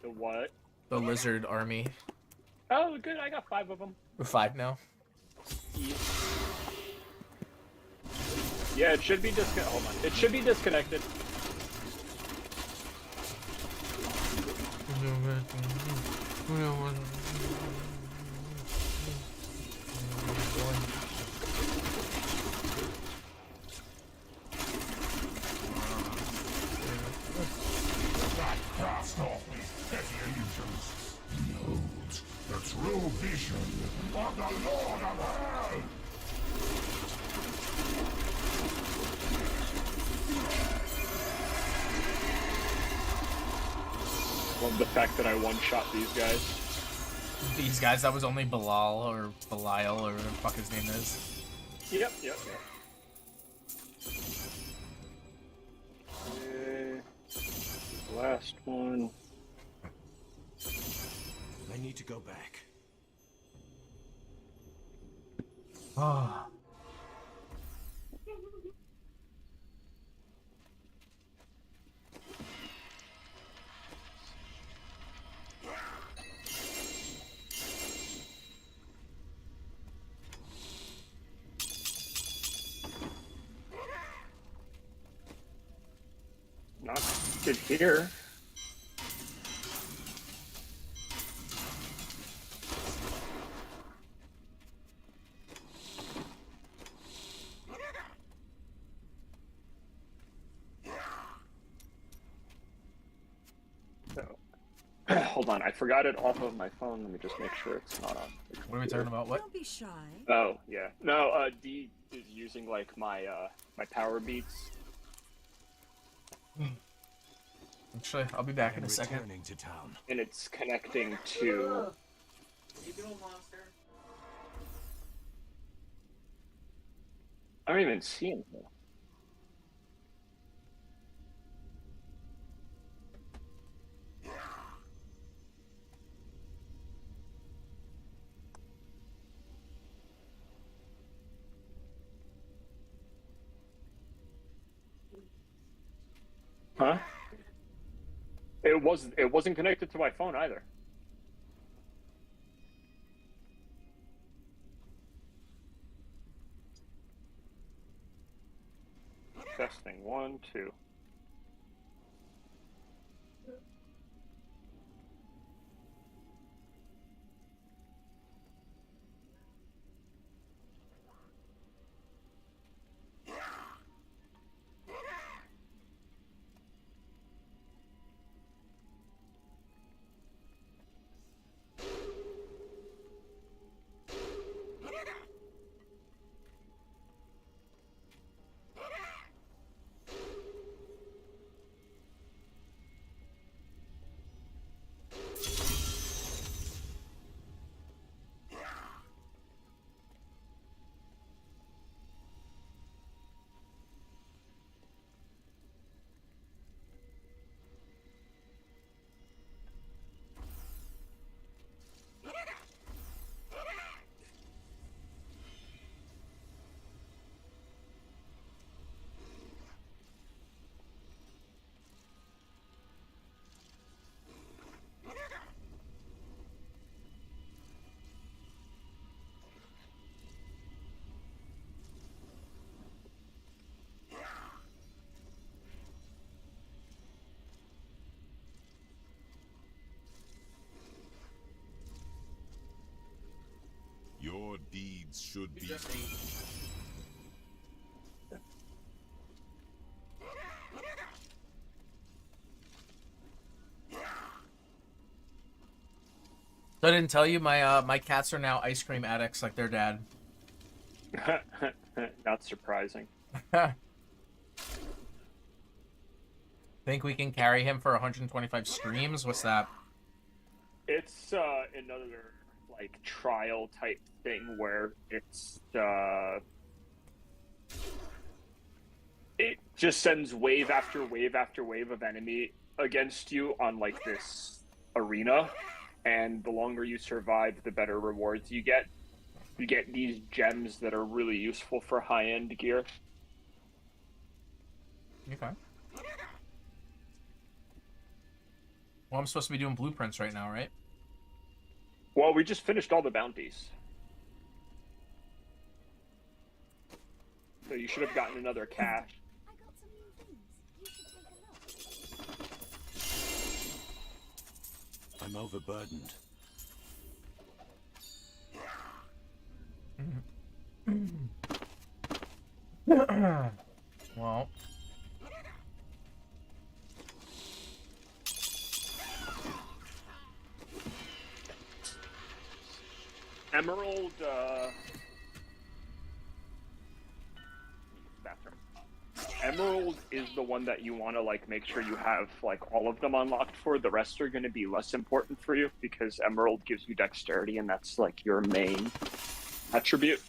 D: The what?
C: The lizard army.
D: Oh, good. I got 5 of them.
C: We're 5 now.
D: Yeah, it should be disconnected. Hold on. It should be disconnected.
G: Cast off these petty illusions. Behold, the true vision of the Lord of Hell.
D: Love the fact that I one-shot these guys.
C: These guys, that was only Bilal or Belial or whatever the fuck his name is.
D: Yep. Last one.
B: I need to go back.
C: Ah.
D: Not good here. Hold on, I forgot it off of my phone. Let me just make sure it's not on.
C: What are we talking about? What?
E: Don't be shy.
D: Oh yeah, no. D is using like my my power beats.
C: Actually, I'll be back in a
B: I'm
C: second.
B: returning to town.
D: And it's connecting to. I don't even see him here. Huh? It wasn't connected to my phone either. Testing 1, 2.
G: should be.
C: So I didn't tell you my cats are now ice cream addicts like their dad.
D: Not surprising.
C: Think we can carry him for 125 streams? What's that?
D: It's another like trial type thing where it's it just sends wave after wave after wave of enemy against you on like this arena, and the longer you survive, the better rewards you get. You get these gems that are really useful for high-end gear.
C: Okay. Well, I'm supposed to be doing blueprints right now, right?
D: Well, we just finished all the bounties. So you should have gotten another cache.
I: I got some new things. You should take a look.
B: I'm overburdened.
C: Well,
D: Emerald, bathroom. Emerald is the one that you want to like make sure you have like all of them unlocked for. The rest are going to be less important for you because Emerald gives you dexterity, and that's like your main attribute.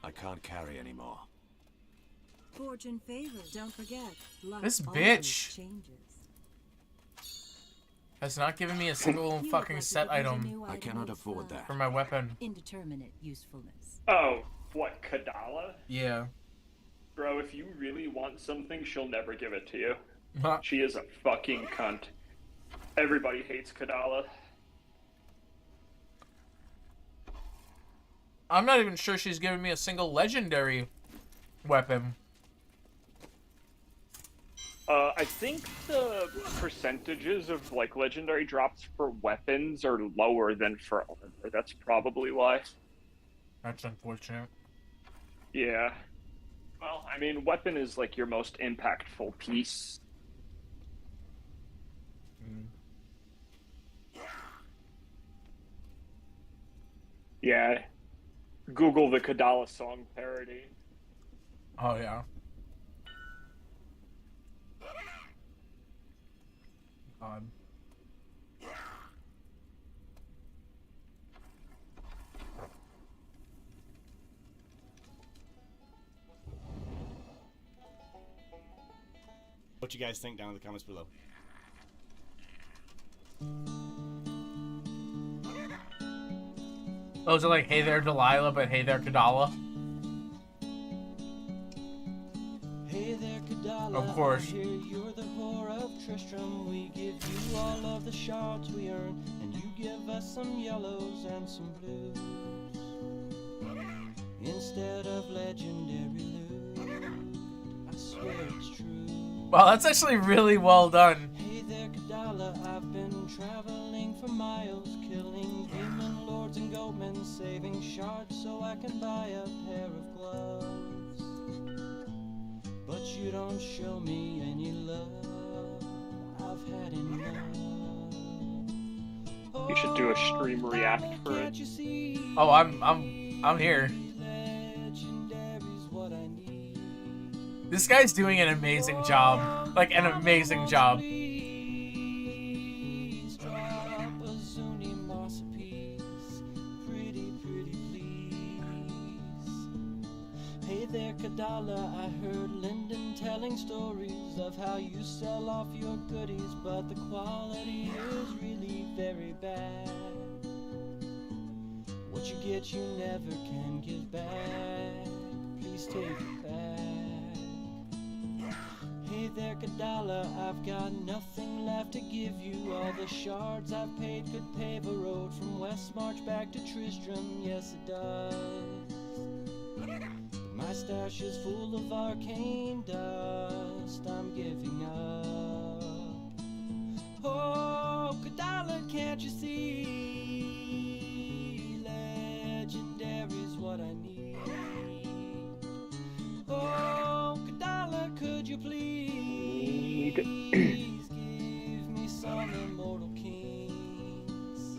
B: I can't carry anymore.
E: Fortune favors. Don't forget. Luck
C: This
E: always
C: bitch.
E: changes.
C: has not given me a single
E: You look
C: fucking
E: like you
C: set
E: could use a
C: item
E: new
B: I
E: item
B: cannot
E: of,
B: afford that.
C: for my weapon.
E: Indeterminate usefulness.
D: Oh, what, Kadala?
C: Yeah.
D: Bro, if you really want something, she'll never give it to you.
C: Huh.
D: She is a fucking cunt. Everybody hates Kadala.
C: I'm not even sure she's given me a single legendary weapon.
D: I think the percentages of like legendary drops for weapons are lower than for armor. That's probably why.
C: That's unfortunate.
D: Yeah. Well, I mean, weapon is like your most impactful piece.
C: Mm.
D: Yeah. Google the Kadala song parody.
C: Oh, yeah. God.
J: What you guys think down in the comments below.
C: Oh, is it like, hey there, Delilah, but hey there, Kadala?
K: Hey there, Kadala.
C: Of course.
K: I hear you're the whore of Tristram. We give you all of the shards we earn, and you give us some yellows and some blues instead of legendary loot. I swear it's true.
C: Wow, that's actually really well done.
K: Hey there, Kadala. I've been traveling for miles, killing demon lords and goatmen, saving shards so I can buy a pair of gloves. But you don't show me any love. I've had enough.
D: You should do a stream react for it.
C: Oh, I'm here.
K: Legendary's what I need.
C: This guy's doing an amazing job. Like, an amazing job.
K: Please drop a Zuni moss piece. Pretty, please. Hey there, Kadala. I heard Lyndon telling stories of how you sell off your goodies, but the quality is really very bad. What you get, you never can give back. Please take it back. Hey Hey there, Kadala, I've got nothing left to give you. All the shards I've paid could pave a road from Westmarch back to Tristram, yes it does. My stash is full of arcane dust, I'm giving up. Oh, Kadala, can't you see? Legendary's what I need. Oh, Kadala, could you please give me some immortal kings?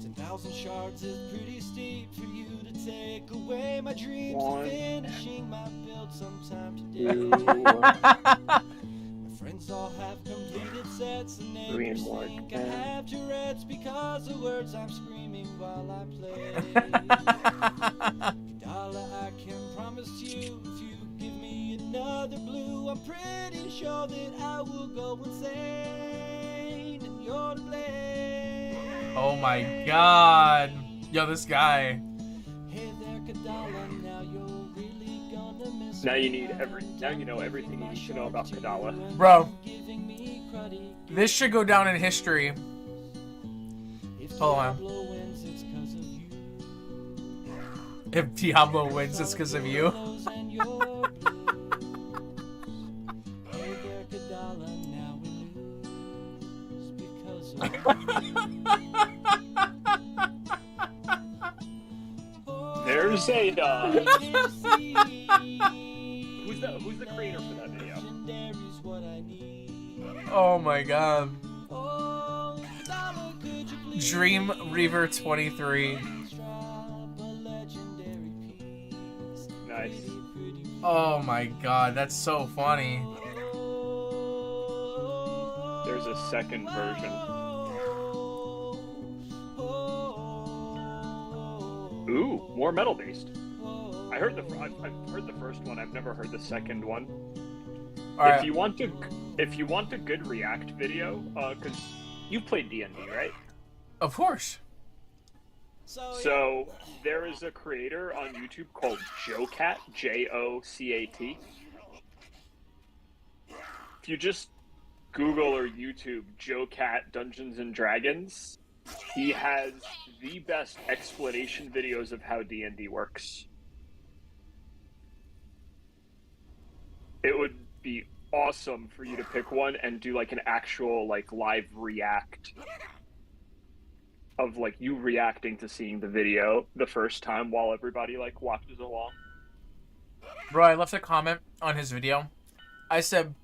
K: 10,000 shards is pretty steep for you to take away my dreams of finishing my build sometime today. My friends all have completed sets and neighbors think I have Tourette's because of words I'm screaming while I play. Kadala, I can promise you, if you give me another blue, I'm pretty sure that I will go insane, and you're to blame.
C: Oh my god. Yo, this guy.
K: Hey there, Kadala, now you're really gonna miss
D: Now
K: me.
D: you need now you know everything you need to know about Kadala.
C: Bro, this should go down in history. Hold on. If Diablo wins, it's because of you.
D: There's a who's the creator for that video?
C: Oh my god. Dream Reaver 23.
D: Nice.
C: Oh my god, that's so funny.
D: There's a second version. Ooh, more metal based. I've heard the first one. I've never heard the second one.
C: Right.
D: If you want a good React video, because you've played D&D, right?
C: Of course.
D: So there is a creator on YouTube called Jocat, Jocat. If you just Google or YouTube Jocat Dungeons and Dragons, he has the best explanation videos of how D&D works. It would be awesome for you to pick one and do like an actual like live react of like you reacting to seeing the video the first time while everybody like watches along.
C: Bro, I left a comment on his video. I said,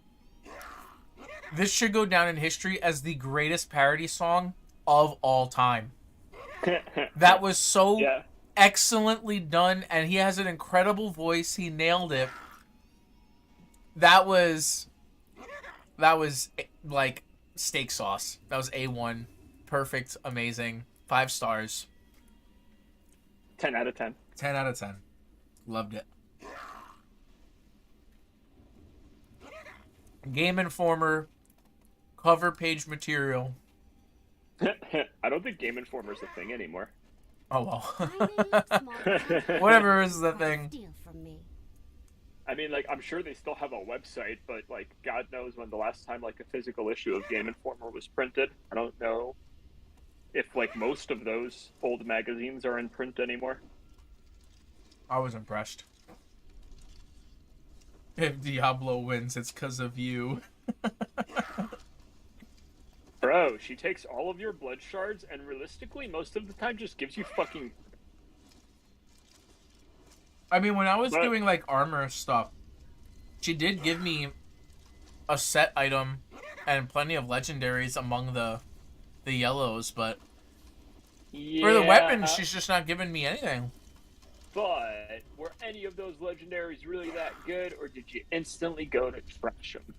C: this should go down in history as the greatest parody song of all time. That was so excellently done, and he has an incredible voice. He nailed it. That was like steak sauce. That was A1. Perfect, amazing. 5 stars.
D: 10 out of 10.
C: 10 out of 10. Loved it. Game Informer cover page material.
D: I don't think Game Informer's a thing anymore.
C: Oh well. Whatever is the thing.
D: I mean, like, I'm sure they still have a website, but, like, God knows when the last time, like, a physical issue of Game Informer was printed. I don't know if, like, most of those old magazines are in print anymore.
C: I was impressed. If Diablo wins, it's because of you.
D: Bro, she takes all of your blood shards and realistically, most of the time, just gives you fucking...
C: I mean, when I was doing, like, armor stuff, she did give me a set item and plenty of legendaries among the yellows, but for the weapons, she's just not giving me anything.
D: But were any of those legendaries really that good, or did you instantly go to trash them?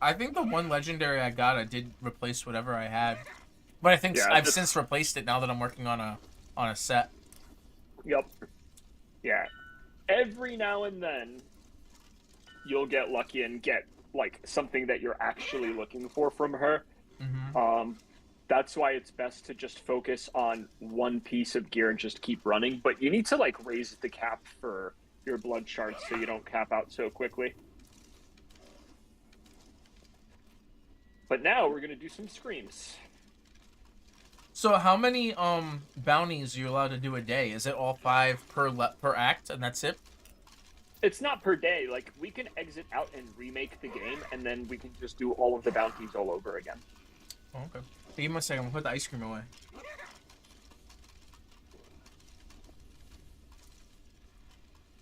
C: I think the one legendary I got, I did replace whatever I had. But I think I've since replaced it now that I'm working on a set.
D: Yep. Yeah. Every now and then, you'll get lucky and get, like, something that you're actually looking for from her.
C: Mm-hmm.
D: That's why it's best to just focus on one piece of gear and just keep running. But you need to, like, raise the cap for your blood shards so you don't cap out so quickly. But now we're gonna do some screams.
C: So how many bounties are you allowed to do a day? Is it all 5 per act, and that's it?
D: It's not per day. Like, we can exit out and remake the game, and then we can just do all of the bounties all over again.
C: Oh, okay. Hey, give me a second. I'm gonna put the ice cream away.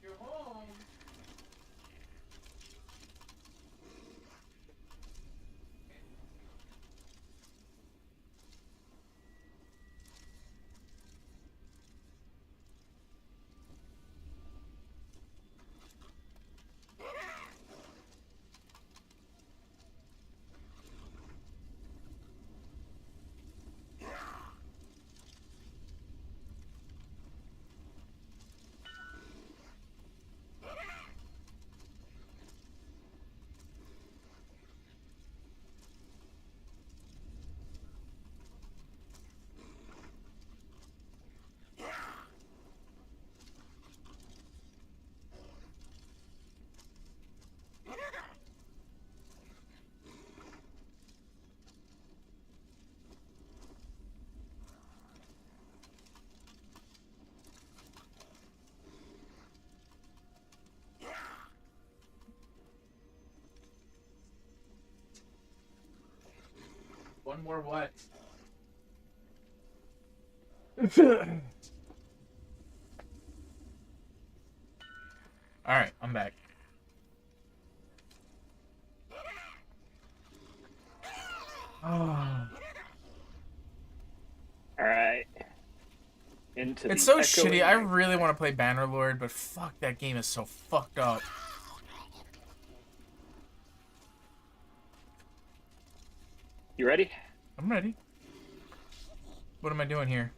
C: You're home. One more what? Alright, I'm back. Oh.
D: Alright. Into
C: It's
D: the
C: so
D: echoing
C: shitty. I
D: night.
C: really want to play Bannerlord, but fuck, that game is so fucked up.
D: You ready?
C: I'm ready. What am I doing here?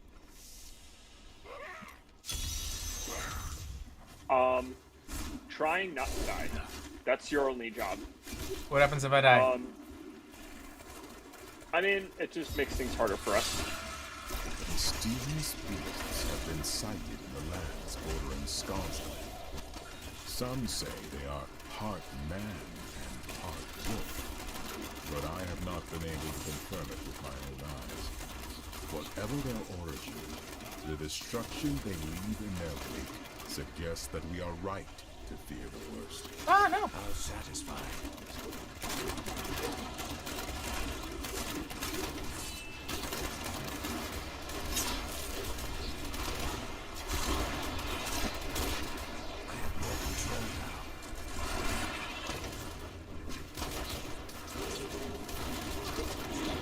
D: Trying not to die. That's your only job.
C: What happens if I die?
D: I mean, it just makes things harder for us.
G: Mysterious beasts have been sighted in the lands bordering Skarsgård. Some say they are part man and part wolf, but I have not been able to confirm it with my own eyes. Whatever their origin, the destruction they leave in their wake suggests that we are right to fear the worst.
C: Ah, no.
B: How satisfying.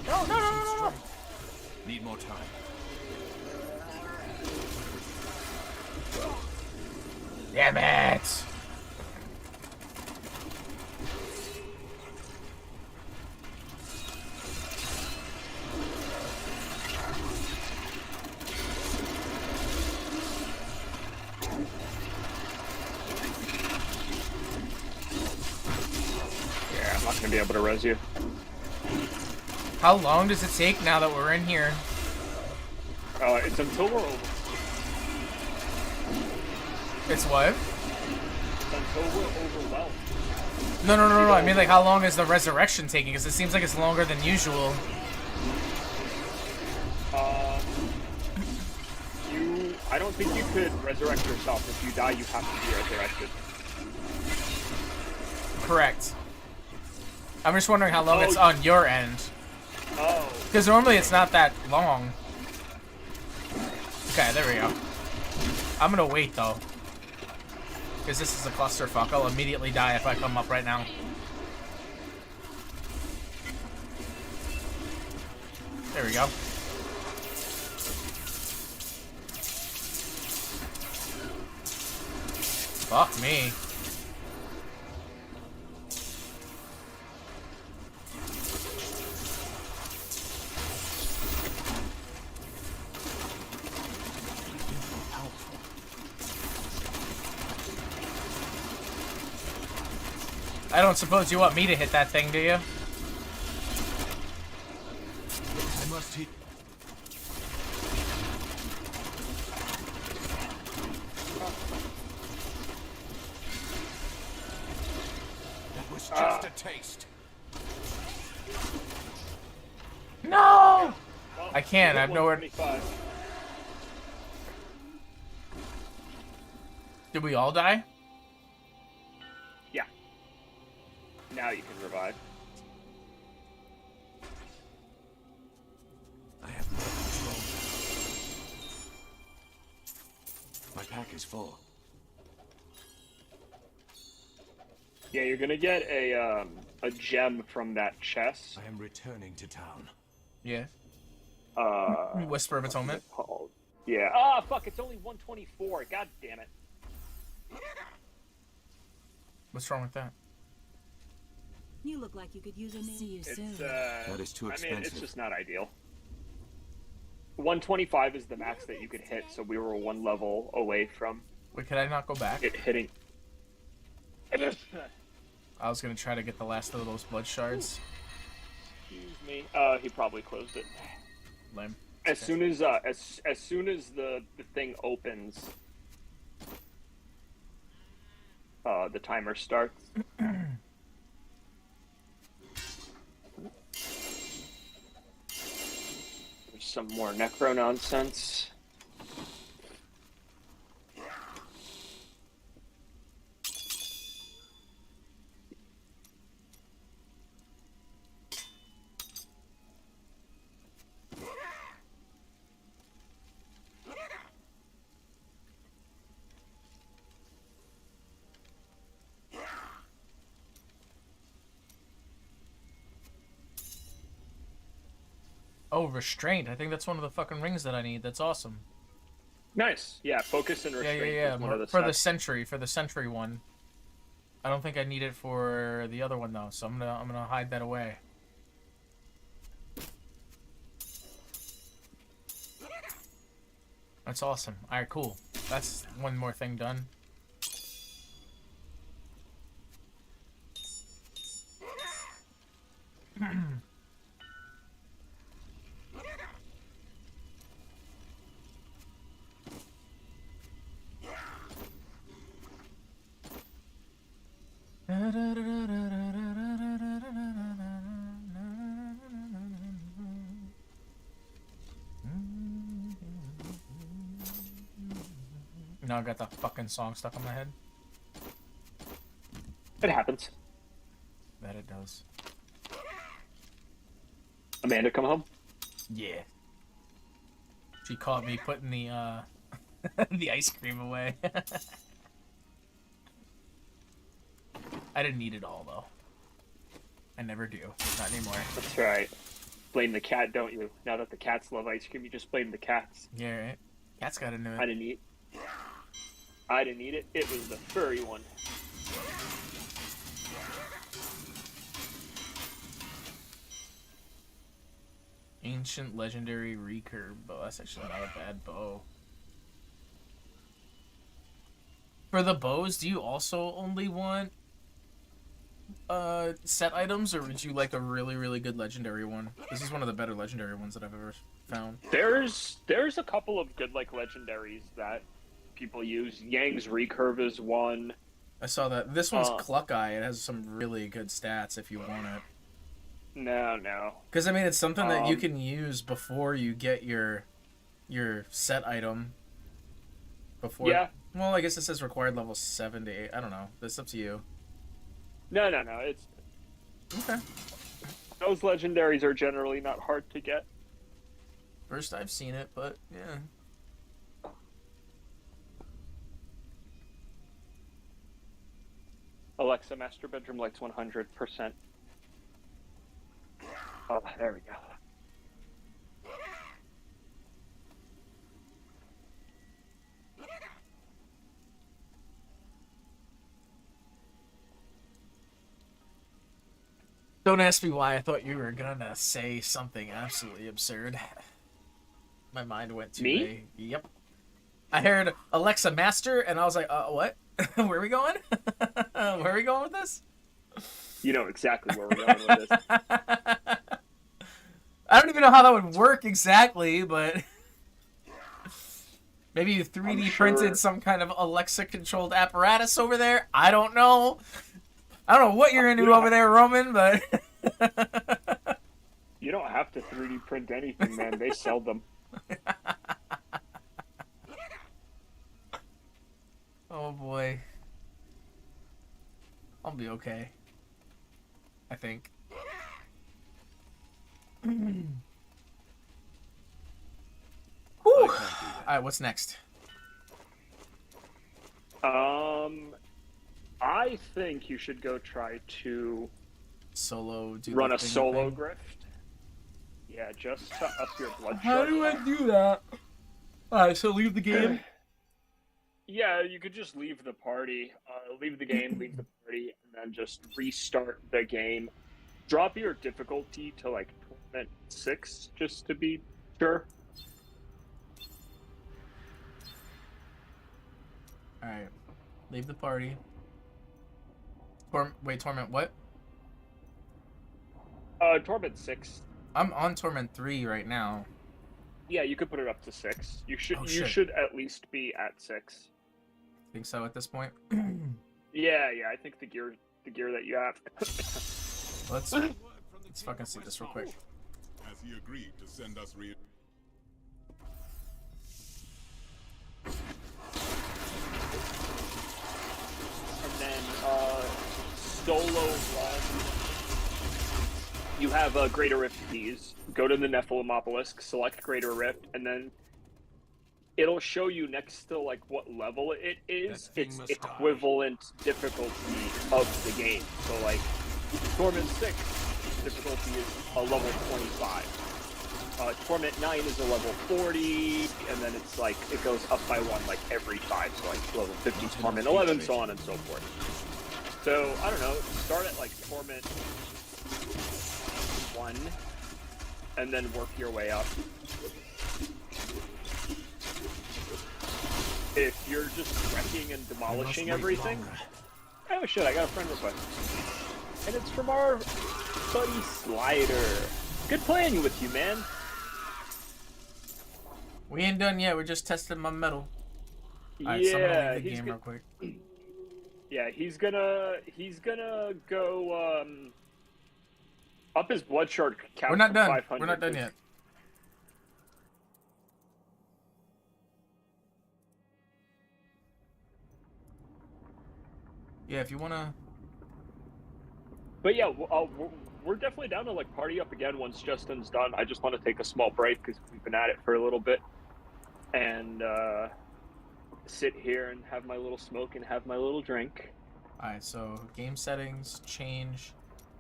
C: No.
B: Need more time.
C: Damn it!
D: Yeah, I'm not gonna be able to res you.
C: How long does it take now that we're in here?
D: It's until we're over.
C: It's what?
D: Until we're overwhelmed.
C: No. I mean, like, how long is the resurrection taking? Because it seems like it's longer than usual.
D: I don't think you could resurrect yourself. If you die, you have to be resurrected.
C: Correct. I'm just wondering how long
D: Oh,
C: it's on your end.
D: Oh.
C: Because normally it's not that long. Okay, there we go. I'm gonna wait, though. Because this is a clusterfuck. I'll immediately die if I come up right now. There we go. Fuck me. I don't suppose you want me to hit that thing, do you?
B: I must hit. That was just a taste.
C: I can't. I have nowhere.
D: 125.
C: Did we all die?
D: Yeah. Now you can revive.
B: I have no control now. My pack is full.
D: Yeah, you're gonna get a gem from that chest.
B: I am returning to town.
C: Yeah. Whisper of Atonement.
D: What's it called? Yeah. Ah, fuck! It's only 124. God damn it.
C: What's wrong with that?
E: You look like you could use a see you soon.
D: It's
B: That is too
D: I mean, it's
B: expensive.
D: just not ideal. 125 is the max that you could hit, so we were one level away from
C: Wait, could I not go back?
D: it hitting.
C: I was gonna try to get the last of those blood shards.
D: Excuse me. He probably closed it.
C: Lame.
D: As soon as as soon as the thing opens, the timer starts. There's some more necro nonsense.
C: Oh, restraint. I think that's one of the fucking rings that I need. That's awesome.
D: Nice. Yeah, focus and
C: Yeah,
D: restraint.
C: yeah,
D: is one of the
C: For the
D: stats.
C: sentry one. I don't think I need it for the other one though, so I'm gonna hide that away. That's awesome. Alright, cool. That's one more thing done. Now I got the fucking song stuck in my head.
D: It happens.
C: That it does.
D: Amanda, come home.
C: Yeah. She caught me putting the the ice cream away. I didn't eat it all though. I never do. Not anymore.
D: That's right. Blame the cat, don't you? Now that the cats love ice cream, you just blame the cats.
C: Yeah, right. Cat's got into it.
D: I didn't eat. I didn't eat it. It was the furry one.
C: Ancient legendary recurve bow. That's actually not a bad bow. For the bows, do you also only want set items, or would you like a really, really good legendary one? This is one of the better legendary ones that I've ever found.
D: There's a couple of good like legendaries that people use. Yang's recurve is one.
C: I saw that. This one's Cluck Eye. It has some really good stats if you want it.
D: No.
C: Because I mean, it's something that you can use before you get your set item. Before.
D: Yeah.
C: Well, I guess it says required level 7 to 8. I don't know. It's up to you.
D: No. It's
C: okay.
D: Those legendaries are generally not hard to get.
C: First I've seen it, but yeah.
D: Alexa, master bedroom lights 100%. Oh, there we go.
C: Don't ask me why. I thought you were gonna say something absolutely absurd. My mind went to
D: Me?
C: Yep. I heard Alexa Master, and I was like, what? Where are we going? Where are we going with this?
D: You know exactly where we're going with this.
C: I don't even know how that would work exactly, but maybe you 3D printed some kind of Alexa-controlled apparatus over there. I don't know. I don't know what you're into over there, Roman, but
D: you don't have to 3D print anything, man. They sell them.
C: Oh boy. I'll be okay. I think. Alright, what's next?
D: I think you should go try to run a solo grift. Yeah, just to up your blood
C: How
D: sugar.
C: do I do that? Alright, so leave the game.
D: Yeah, you could just leave the party, leave the game, leave the party, and then just restart the game. Drop your difficulty to like tournament 6, just to be sure.
C: Alright. Leave the party. Wait, Torment what?
D: Torment 6.
C: I'm on Torment 3 right now.
D: Yeah, you could put it up to 6. You should
C: shit.
D: should at least be at 6.
C: Think so at this point?
D: Yeah, I think the gear that you have.
C: Let's fucking see this real quick.
G: Has he agreed to send us
D: And then solo run. You have Greater Rift keys. Go to the Nephilim Obelisk, select Greater Rift, and then it'll show you next to like what level it is. Its equivalent difficulty of the game. So like Torment 6 difficulty is a level 25. Torment 9 is a level 40, and then it's like it goes up by 1 like every 5. So like level 50 Torment 11, so on and so forth. So I don't know. Start at like Torment 1, and then work your way up. If you're just wrecking and demolishing everything, oh shit! I got a friend request, and it's from our buddy Slider. Good playing with you, man.
C: We ain't done yet. We're just testing my metal. Alright,
D: Yeah,
C: so I'm gonna leave the
D: he's
C: game real quick.
D: Yeah, he's gonna go up his blood shard count.
C: We're not
D: from
C: done.
D: 500
C: We're not done yet. Yeah, if you wanna.
D: But yeah, we're definitely down to like party up again once Justin's done. I just want to take a small break because we've been at it for a little bit, and sit here and have my little smoke and have my little drink.
C: Alright, so game settings, change,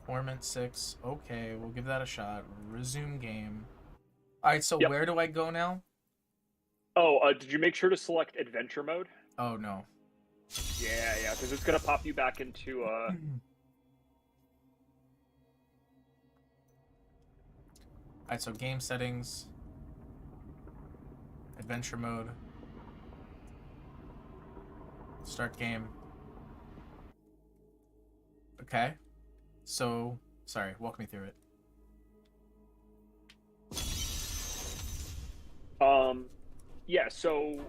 C: Torment 6. Okay, we'll give that a shot. Resume game. Alright, so
D: Yep.
C: where do I go now?
D: Oh, did you make sure to select adventure mode?
C: Oh, no.
D: Yeah, because it's gonna pop you back into
C: Alright, so game settings, adventure mode, start game. Okay. So, sorry, walk me through it.
D: Yeah, so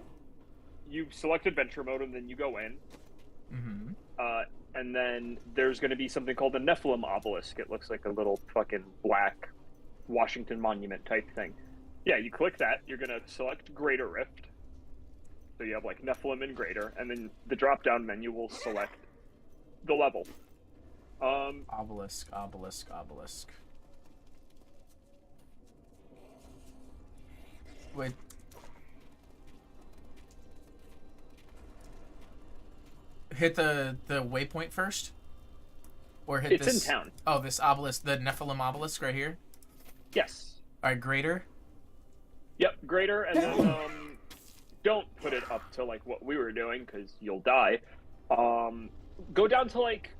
D: you select adventure mode and then you go in.
C: Mm-hmm.
D: And then there's going to be something called the Nephilim Obelisk. It looks like a little fucking black Washington Monument type thing. Yeah, you click that. You're going to select Greater Rift. So you have like Nephilim and Greater, and then the drop-down menu will select the level.
C: Obelisk. Wait. Hit the waypoint first? Or hit
D: it's
C: this...
D: in town.
C: Oh, this obelisk, the Nephilim obelisk right here?
D: Yes.
C: Alright, Greater?
D: Yep, Greater, and then don't put it up to like what we were doing because you'll die. Go down to like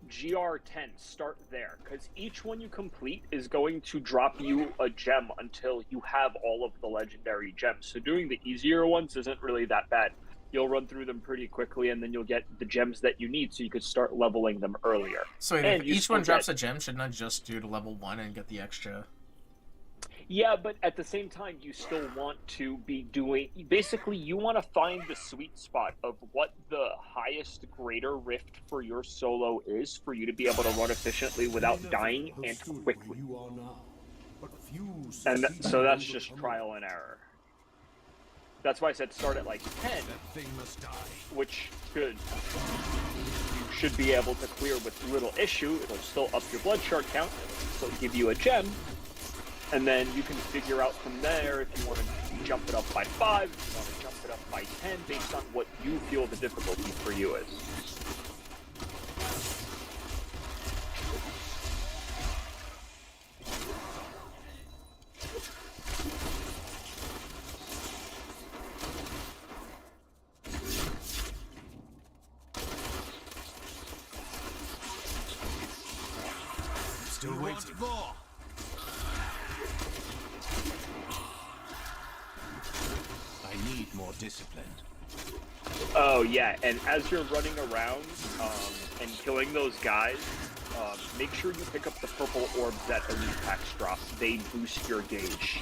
D: GR10, start there, because each one you complete is going to drop you a gem until you have all of the legendary gems. So doing the easier ones isn't really that bad. You'll run through them pretty quickly, and then you'll get the gems that you need, so you could start leveling them earlier.
C: So if each one drops a gem, shouldn't I just do to level 1 and get the extra?
D: Yeah, but at the same time, you still want to be doing... Basically, you want to find the sweet spot of what the highest Greater Rift for your solo is for you to be able to run efficiently without dying and quickly.
B: You are now.
G: but few
D: And
G: succeed
D: so
G: in
D: that's just
G: overcoming.
D: trial and error. That's why I said start at like 10,
G: That thing must die.
D: which you should be able to clear with little issue. It'll still up your blood shard count, it'll still give you a gem, and then you can figure out from there if you want to jump it up by 5, if you want to jump it up by 10, based on what you feel the difficulty for you is.
G: Still waiting. More.
B: I need more discipline.
D: Oh yeah, and as you're running around and killing those guys, make sure you pick up the purple orbs that elite packs drop. They boost your gauge,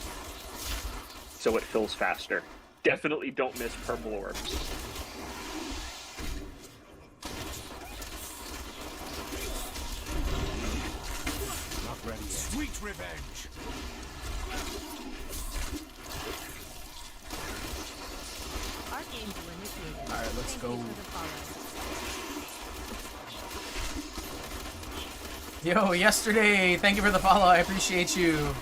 D: so it fills faster. Definitely don't miss purple orbs.
B: Not ready yet.
G: Sweet revenge.
E: Archangel initiated.
C: All right, let's
E: Thank
C: go.
E: you for the follow.
C: Yo, yesterday, thank you for the follow. I appreciate you.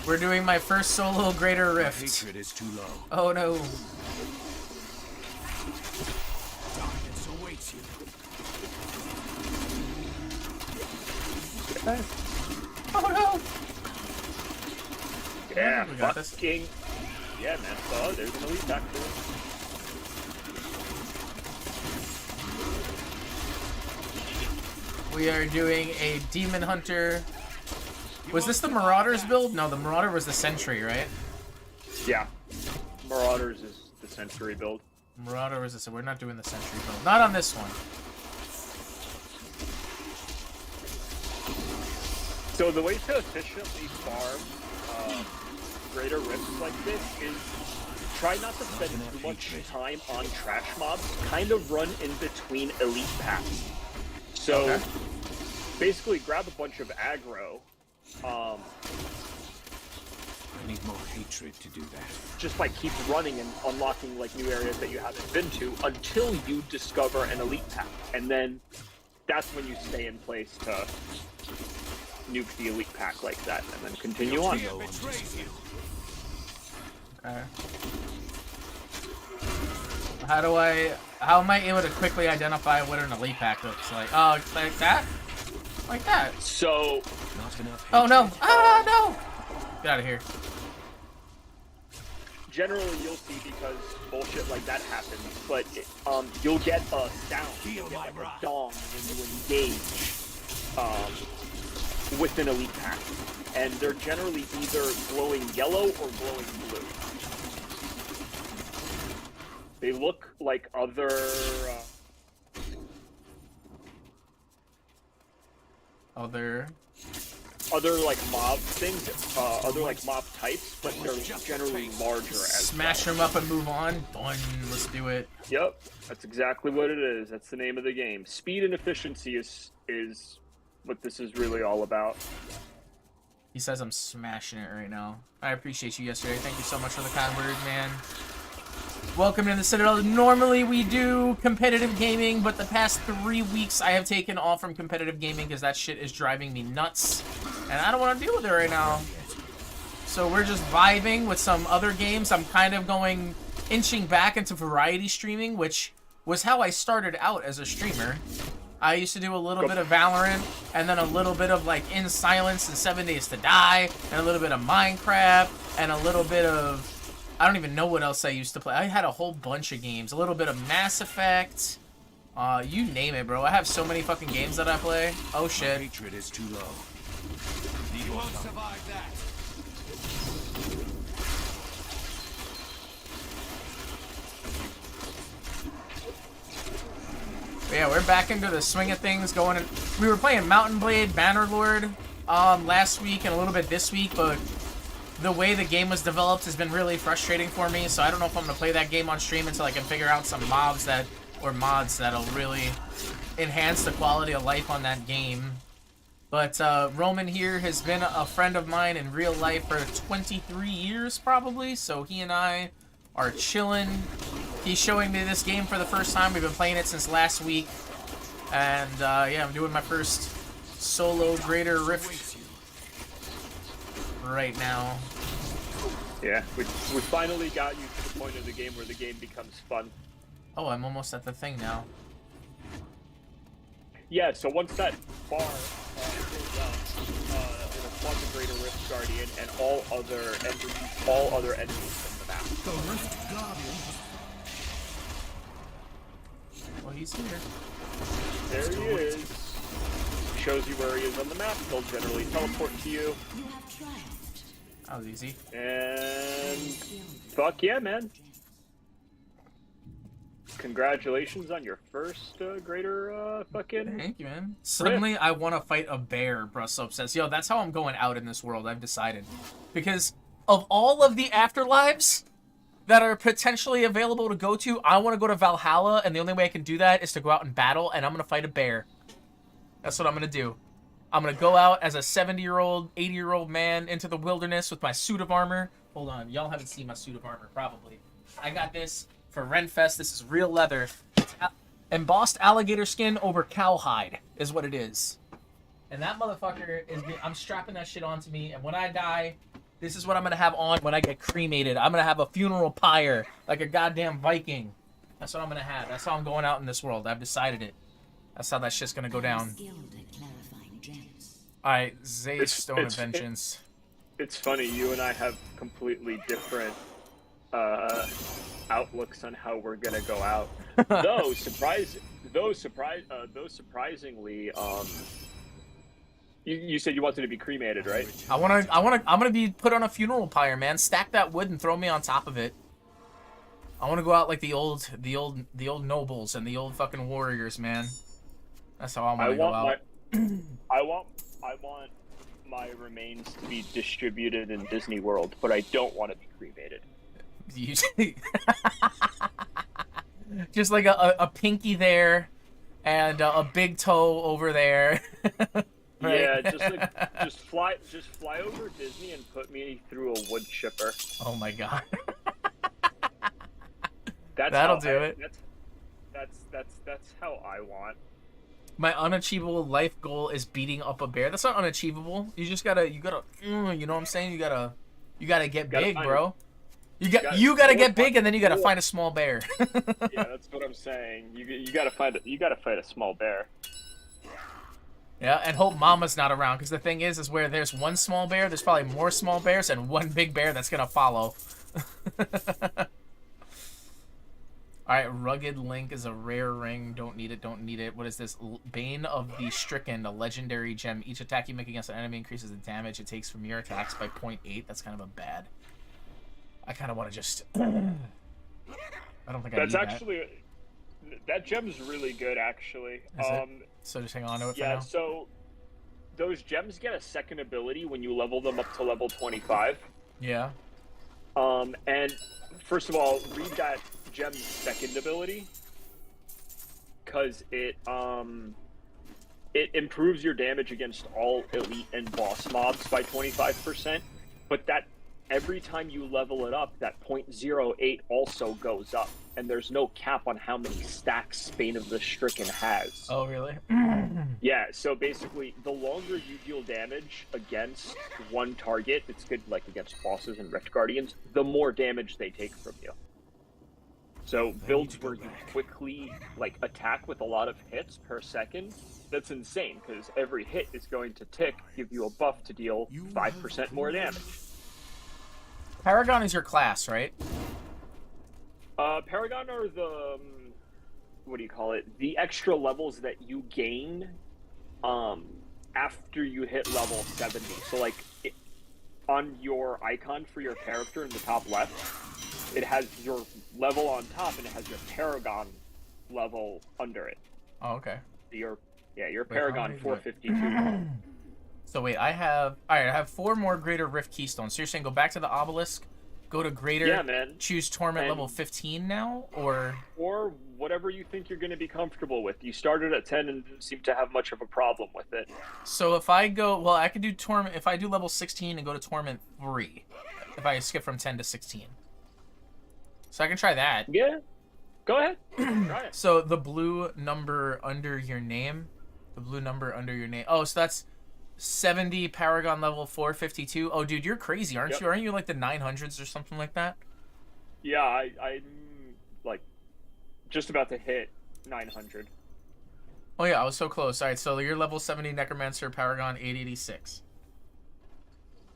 C: We're doing my first solo Greater Rift.
B: Hatred is too low.
C: Oh no.
G: Darkness awaits you.
C: Oh no.
D: Yeah,
C: We got this.
D: fucking. Yeah, man. Oh, there's an elite pack for it.
C: We are doing a Demon Hunter. Was this the Marauders build? No, the Marauder was the Sentry, right?
D: Yeah, Marauders is the Century build.
C: Marauder was this. We're not doing the Sentry build. Not on this one.
D: So the way to efficiently farm greater rifts like this is try not to spend too much time on trash mobs. Kind of run in between elite packs. So
C: Okay.
D: basically, grab a bunch of aggro.
B: I need more hatred to do that.
D: Just like keep running and unlocking like new areas that you haven't been to until you discover an elite pack, and then that's when you stay in place to nuke the elite pack like that, and then continue on.
G: Fear betrays you.
C: Okay. How am I able to quickly identify what an elite pack looks like? Oh, it's like that? Like that?
D: So,
B: Not enough
C: Oh no!
B: hatred.
C: Ah, no! Get out of here.
D: generally you'll see because bullshit like that happens, but you'll get a sound,
G: Feel
D: you'll get
G: my
D: like a
G: wrath.
D: dong when you engage with an elite pack, and they're generally either glowing yellow or glowing blue. They look like other other like mob things, other like mob types, but they're generally larger as
C: Smash
D: well.
C: them up and move on. Done. Let's do it.
D: Yep, that's exactly what it is. That's the name of the game. Speed and efficiency is what this is really all about.
C: He says I'm smashing it right now. I appreciate you yesterday. Thank you so much for the kind word, man. Welcome to the Citadel. Normally we do competitive gaming, but the past 3 weeks I have taken off from competitive gaming because that shit is driving me nuts. And I don't want to deal with it right now. So we're just vibing with some other games. I'm kind of inching back into variety streaming, which was how I started out as a streamer. I used to do a little bit of Valorant, and then a little bit of like In Silence and 7 Days to Die, and a little bit of Minecraft, and a little bit of... I don't even know what else I used to play. I had a whole bunch of games. A little bit of Mass Effect. You name it, bro. I have so many fucking games that I play. Oh, shit.
B: Hatred is too low.
G: You won't survive that.
C: But yeah, we're back into the swing of things going. We were playing Mountain Blade Bannerlord last week and a little bit this week, but the way the game was developed has been really frustrating for me, so I don't know if I'm going to play that game on stream until I can figure out some mods that'll really enhance the quality of life on that game. But Roman here has been a friend of mine in real life for 23 years, probably. So he and I are chilling. He's showing me this game for the first time. We've been playing it since last week. And yeah, I'm doing my first solo Greater Rift right now.
D: Yeah, we finally got you to the point of the game where the game becomes fun.
C: Oh, I'm almost at the thing now.
D: Yeah, so once that bar goes up, it'll spawn the Greater Rift Guardian and all other enemies from the map.
G: The Rift Guardian.
C: Well, he's here.
D: There he is. Shows you where he is on the map. He'll generally teleport to you.
E: You have triumphed.
C: That was easy.
D: And fuck yeah, man. Congratulations on your first greater fucking...
C: Thank you, man. Suddenly, I want to fight a bear, Brussop says. Yo, that's how I'm going out in this world, I've decided. Because of all of the afterlives that are potentially available to go to, I want to go to Valhalla, and the only way I can do that is to go out and battle, and I'm going to fight a bear. That's what I'm going to do. I'm going to go out as a 70-year-old, 80-year-old man into the wilderness with my suit of armor. Hold on. Y'all haven't seen my suit of armor, probably. I got this for Renfest. This is real leather. It's embossed alligator skin over cowhide is what it is. And that motherfucker is... I'm strapping that shit onto me, and when I die, this is what I'm going to have on when I get cremated. I'm going to have a funeral pyre like a goddamn Viking. That's what I'm going to have. That's how I'm going out in this world. I've decided it. That's how that shit's going to go down. Alright, Zay's Stone of Vengeance.
D: It's funny, you and I have completely different outlooks on how we're gonna go out. Though surprisingly, you said you wanted to be cremated, right?
C: I'm gonna be put on a funeral pyre, man. Stack that wood and throw me on top of it. I want to go out like the old nobles and the old fucking warriors, man. That's how I want to go out.
D: I want my remains to be distributed in Disney World, but I don't want to be cremated.
C: Just like a pinky there, and a big toe over there. Right?
D: Yeah, just fly over Disney and put me through a wood chipper.
C: Oh my god.
D: That'll
C: do it.
D: That's how I want.
C: My unachievable life goal is beating up a bear. That's not unachievable. You just gotta, you know what I'm saying? You gotta get big, bro. You gotta get big, and then you gotta find a small bear.
D: Yeah, that's what I'm saying. You gotta fight a small bear.
C: Yeah, and hope Mama's not around, because the thing is where there's one small bear, there's probably more small bears and one big bear that's gonna follow. Alright, Rugged Link is a rare ring. Don't need it, don't need it. What is this? Bane of the Stricken, a legendary gem. Each attack you make against an enemy increases the damage it takes from your attacks by 0.8. That's kind of a bad. I kind of want to just... I don't think I need
D: actually... That gem's really good, actually.
C: So just hang on to it for now?
D: Yeah, so... Those gems get a second ability when you level them up to level 25.
C: Yeah.
D: And first of all, read that gem's second ability, because it improves your damage against all elite and boss mobs by 25%, but that every time you level it up, that 0.08 also goes up, and there's no cap on how many stacks Bane of the Stricken has.
C: Oh, really?
D: Yeah, so basically, the longer you deal damage against one target, it's good like against bosses and Rift Guardians, the more damage they take from you. So builds where you quickly attack with a lot of hits per second, that's insane, because every hit is going to give you a buff to deal 5% more damage.
C: Paragon is your class, right?
D: Paragon are the, what do you call it? The extra levels that you gain after you hit level 70. So on your icon for your character in the top left, it has your level on top and it has your Paragon level under it.
C: Oh, okay.
D: Your Paragon 452.
C: So wait, I have 4 more Greater Rift Keystones. So you're saying go back to the obelisk, go to Greater,
D: yeah, man.
C: choose Torment level 15 now, or
D: whatever you think you're going to be comfortable with. You started at 10 and didn't seem to have much of a problem with it.
C: So if I go, well, I could do Torment, if I do level 16 and go to Torment 3, if I skip from 10 to 16. So I can try that.
D: Yeah, go ahead. Try it.
C: So the blue number under your name, oh, so that's 70 Paragon level 452. Oh, dude, you're crazy, aren't you? Aren't you like the 900s or something like that?
D: Yeah, I'm like just about to hit 900.
C: Oh yeah, I was so close. All right, so you're level 70 Necromancer, Paragon 886.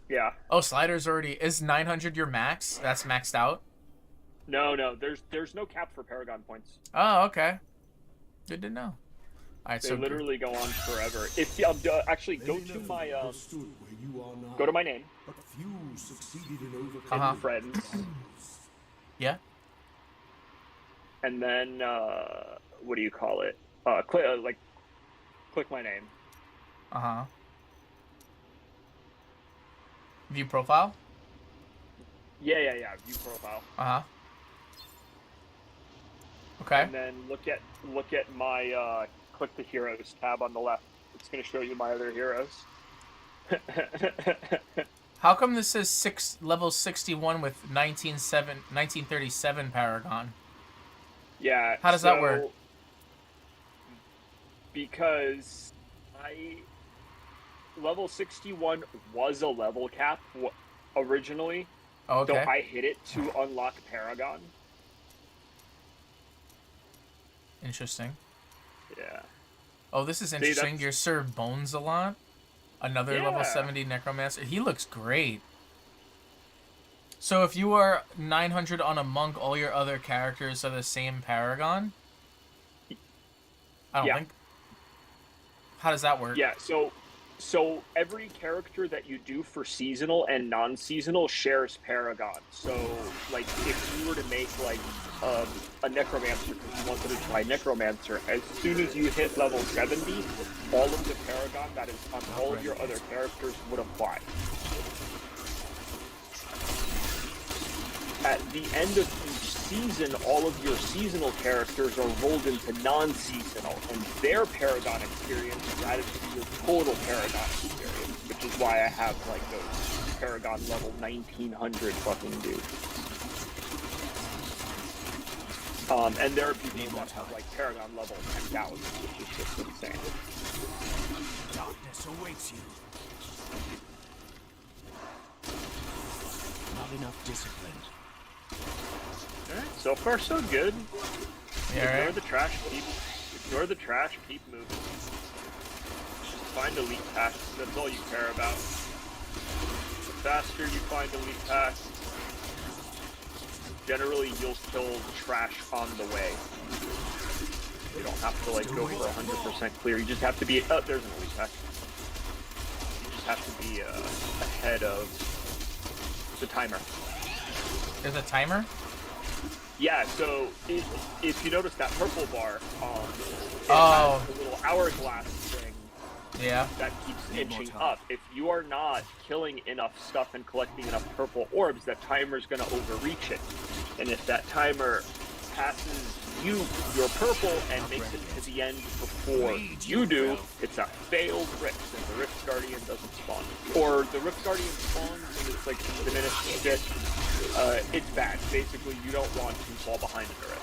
D: Yeah.
C: Oh, Slider's already, is 900 your max? That's maxed out?
D: No, there's no cap for Paragon points.
C: Oh, okay. Good to know. All right,
D: They
C: so
D: literally go on forever. If actually go to my go to my name.
G: But few succeeded in overcoming
C: Uh-huh.
D: Friends.
C: Yeah.
D: And then what do you call it? Click my name.
C: Uh-huh. View profile?
D: Yeah. View profile.
C: Uh-huh. Okay.
D: And then look at my click the heroes tab on the left. It's going to show you my other heroes.
C: How come this says level 61 with 1937 Paragon?
D: Yeah.
C: How does that work?
D: Because level 61 was a level cap originally.
C: Oh, okay.
D: So I hit it to unlock Paragon.
C: Interesting.
D: Yeah.
C: Oh, this is interesting. You're Sir Bones a lot. Another level 70 Necromancer. He looks great. So if you are 900 on a monk, all your other characters are the same Paragon? I don't think. How does that work?
D: Yeah, so every character that you do for seasonal and non-seasonal shares Paragon. So, like, if you were to make, like, a Necromancer, because you wanted to try Necromancer, as soon as you hit level 70, all of the Paragon that is on all of your other characters would apply. At the end of each season, all of your seasonal characters are rolled into non-seasonal, and their Paragon experience is added to your total Paragon experience, which is why I have, like, those Paragon level 1900 fucking dudes. And there are people that have, like, Paragon level 10,000, which is just insane.
B: Darkness awaits you. Not enough discipline.
D: Alright, so far so good.
C: Yeah,
D: Ignore
C: right.
D: the trash, keep moving. Just find elite packs, that's all you care about. The faster you find elite packs, generally you'll kill trash on the way. You don't have to, like, go for 100% clear, you just have to be, oh, there's an elite pack. You just have to be ahead of the timer.
C: There's a timer?
D: Yeah, so if you notice that purple bar, it
C: Oh.
D: has a little hourglass thing
C: Yeah.
D: that keeps inching up. If you are not killing enough stuff and collecting enough purple orbs, that timer's going to overreach it. And if that timer passes your purple and makes it to the end before you do, it's a failed Rift, and the Rift Guardian doesn't spawn. Or the Rift Guardian spawns and it's like diminished shit. It's bad. Basically, you don't want to fall behind in the Rift.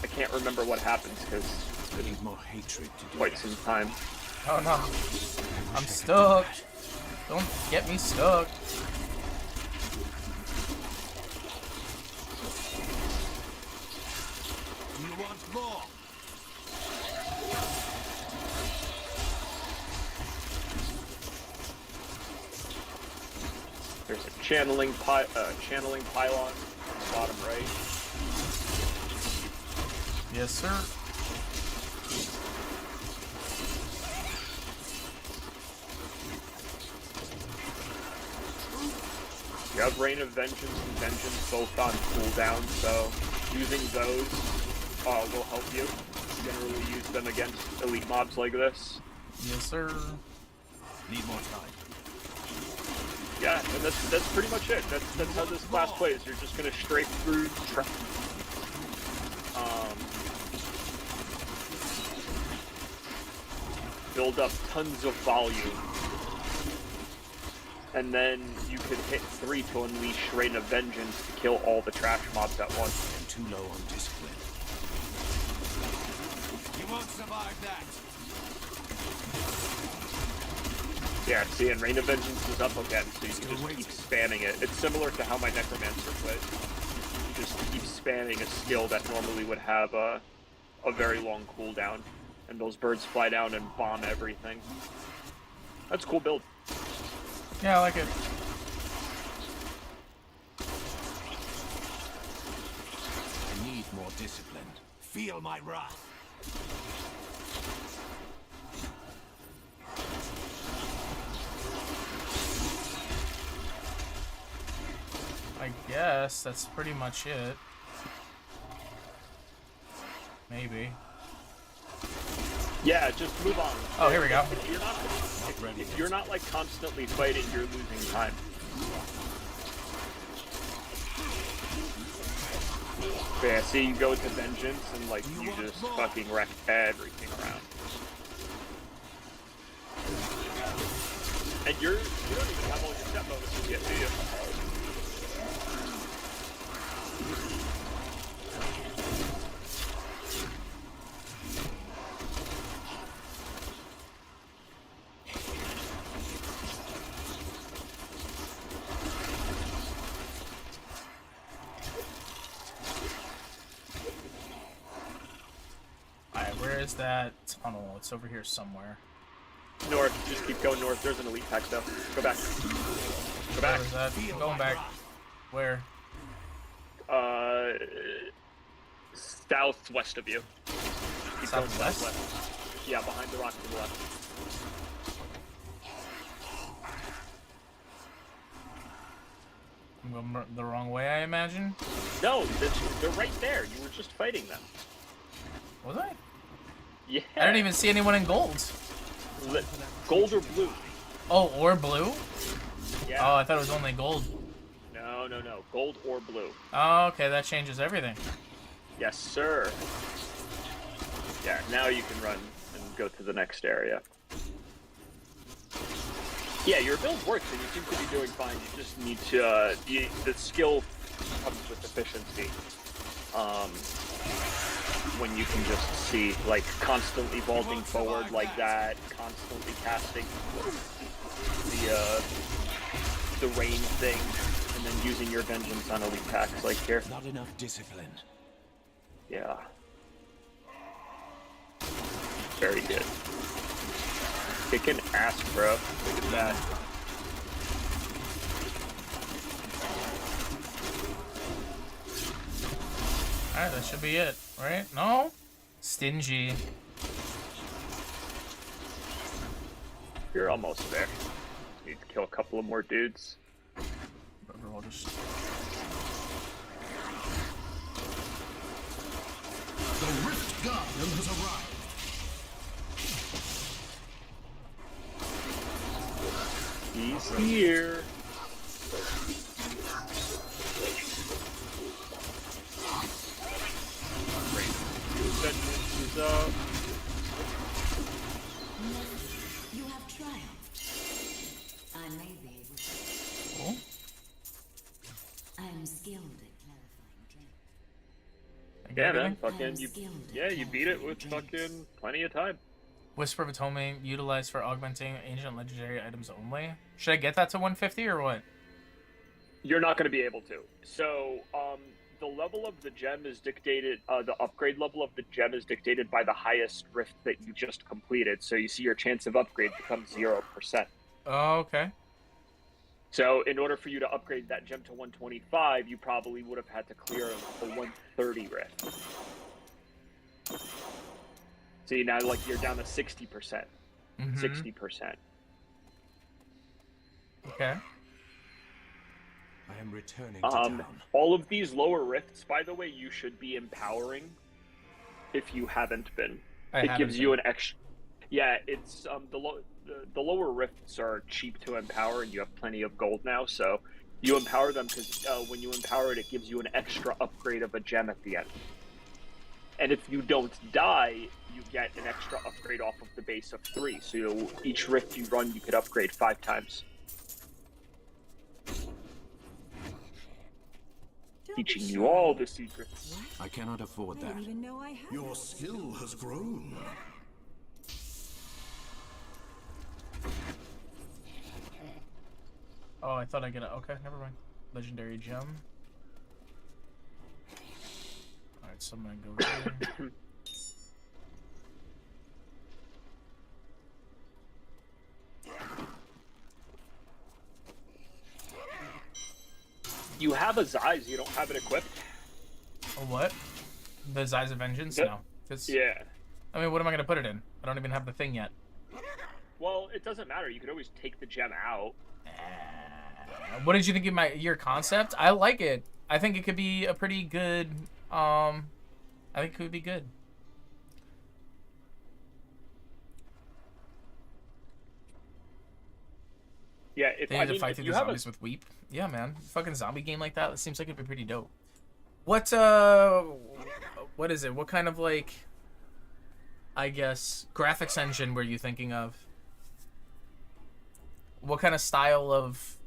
D: I can't remember what happens because
B: I need more hatred to do
D: quite
B: that.
D: some time.
C: Oh no. I'm stuck. Don't get me stuck.
B: You want more?
D: There's a channeling pylon on the bottom right.
C: Yes, sir.
D: You have Reign of Vengeance and Vengeance both on cooldown, so using those will help you. Generally use them against elite mobs like this.
C: Yes, sir.
B: Need more time.
D: Yeah, and that's pretty much it. That's how this class plays. You're just gonna strafe through build up tons of volume, and then you could hit 3 to unleash Rain of Vengeance to kill all the trash mobs at once.
B: I'm too low on discipline.
F: You won't survive that.
D: Yeah, see, and Rain of Vengeance is up again, so you can just keep spamming it. It's similar to how my Necromancer plays. You just keep spamming a skill that normally would have a very long cooldown, and those birds fly down and bomb everything. That's a cool build.
C: Yeah, I like it.
B: I need more discipline. Feel my wrath.
C: I guess that's pretty much it. Maybe.
D: Yeah, just move on.
C: Oh, here we go.
D: If you're not like constantly fighting, you're losing time. Yeah, see, you go into Vengeance and like you just fucking wreck everything around. And you don't even have all your step bonuses yet, do you?
C: Where is that tunnel? It's over here somewhere.
D: North. Just keep going north. There's an elite pack though. Go back. Go back.
C: Where is that? I'm going back. Where?
D: Southwest of you. Keep going
C: Southwest?
D: southwest. Yeah, behind the rock to the left.
C: I'm going the wrong way, I imagine?
D: No, they're right there. You were just fighting them.
C: Was I?
D: Yeah.
C: I didn't even see anyone in gold.
D: Gold or blue?
C: Oh, or blue?
D: Yeah.
C: Oh, I thought it was only gold.
D: No. Gold or blue.
C: Oh, okay, that changes everything.
D: Yes, sir. Yeah, now you can run and go to the next area. Yeah, your build works and you seem to be doing fine. You just need to, the skill comes with efficiency. When you can just see, like, constantly vaulting forward like that, constantly casting the rain thing, and then using your vengeance on elite packs like here.
B: Not enough discipline.
D: Yeah. Very good. Kicking ass, bro. Look at that.
C: Alright, that should be it, right? No? Stingy.
D: You're almost there. Need to kill a couple of more dudes.
C: Whatever, I'll just...
B: The Rift Guardian has arrived.
D: He's here. Vengeance is up.
E: You have triumphed. I may be able to.
C: Oh?
E: I am skilled at clarifying dreams.
D: Yeah, man. Fucking you beat it with fucking plenty of time.
C: Whisper of Atonement utilized for augmenting ancient legendary items only. Should I get that to 150 or what?
D: You're not going to be able to. So, the level of the gem is dictated, the upgrade level of the gem is dictated by the highest rift that you just completed. So you see your chance of upgrade becomes 0%.
C: Oh, okay.
D: So in order for you to upgrade that gem to 125, you probably would have had to clear a 130 rift. See, now like you're down to 60%. 60%.
C: Okay.
B: I am returning to town.
D: All of these lower rifts, by the way, you should be empowering if you haven't been. It gives you an extra... Yeah, it's the lower rifts are cheap to empower and you have plenty of gold now, so you empower them because when you empower it, it gives you an extra upgrade of a gem at the end. And if you don't die, you get an extra upgrade off of the base of 3. So each rift you run, you could upgrade 5 times. Teaching you all the secrets.
B: I cannot afford
E: I
B: that.
E: didn't even know I had
G: Your
E: that.
G: skill has grown.
C: Oh, I thought I get it. Okay, never mind. Legendary gem. Alright, so I'm gonna go here.
D: You have a Zeiss, you don't have it equipped?
C: A what? The Zeiss of Vengeance?
D: Yep.
C: No. It's,
D: Yeah.
C: I mean, what am I gonna put it in? I don't even have the thing yet.
D: Well, it doesn't matter. You could always take the gem out.
C: What did you think of your concept? I like it. I think it could be a pretty good. I think it could be good.
D: Yeah, if
C: They
D: I
C: need to
D: mean,
C: fight
D: if
C: through
D: you
C: the
D: have
C: zombies with Weep. Yeah, man. Fucking zombie game like that. It seems like it'd be pretty dope. What is it? What kind of like, I guess, graphics engine were you thinking of? What kind of style of,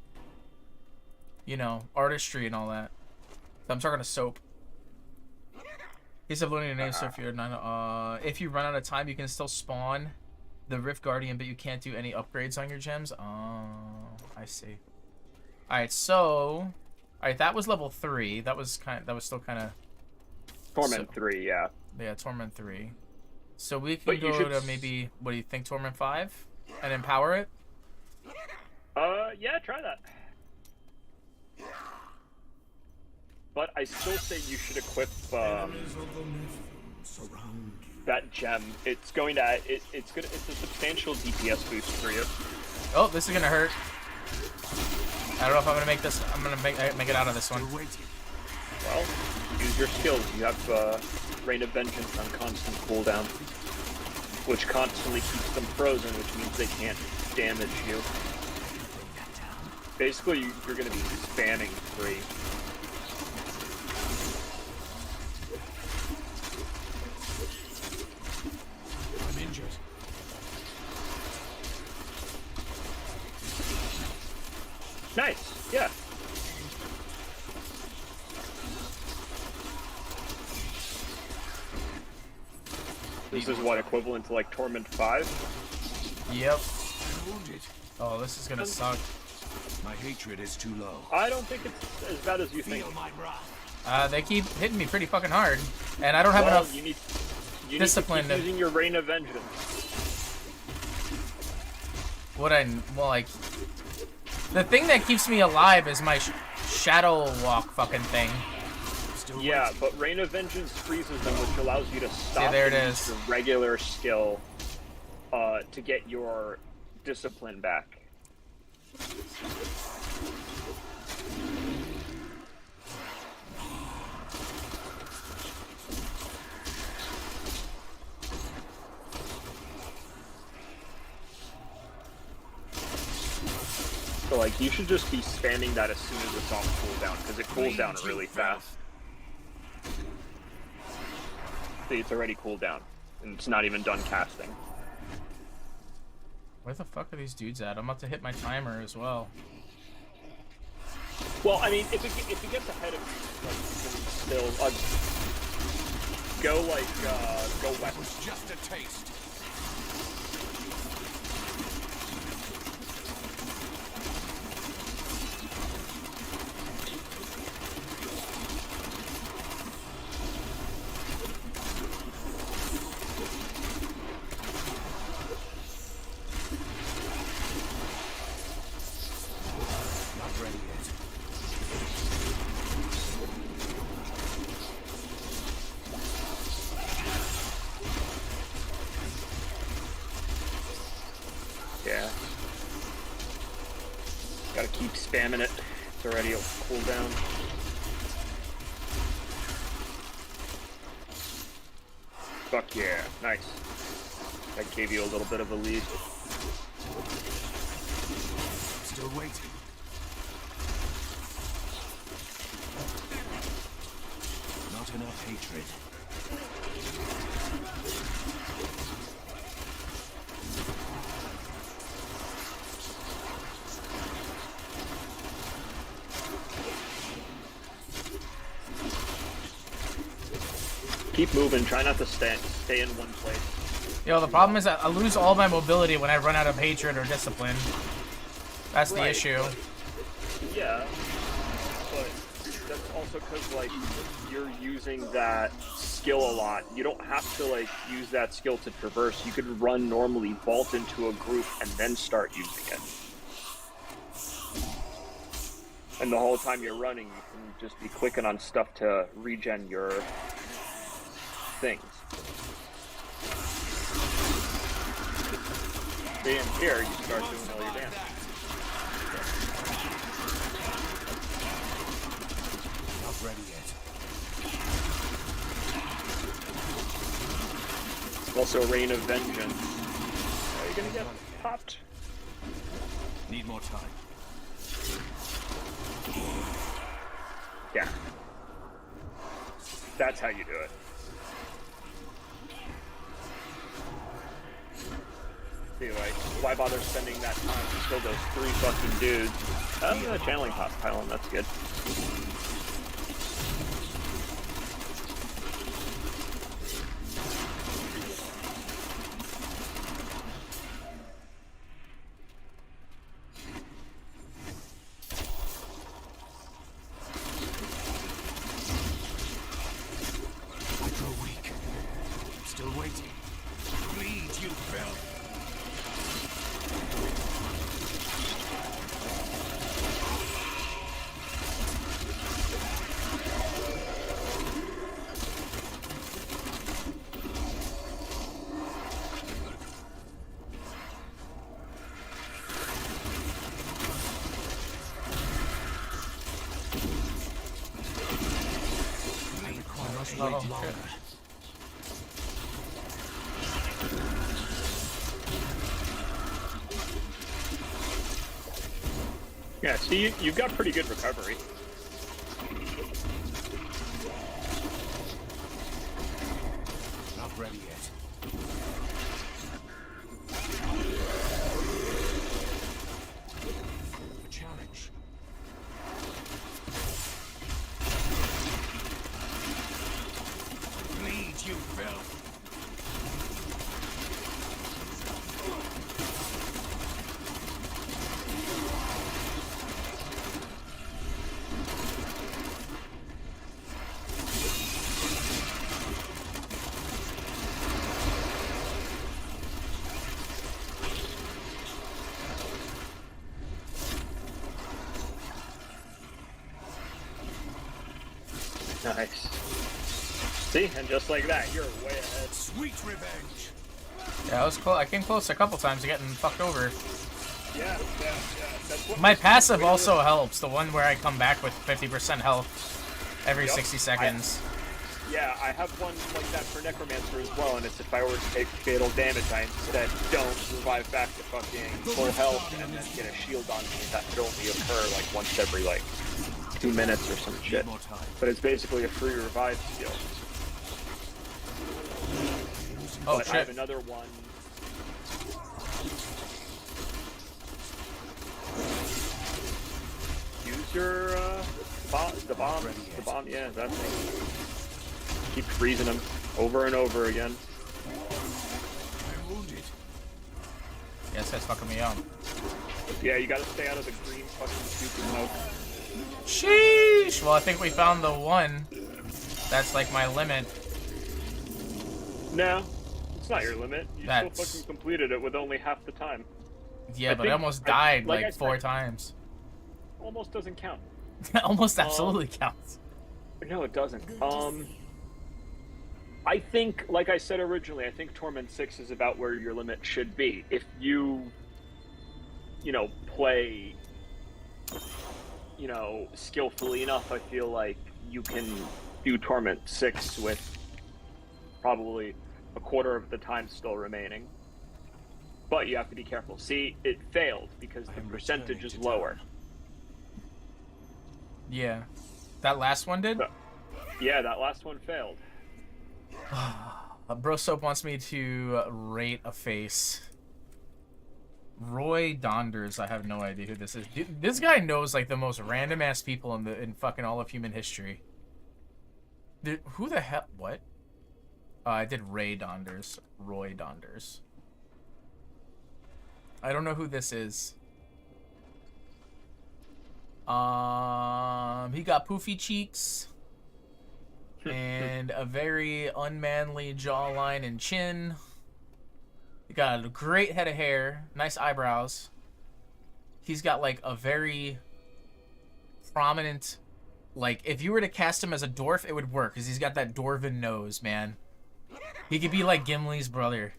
C: you know, artistry and all that? I'm talking to soap. He's uploading your name, so if you're not, if you run out of time, you can still spawn the Rift Guardian, but you can't do any upgrades on your gems. Oh, I see. All right, so, all right, that was level 3. That was still kind of
D: Torment 3, yeah.
C: Yeah, Torment 3. So we can
D: But you
C: go
D: should
C: to maybe, what do you think, Torment 5, and empower it.
D: Yeah, try that. But I still say you should equip that gem. It's going to it's a substantial DPS boost for you.
C: Oh, this is gonna hurt. I don't know if I'm gonna make this. I'm gonna make it out of this one.
D: Well, use your skills. You have Rain of Vengeance on constant cooldown, which constantly keeps them frozen, which means they can't damage you. Basically, you're going to be spamming 3.
B: I'm injured.
D: Nice, yeah. This is what, equivalent to like Torment 5?
C: Yep.
B: I'm wounded.
C: Oh, this is gonna suck.
B: My hatred is too low.
D: I don't think it's as bad as you think.
B: Feel my wrath.
C: They keep hitting me pretty fucking hard, and I don't have
D: Well,
C: enough
D: you need
C: discipline
D: to keep using your Rain of Vengeance.
C: like, the thing that keeps me alive is my shadow walk fucking thing.
D: Yeah, but Rain of Vengeance freezes them, which allows you to stop
C: there it
D: and
C: is.
D: use your regular skill to get your discipline back. So, like, you should just be spamming that as soon as it's on cooldown, because it cools down really fast. See, it's already cooled down, and it's not even done casting.
C: Where the fuck are these dudes at? I'm about to hit my timer as well.
D: Well, I mean, if it gets ahead of you, like, still, go west.
B: It's just a taste. Not ready yet.
D: Yeah. Gotta keep spamming it. It's already a cooldown. Fuck yeah. Nice. That gave you a little bit of a lead.
B: Still waiting. Not enough hatred.
D: keep moving. Try not to stay in one place.
C: Yo, the problem is that I lose all my mobility when I run out of hatred or discipline. That's the issue.
D: Yeah, but that's also because like you're using that skill a lot. You don't have to like use that skill to traverse. You could run normally, vault into a group, and then start using it. And the whole time you're running, you can just be clicking on stuff to regen your things. Being here, you start doing all your damage.
B: Not ready yet.
D: Also, Rain of Vengeance. Are you gonna get popped?
B: Need more time.
D: Yeah. That's how you do it. See, like, why bother spending that time to kill those 3 fucking dudes? Oh, the channeling pylon, that's good. Yeah, see, you've got pretty good recovery.
B: Not ready yet. A challenge. Bleed, you filth.
D: Nice. See, and just like that, you're way ahead.
B: Sweet revenge.
C: Yeah, I was close. I came close a couple times to getting fucked over.
D: Yeah. That's what
C: My passive also helps. The one where I come back with 50% health every 60 seconds.
D: Yeah, I have one like that for Necromancer as well, and it's if I were to take fatal damage, I instead don't revive back to fucking full health and then get a shield on me. That could only occur like once every like 2 minutes or some shit. But it's basically a free revive skill.
C: Oh,
D: but
C: shit.
D: I have another one. Use your bomb, yeah, that thing. Keep freezing them over and over again.
B: I'm wounded.
C: Yes, that's fucking me up.
D: Yeah, you gotta stay out of the green fucking stupid smoke.
C: Sheesh! Well, I think we found the one. That's like my limit.
D: No, it's not your limit. You
C: That's...
D: still fucking completed it with only half the time.
C: Yeah, but I almost died
D: like
C: like 4 times.
D: Almost doesn't count.
C: Almost absolutely counts.
D: No, it doesn't. I think, like I said originally, I think Torment 6 is about where your limit should be. If you play, skillfully enough, I feel like you can do Torment 6 with probably a quarter of the time still remaining. But you have to be careful. See, it failed because the percentage is lower.
C: Yeah. That last one did?
D: Yeah, that last one failed.
C: Bro Soap wants me to rate a face. Roy Donders, I have no idea who this is. Dude, this guy knows like the most random ass people in fucking all of human history. Dude, who the hell? What? I did Roy Donders. I don't know who this is. He got poofy cheeks and a very unmanly jawline and chin. He got a great head of hair, nice eyebrows. He's got like a very prominent, like if you were to cast him as a dwarf, it would work because he's got that dwarven nose, man. He could be like Gimli's brother.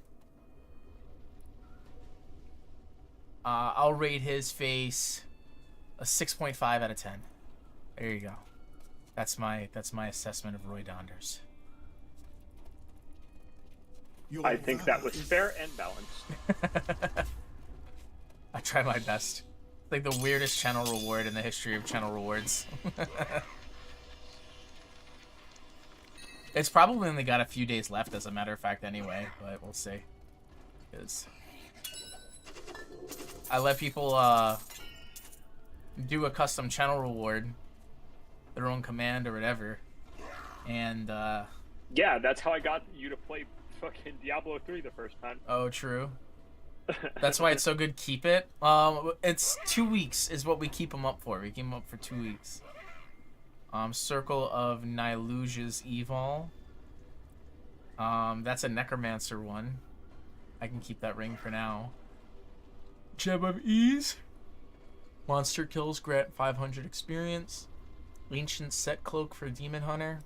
C: I'll rate his face a 6.5 out of 10. There you go. That's my assessment of Roy Donders.
D: I think that was fair and balanced.
C: I try my best. Like the weirdest channel reward in the history of channel rewards. It's probably only got a few days left, as a matter of fact, anyway, but we'll see. Because I let people do a custom channel reward, their own command or whatever, and
D: yeah, that's how I got you to play fucking Diablo 3 the first time.
C: Oh, true. That's why it's so good. Keep it. It's 2 weeks is what we keep them up for. We keep them up for 2 weeks. Circle of Niluja's Evil. That's a Necromancer one. I can keep that ring for now. Gem of Ease. Monster kills grant 500 experience. Ancient Set Cloak for Demon Hunter.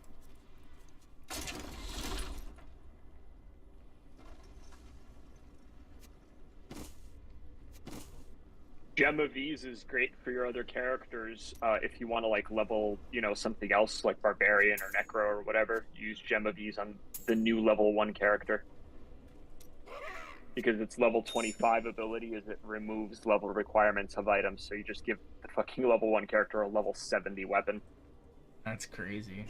D: Gem of Ease is great for your other characters. If you want to like level, something else like Barbarian or Necro or whatever, use Gem of Ease on the new level 1 character. Because its level 25 ability is it removes level requirements of items, so you just give the fucking level 1 character a level 70 weapon.
C: That's crazy.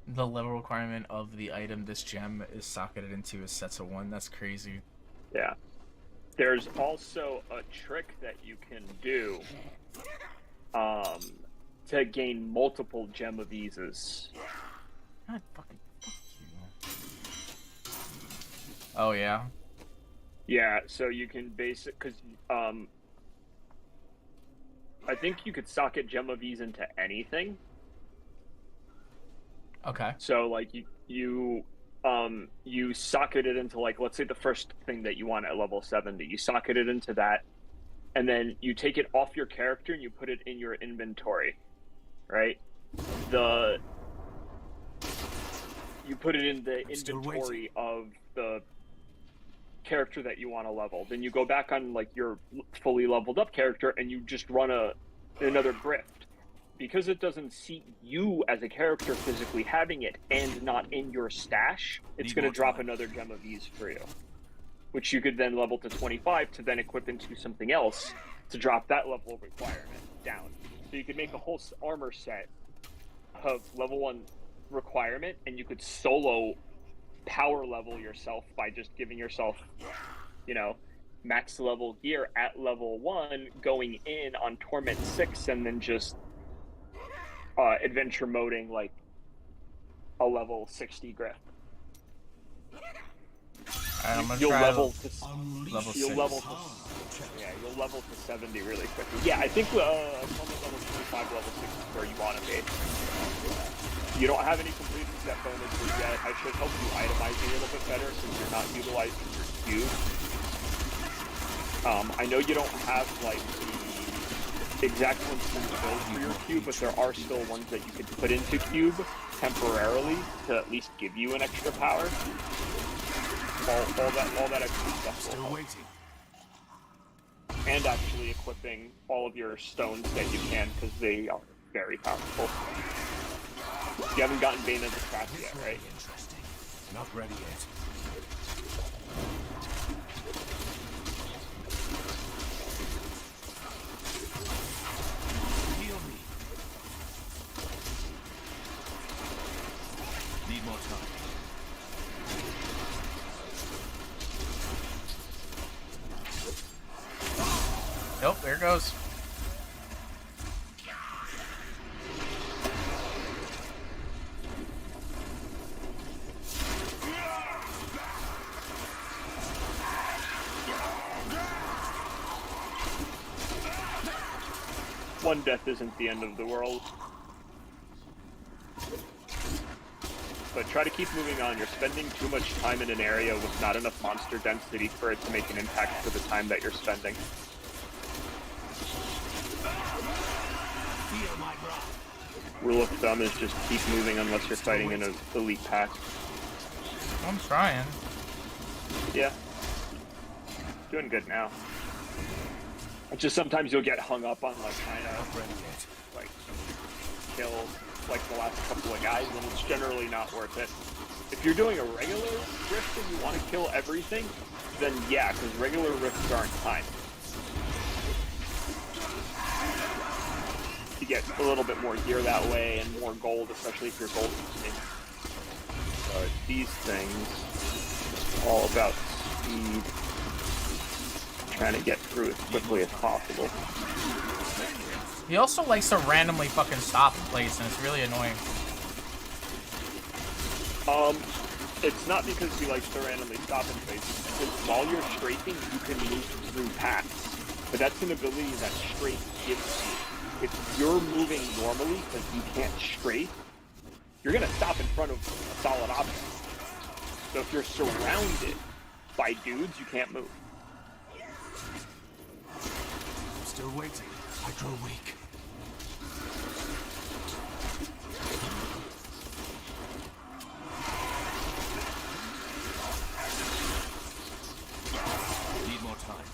C: The level requirement of the item this gem is socketed into is sets of 1. That's crazy.
D: Yeah. There's also a trick that you can do to gain multiple Gem of Eases.
C: God fucking fuck you. Oh, yeah?
D: Yeah, so you can because I think you could socket Gem of Ease into anything.
C: Okay.
D: So, like, you socket it into, like, let's say the first thing that you want at level 70, you socket it into that, and then you take it off your character and you put it in your inventory, right? You put it in the inventory of the character that you want to level. Then you go back on, like, your fully leveled up character and you just run another grift. Because it doesn't see you as a character physically having it and not in your stash, it's going to drop another Gem of Ease for you, which you could then level to 25 to then equip into something else to drop that level requirement down. So you could make a whole armor set of level 1 requirement, and you could solo power level yourself by just giving yourself, max level gear at level 1, going in on Torment 6, and then just adventure moding like a level 60 griff. You'll level to 70 really quickly. Yeah, I think almost level 25, level 6 is where you want to be. You don't have any completed set bonuses yet. I should help you itemize a little bit better since you're not utilizing your cube. I know you don't have like the exact ones to build for your cube, but there are still ones that you could put into cube temporarily to at least give you an extra power. All that extra stuff.
B: Still waiting.
D: And actually equipping all of your stones that you can, because they are very powerful. You haven't gotten Bane of the Trap yet, right?
B: Interesting. Not ready yet. Heal me. Need more time.
C: Nope, there it goes.
D: one death isn't the end of the world. But try to keep moving on. You're spending too much time in an area with not enough monster density for it to make an impact for the time that you're spending. Rule of thumb is just keep moving unless you're fighting in an elite pack.
C: I'm trying.
D: Yeah. Doing good now. It's just sometimes you'll get hung up on like trying to like kill like the last couple of guys, and it's generally not worth it. If you're doing a regular rift and you want to kill everything, then yeah, because regular rifts aren't timed. You get a little bit more gear that way and more gold, especially if you're gold consuming. But these things, all about speed. Trying to get through as quickly as possible.
C: He also likes to randomly fucking stop in place, and it's really annoying.
D: It's not because he likes to randomly stop in place. It's because while you're strafing, you can move through paths. But that's an ability that strafe gives you. If you're moving normally because you can't strafe, you're gonna stop in front of a solid object. So if you're surrounded by dudes, you can't move.
B: I'm still waiting. I grow weak.
F: Need more time.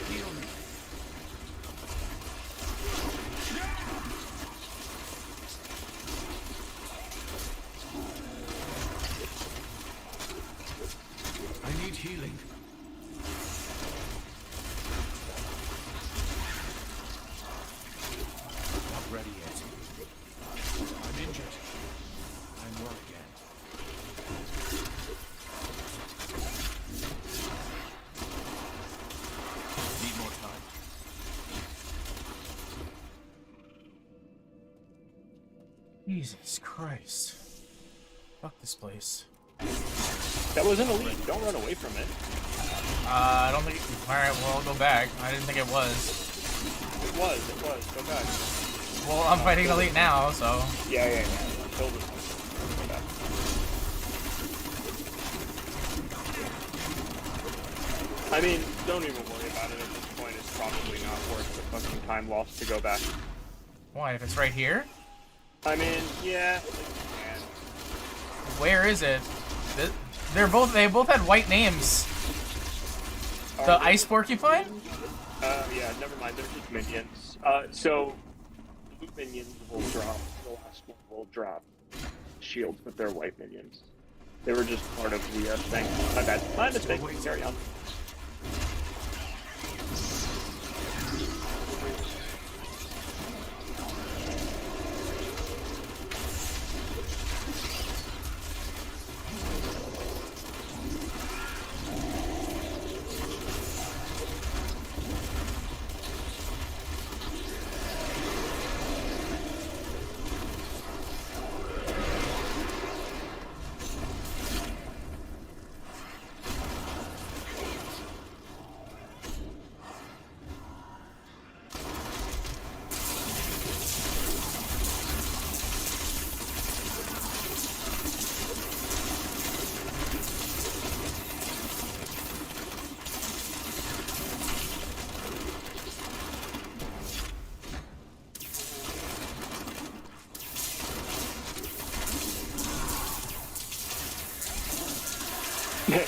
F: Heal me.
B: I need healing. Not ready yet. I'm injured. I'm well again.
F: Need more time.
C: Jesus Christ. Fuck this place.
D: That wasn't elite. Don't run away from it.
C: I don't think... Alright, well, I'll go back. I didn't think it was.
D: It was. Go back.
C: Well, I'm fighting elite now, so...
D: Yeah. Kill this one. Go back. I mean, don't even worry about it at this point. It's probably not worth the fucking time lost to go back.
C: Why, if it's right here?
D: I mean, yeah.
C: Where is it? They both had white names. The ice porcupine?
D: Yeah, never mind. They're just minions. So, blue minions will drop. The last one will drop shields with their white minions. They were just part of the thing. My bad. My mistake. Carry on.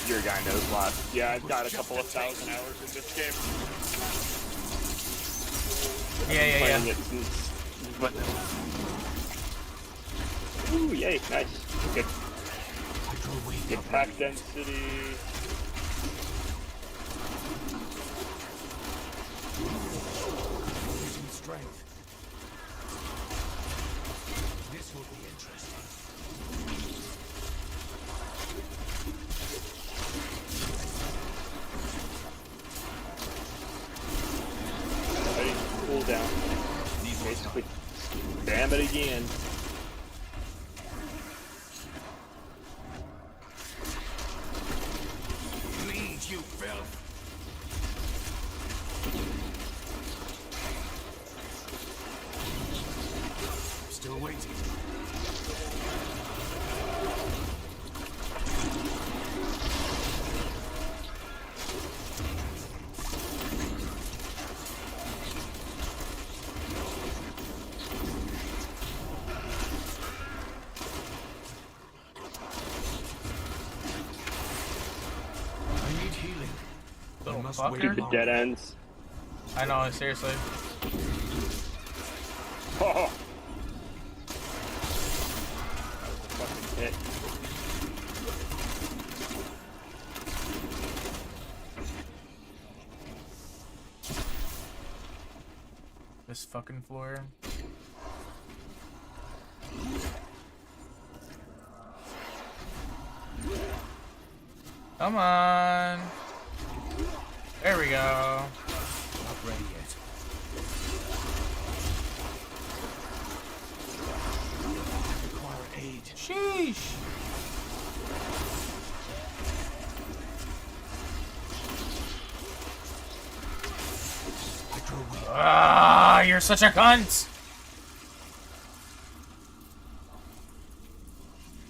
D: Your guy knows lots. Yeah, I've got a couple of thousand hours in this game.
C: Yeah.
D: Ooh, yay, nice. Good. Get pack density.
B: Losing strength. This will be interesting.
D: Ready? Cool down. Basically, damn it again.
B: Lead, you filth.
C: Little
B: must
C: fucker.
B: wait
D: Stupid dead ends.
C: I know, seriously.
D: Oh. That was a fucking hit.
C: This fucking floor. Come on. There we go.
B: Not ready yet. Require aid.
C: Sheesh.
B: I grow weak.
C: Ah, you're such a cunt.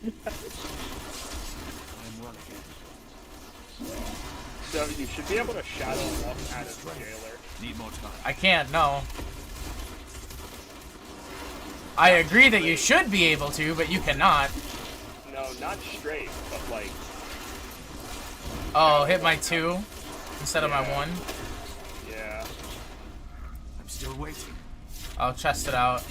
B: I'm well again.
D: So you should be able to shadow walk out of the jailer.
B: Need more time.
C: I can't, no. I agree that you should be able to, but you cannot.
D: No, not straight, but like.
C: Oh, hit my 2 instead of my 1.
D: Yeah.
B: I'm still waiting.
C: I'll chest it out.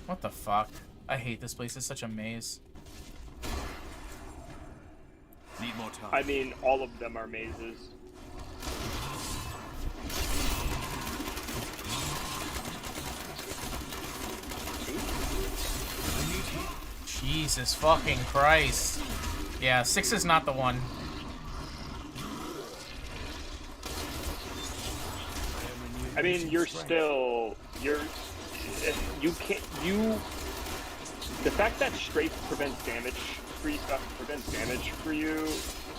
C: What the fuck? I hate this place. It's such a maze.
B: Need more time.
D: I mean, all of them are mazes.
C: Jesus fucking Christ. Yeah, 6 is not the one.
D: I mean, you can't, the fact that straight prevents damage for you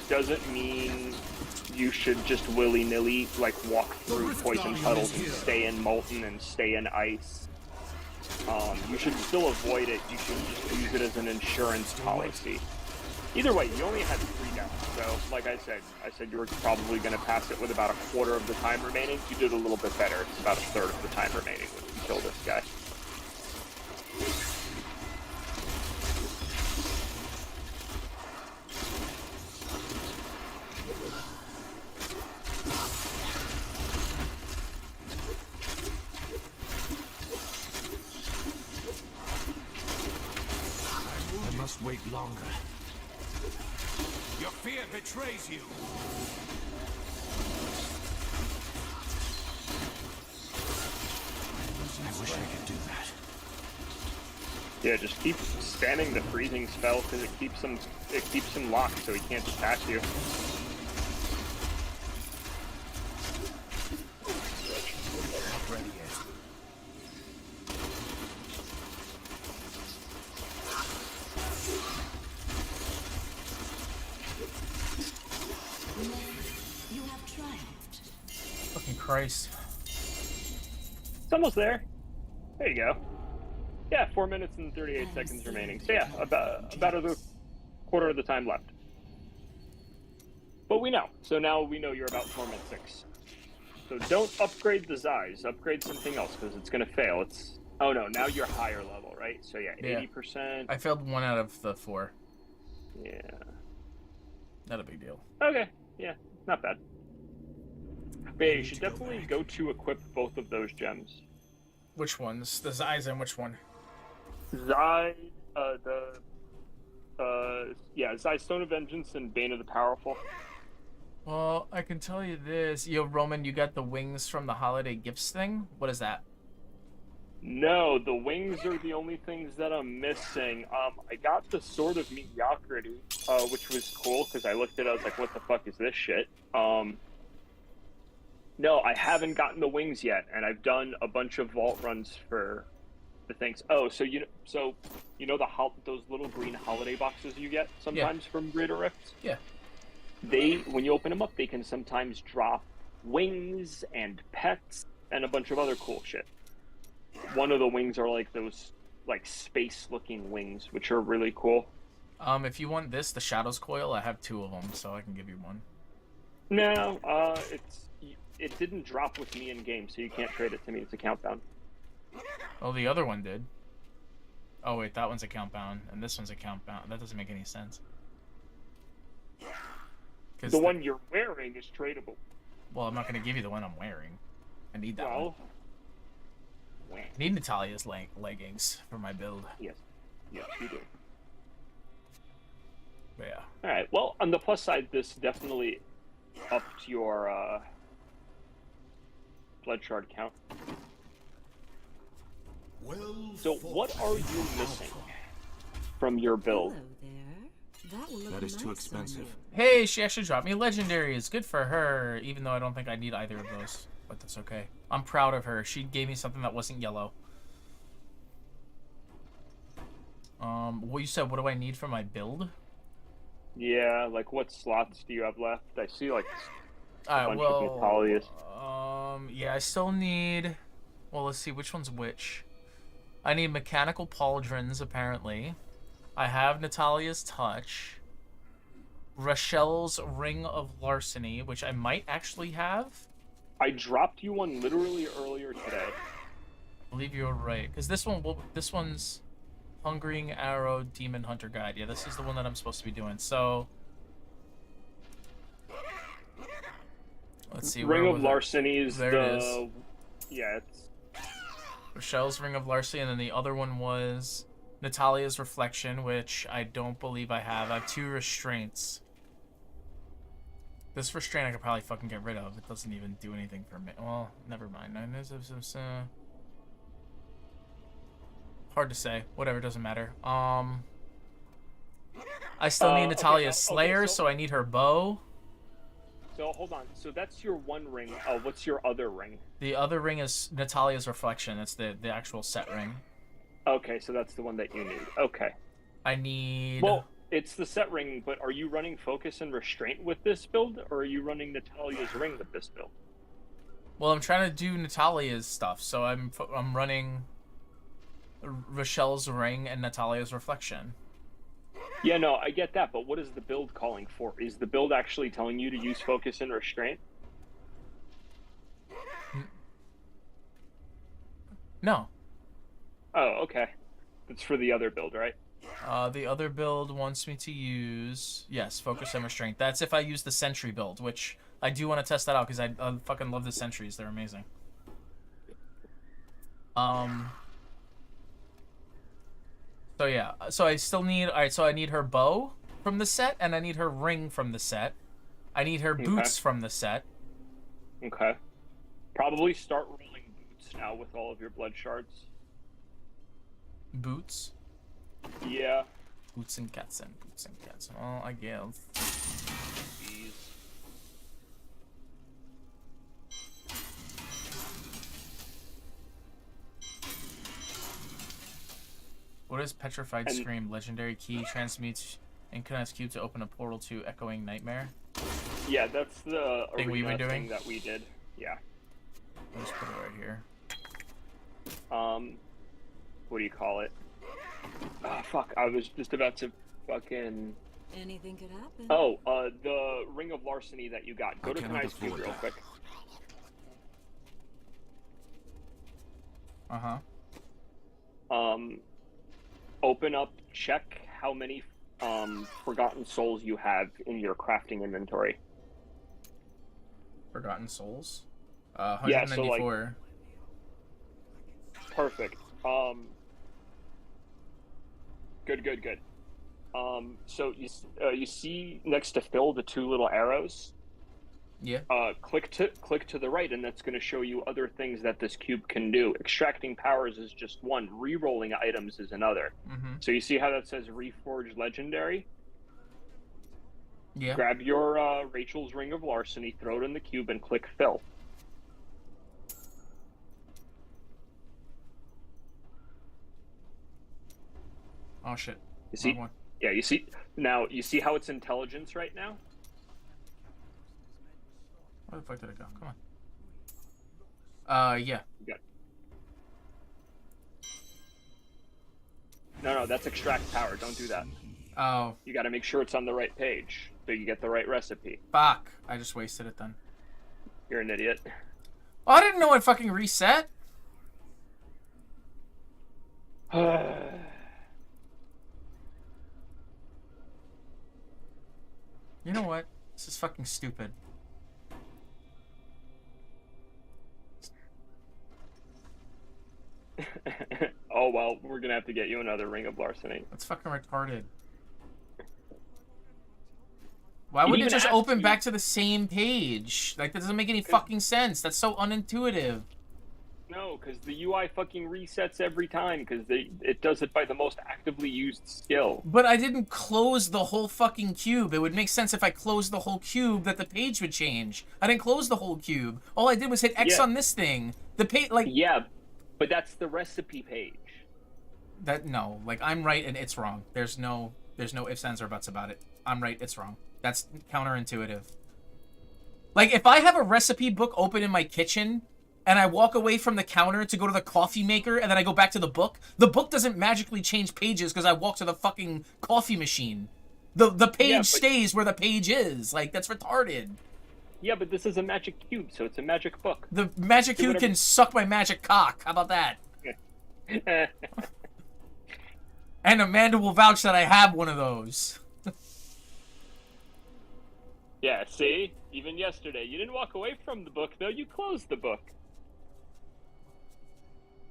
D: doesn't mean you should just willy-nilly, like, walk through poison puddles and stay in molten and stay in ice. You should still avoid it. You should just use it as an insurance policy. Either way, you only had 3 down, so like I said you were probably going to pass it with about a quarter of the time remaining. You did a little bit better. It's about a third of the time remaining when you kill this guy.
B: I must wait longer. Your fear betrays you. I wish I could do that.
D: Yeah, just keep spamming the freezing spell because it keeps him locked so he can't attack you.
B: Not ready yet.
E: You have triumphed.
C: Fucking Christ.
D: It's almost there. There you go. Yeah, 4 minutes and 38 seconds remaining. So yeah, about a quarter of the time left. But we know. So now we know you're about torment 6. So don't upgrade the Zeiss. Upgrade something else because it's going to fail. Oh no, now you're higher level, right? So yeah, 80%.
C: I failed 1 out of the 4.
D: Yeah.
C: Not a big deal.
D: Okay. Yeah, not bad. But yeah, you should definitely go to equip both of those gems.
C: Which ones? The Zeiss and which one?
D: Zeiss, Zeiss Stone of Vengeance and Bane of the Powerful.
C: Well, I can tell you this. Yo, Roman, you got the wings from the holiday gifts thing? What is that?
D: No, the wings are the only things that I'm missing. I got the Sword of Mediocrity, which was cool because I looked at it, I was like, what the fuck is this shit? No, I haven't gotten the wings yet, and I've done a bunch of vault runs for the things. Oh, so you know those little green holiday boxes you get sometimes from Greater Rifts?
C: Yeah.
D: When you open them up, they can sometimes drop wings and pets and a bunch of other cool shit. One of the wings are like those like space-looking wings, which are really cool.
C: If you want this, the Shadows Coil, I have 2 of them, so I can give you 1.
D: No, it didn't drop with me in game, so you can't trade it to me. It's a countdown.
C: Oh, the other one did. Oh wait, that one's account bound, and this one's account bound. That doesn't make any sense.
D: The one you're wearing is tradable.
C: Well, I'm not gonna give you the one I'm wearing. I need that one.
D: Well,
C: I need Natalia's leggings for my build.
D: Yes, yes, you do.
C: But yeah.
D: All right. Well, on the plus side, this definitely upped your blood shard count.
G: Well,
D: So, what are you missing from your build?
E: Hello there. That will look
B: That is too
E: nice on
B: expensive.
E: you.
C: Hey, she actually dropped me legendaries. Good for her, even though I don't think I need either of those. But that's okay. I'm proud of her. She gave me something that wasn't yellow. What you said, what do I need for my build?
D: Yeah, like what slots do you have left? I see like a
C: Alright,
D: bunch of Natalias.
C: Yeah, I still need... Well, let's see, which one's which? I need mechanical pauldrons, apparently. I have Natalia's touch. Rochelle's Ring of Larceny, which I might actually have.
D: I dropped you one literally earlier today.
C: I believe you're right, because this one's Hungering Arrow Demon Hunter Guide. Yeah, this is the one that I'm supposed to be doing. So let's see.
D: Ring of Larceny is
C: there
D: the.
C: It is.
D: Yeah, it's.
C: Rochelle's Ring of Larceny, and then the other one was Natalia's Reflection, which I don't believe I have. I have 2 restraints. This restraint I could probably fucking get rid of. It doesn't even do anything for me. Well, never mind. Hard to say. Whatever, doesn't matter. I still need Natalia's Slayer, so I need her bow.
D: So hold on. So that's your one ring. What's your other ring?
C: The other ring is Natalia's Reflection. It's the actual set ring.
D: Okay, so that's the one that you need. Okay.
C: I need...
D: Well, it's the set ring, but are you running Focus and Restraint with this build, or are you running Natalia's ring with this build?
C: Well, I'm trying to do Natalia's stuff, so I'm running Rochelle's Ring and Natalia's Reflection.
D: Yeah, no, I get that, but what is the build calling for? Is the build actually telling you to use Focus and Restraint?
C: No.
D: Oh, okay. It's for the other build, right?
C: The other build wants me to use, yes, Focus and Restraint. That's if I use the Sentry build, which I do want to test that out because I fucking love the Sentries. They're amazing. So yeah, so I still need, alright, so I need her bow from the set, and I need her ring from the set. I need her boots from the set.
D: Okay. Probably start rolling boots now with all of your blood shards.
C: Boots?
D: Yeah.
C: Boots and cats. Well, I guess.
D: Jeez.
C: What is Petrified Scream? Legendary key transmutes Incarnate's cube to open a portal to Echoing Nightmare.
D: Yeah, that's the
C: thing we've been doing
D: that we did. Yeah.
C: Let's put it right here.
D: What do you call it? Oh, fuck, I was just about to fucking...
E: Anything could happen.
D: Oh, the Ring of Larceny that you got. Go to tonight's cube real quick.
C: Uh-huh.
D: Open up, check how many Forgotten Souls you have in your crafting inventory.
C: Forgotten Souls? 194.
D: Yeah, so, perfect. Good. So you see next to Phil the 2 little arrows?
C: Yeah.
D: Click to the right, and that's going to show you other things that this cube can do. Extracting powers is just one. Rerolling items is another.
C: Mm-hmm.
D: So you see how that says Reforged Legendary?
C: Yeah.
D: Grab your Rachel's Ring of Larceny, throw it in the cube, and click Fill.
C: Oh shit.
D: You see? Yeah, you see. Now you see how it's intelligence right now.
C: Where the fuck did it go? Come on. Yeah.
D: You got... No, that's extract power. Don't do that.
C: Oh.
D: You got to make sure it's on the right page so you get the right recipe.
C: Fuck. I just wasted it then.
D: You're an idiot.
C: Oh, I didn't know it fucking reset. You know what? This is fucking stupid.
D: Oh well, we're gonna have to get you another Ring of Larceny.
C: That's fucking retarded. Why wouldn't it just open back to the same page? Like, that doesn't make any fucking sense. That's so unintuitive.
D: No, because the UI fucking resets every time, because it does it by the most actively used skill.
C: But I didn't close the whole fucking cube. It would make sense if I closed the whole cube that the page would change. I didn't close the whole cube. All I did was hit X on this thing. The page, like...
D: Yeah, but that's the recipe page.
C: No, like, I'm right and it's wrong. There's no ifs, ands, or buts about it. I'm right, it's wrong. That's counterintuitive. Like, if I have a recipe book open in my kitchen, and I walk away from the counter to go to the coffee maker, and then I go back to the book doesn't magically change pages because I walk to the fucking coffee machine. The page stays where the page is. Like, that's retarded.
D: Yeah, but this is a magic cube, so it's a magic book.
C: The magic cube can suck my magic cock. How about that? And Amanda will vouch that I have one of those.
D: Yeah, see? Even yesterday. You didn't walk away from the book, though. You closed the book.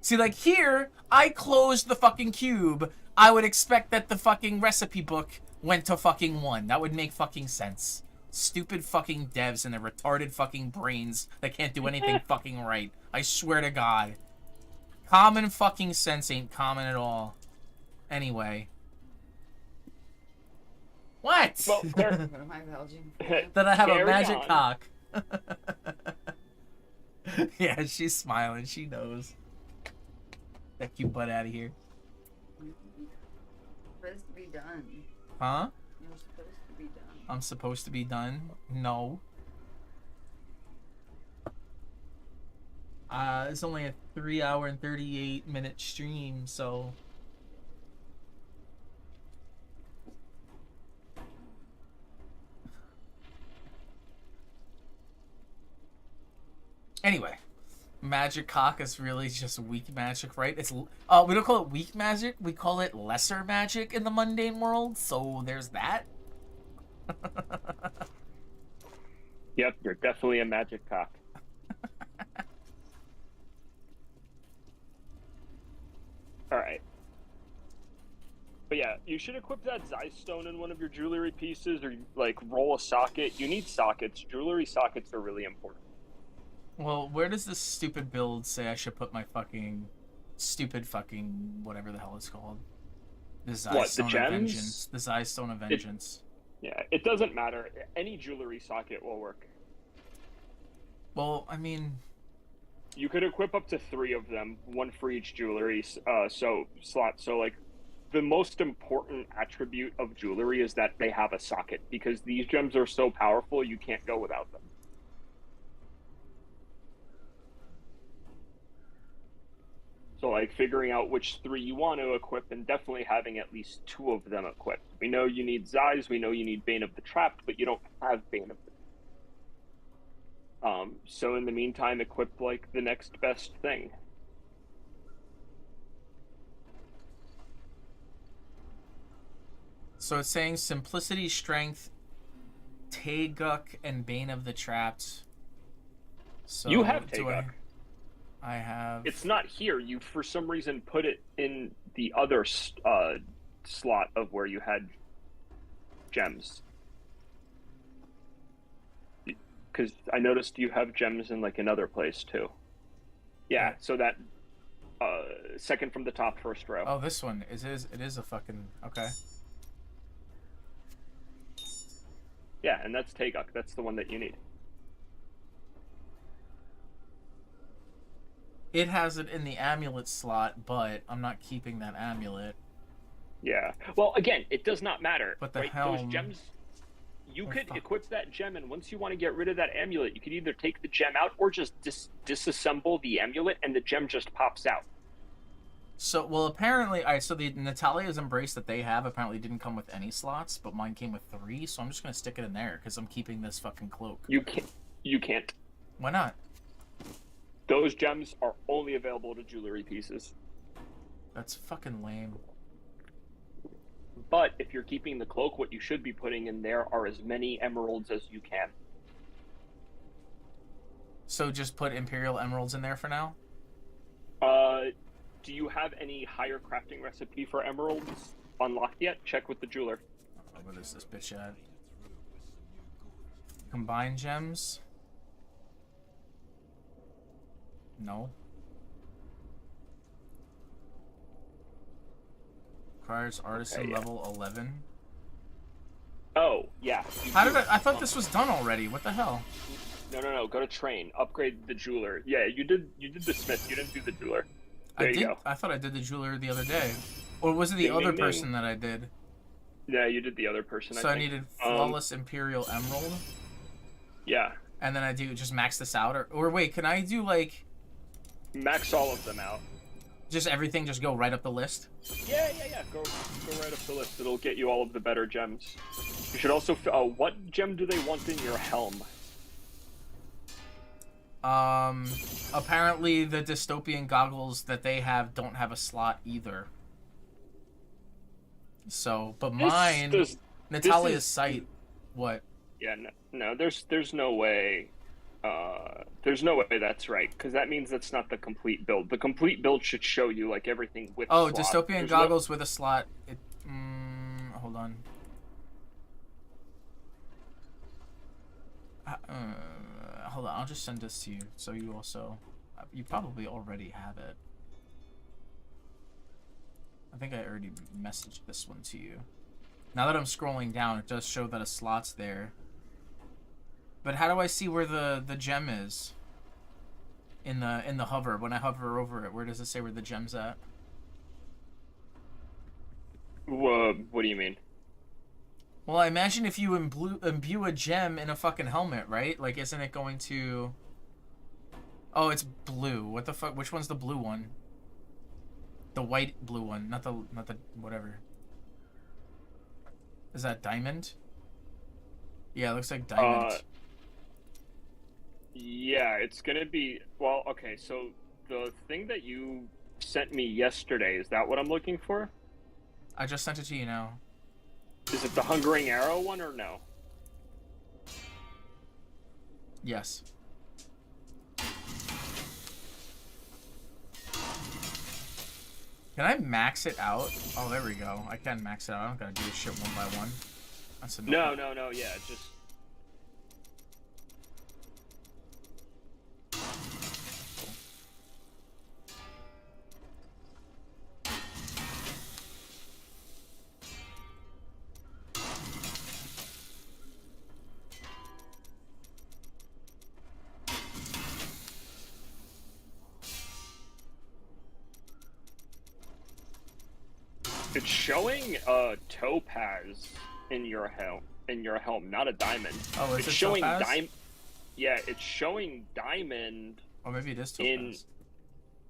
C: See, like, here, I closed the fucking cube. I would expect that the fucking recipe book went to fucking 1. That would make fucking sense. Stupid fucking devs and their retarded fucking brains that can't do anything fucking right. I swear to God. Common fucking sense ain't common at all. Anyway. What?
D: Well,
L: What am I vouching for?
C: That I have a
D: Carry
C: magic
D: on.
C: cock. Yeah, she's smiling. She knows. That cute butt out of here.
L: Supposed to be done.
C: Huh?
L: You're supposed to be done.
C: I'm supposed to be done? No. It's only a 3-hour and 38-minute stream, so... Anyway, magic cock is really just weak magic, right? It's we don't call it weak magic, we call it lesser magic in the mundane world, so there's that.
D: Yep, you're definitely a magic cock. Alright. But yeah, you should equip that Zeiss stone in one of your jewelry pieces, or like roll a socket. You need sockets. Jewelry sockets are really important.
C: Well, where does this stupid build say I should put my fucking stupid fucking whatever the hell it's called? The Zeiss Stone of Vengeance. The Zeiss Stone of Vengeance.
D: Yeah, it doesn't matter. Any jewelry socket will work.
C: Well, I mean,
D: you could equip up to 3 of them, 1 for each jewelry slot. So like, the most important attribute of jewelry is that they have a socket, because these gems are so powerful you can't go without them. So like figuring out which 3 you want to equip, and definitely having at least 2 of them equipped. We know you need Zeiss, we know you need Bane of the Trapped, but you don't have Bane of the so in the meantime, equip like the next best thing.
C: so it's saying Simplicity, Strength, Taeguk, and Bane of the Trapped. So
D: You have Taeguk.
C: I have...
D: It's not here. You, for some reason, put it in the other slot of where you had gems. Because I noticed you have gems in, like, another place, too. Yeah, so that second from the top, first row.
C: Oh, this one. It is a fucking... Okay.
D: Yeah, and that's Taeguk. That's the one that you need.
C: It has it in the amulet slot, but I'm not keeping that amulet.
D: Yeah. Well, again, it does not matter.
C: But the
D: right?
C: helm...
D: Those gems, you could equip that gem, and once you want to get rid of that amulet, you could either take the gem out or just disassemble the amulet, and the gem just pops out.
C: So, well, apparently, so the Natalia's Embrace that they have apparently didn't come with any slots, but mine came with 3, so I'm just going to stick it in there, because I'm keeping this fucking cloak.
D: You can't.
C: Why not?
D: Those gems are only available to jewelry pieces.
C: That's fucking lame.
D: But if you're keeping the cloak, what you should be putting in there are as many emeralds as you can.
C: So just put Imperial Emeralds in there for now?
D: Do you have any higher crafting recipe for emeralds unlocked yet? Check with the jeweler.
C: Oh, what is this bitch at? Combine gems? No. Requires artisan
D: Okay, yeah.
C: level 11.
D: Oh, yeah.
C: How did I thought this was done already. What the hell?
D: No. Go to train. Upgrade the jeweler. Yeah, you did the smith. You didn't do the jeweler. There you go.
C: I thought I did the jeweler the other day. Or was it the
D: Ding,
C: other
D: ding,
C: person
D: ding.
C: that I did?
D: Yeah, you did the other person.
C: So I needed flawless Imperial Emerald.
D: Yeah.
C: And then I do just max this out, or wait, can I do like
D: max all of them out?
C: Just everything, just go right up the list.
D: Yeah. Go right up the list. It'll get you all of the better gems. You should also. What gem do they want in your helm?
C: Apparently the dystopian goggles that they have don't have a slot either. So, but mine, Natalia's sight, what?
D: Yeah, no, there's no way. There's no way that's right, because that means that's not the complete build. The complete build should show you like everything with.
C: Oh,
D: a slot.
C: dystopian goggles with a slot. Hold on. Hold on, I'll just send this to you, so you also, you probably already have it. I think I already messaged this one to you. Now that I'm scrolling down, it does show that a slot's there. But how do I see where the gem is? In the hover, when I hover over it, where does it say where the gem's at?
D: What do you mean?
C: Well, I imagine if you imbue a gem in a fucking helmet, right? Like, isn't it going to... Oh, it's blue. What the fuck? Which one's the blue one? The white blue one, not the whatever. Is that diamond? Yeah, it looks like diamond.
D: Yeah, it's gonna be, well, okay, so the thing that you sent me yesterday, is that what I'm looking for?
C: I just sent it to you now.
D: Is it the Hungering Arrow one or no?
C: Yes. Can I max it out? Oh, there we go. I can max it out. I don't gotta do this shit one by one. That's enough.
D: No, yeah, just... It's showing a topaz in your helm, not a diamond.
C: Oh, is
D: it's
C: it
D: showing
C: topaz?
D: Yeah, it's showing diamond.
C: Or maybe it is topaz.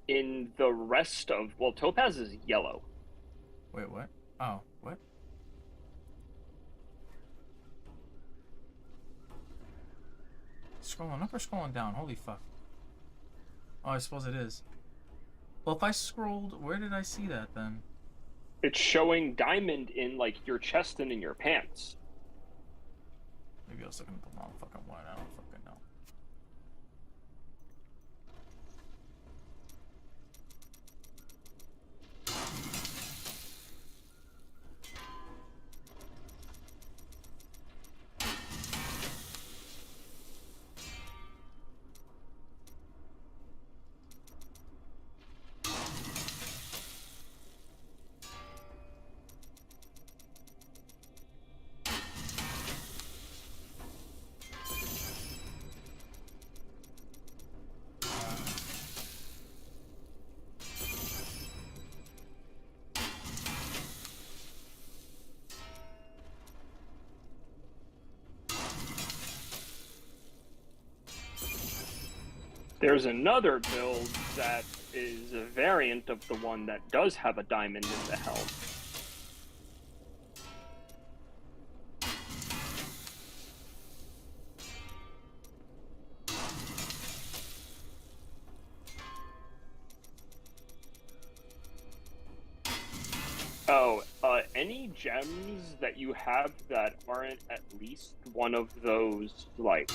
D: In the rest of, well, topaz is yellow.
C: Wait, what? Oh, what? Scrolling up or scrolling down? Holy fuck. Oh, I suppose it is. Well, if I scrolled, where did I see that then?
D: It's showing diamond in like your chest and in your pants.
C: Maybe I was looking at the wrong fucking one. I don't fucking know.
D: There's another build that is a variant of the one that does have a diamond in the helm. Oh, any gems that you have that aren't at least one of those, like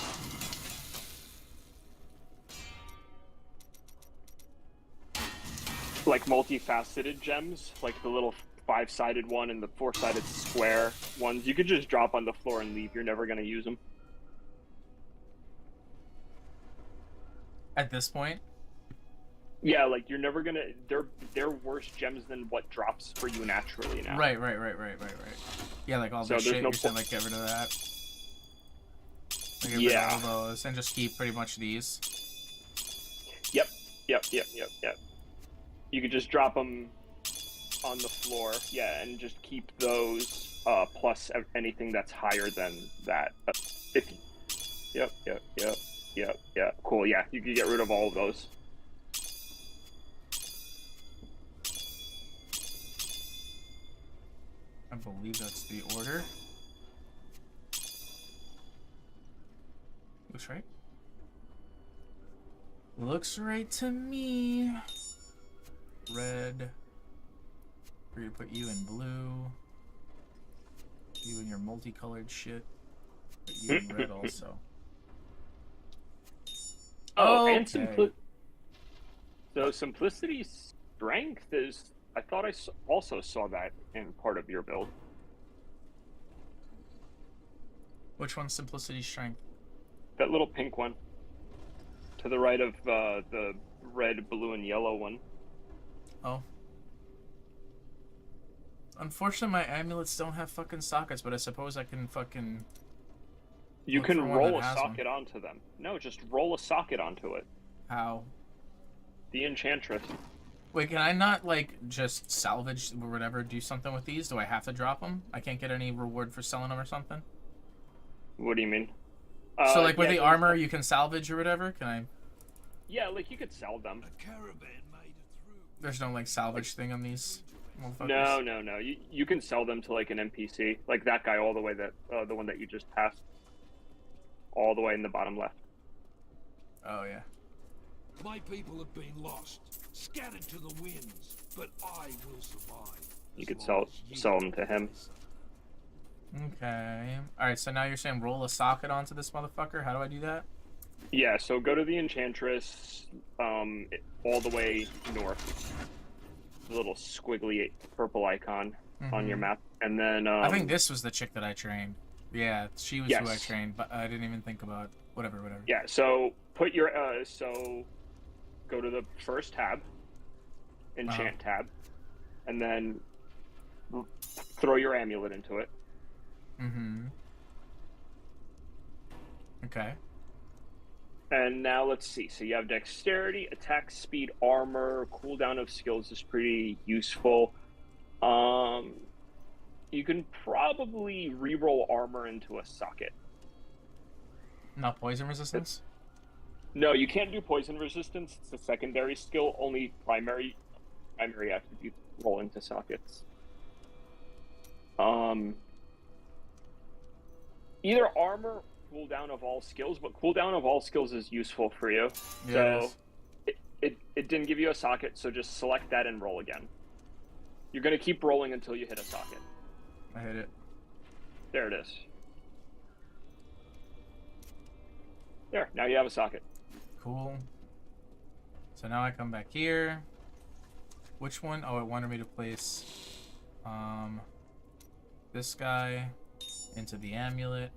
D: multifaceted gems, like the little 5-sided one and the 4-sided square ones, you could just drop on the floor and leave. You're never gonna use them.
C: At this point?
D: Yeah, like you're never gonna. They're worse gems than what drops for you naturally now.
C: Right. Yeah, like all
D: So
C: this
D: there's
C: shit.
D: no
C: You're saying like get rid of that. Like, get rid
D: Yeah.
C: of all those and just keep pretty much these.
D: Yep. You could just drop them on the floor, yeah, and just keep those plus anything that's higher than that. If yep. Cool. Yeah, you could get rid of all of those.
C: I believe that's the order. Looks right. Looks right to me. Red. We're gonna put you in blue. You in your multicolored shit. Put you in red also.
D: Oh,
C: okay.
D: and so simplicity strength is. I thought I also saw that in part of your build.
C: Which one's simplicity strength?
D: That little pink one. To the right of the red, blue, and yellow one.
C: Oh. Unfortunately, my amulets don't have fucking sockets, but I suppose I can fucking...
D: You
C: look
D: can
C: for one
D: roll
C: that
D: a
C: has
D: socket onto them. No, just roll a socket onto it.
C: How?
D: The Enchantress.
C: Wait, can I not, like, just salvage or whatever, do something with these? Do I have to drop them? I can't get any reward for selling them or something?
D: What do you mean?
C: So, like, with the armor, you can salvage or whatever? Can I...
D: Yeah, like, you could sell them.
C: There's no, like, salvage thing on these motherfuckers?
D: No. You can sell them to, like, an NPC. Like that guy all the way that... the one that you just passed. All the way in the bottom left.
C: Oh, yeah.
M: My people have been lost, scattered to the winds, but I will survive.
D: You could sell them to him.
C: Okay. Alright, so now you're saying roll a socket onto this motherfucker? How do I do that?
D: Yeah, so go to the Enchantress, all the way north. The little squiggly purple icon on your map. And then...
C: I think this was the chick that I trained. Yeah, she was who I trained, but I didn't even think about... Whatever.
D: Yeah, so put your... so go to the first tab. Enchant tab. And then throw your amulet into it.
C: Mm-hmm. Okay.
D: And now let's see. So you have dexterity, attack speed, armor, cooldown of skills is pretty useful. You can probably reroll armor into a socket.
C: Not poison resistance?
D: No, you can't do poison resistance. It's a secondary skill. Only primary attributes roll into sockets. Either armor, cooldown of all skills, but cooldown of all skills is useful for you.
C: Yeah,
D: so it didn't give you a socket, so just select that and roll again. You're going to keep rolling until you hit a socket.
C: I hit it.
D: There it is. There, now you have a socket.
C: Cool. So now I come back here. Which one? Oh, it wanted me to place this guy into the amulet.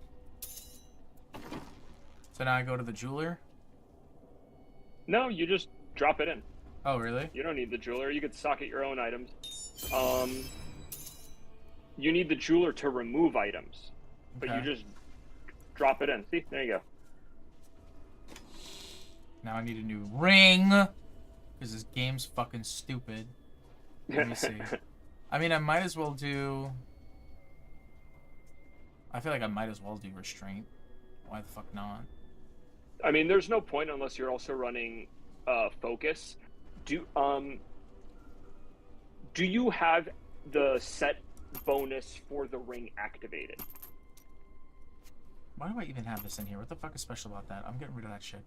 C: So now I go to the jeweler?
D: No, you just drop it in.
C: Oh, really?
D: You don't need the jeweler. You could socket your own items. You need the jeweler to remove items, but you just drop it in. See, there you go.
C: Now I need a new ring, because this game's fucking stupid. Let me see. I mean, I might as well do... I feel like I might as well do restraint. Why the fuck not?
D: I mean, there's no point unless you're also running focus. Do you have the set bonus for the ring activated?
C: Why do I even have this in here? What the fuck is special about that? I'm getting rid of that shit.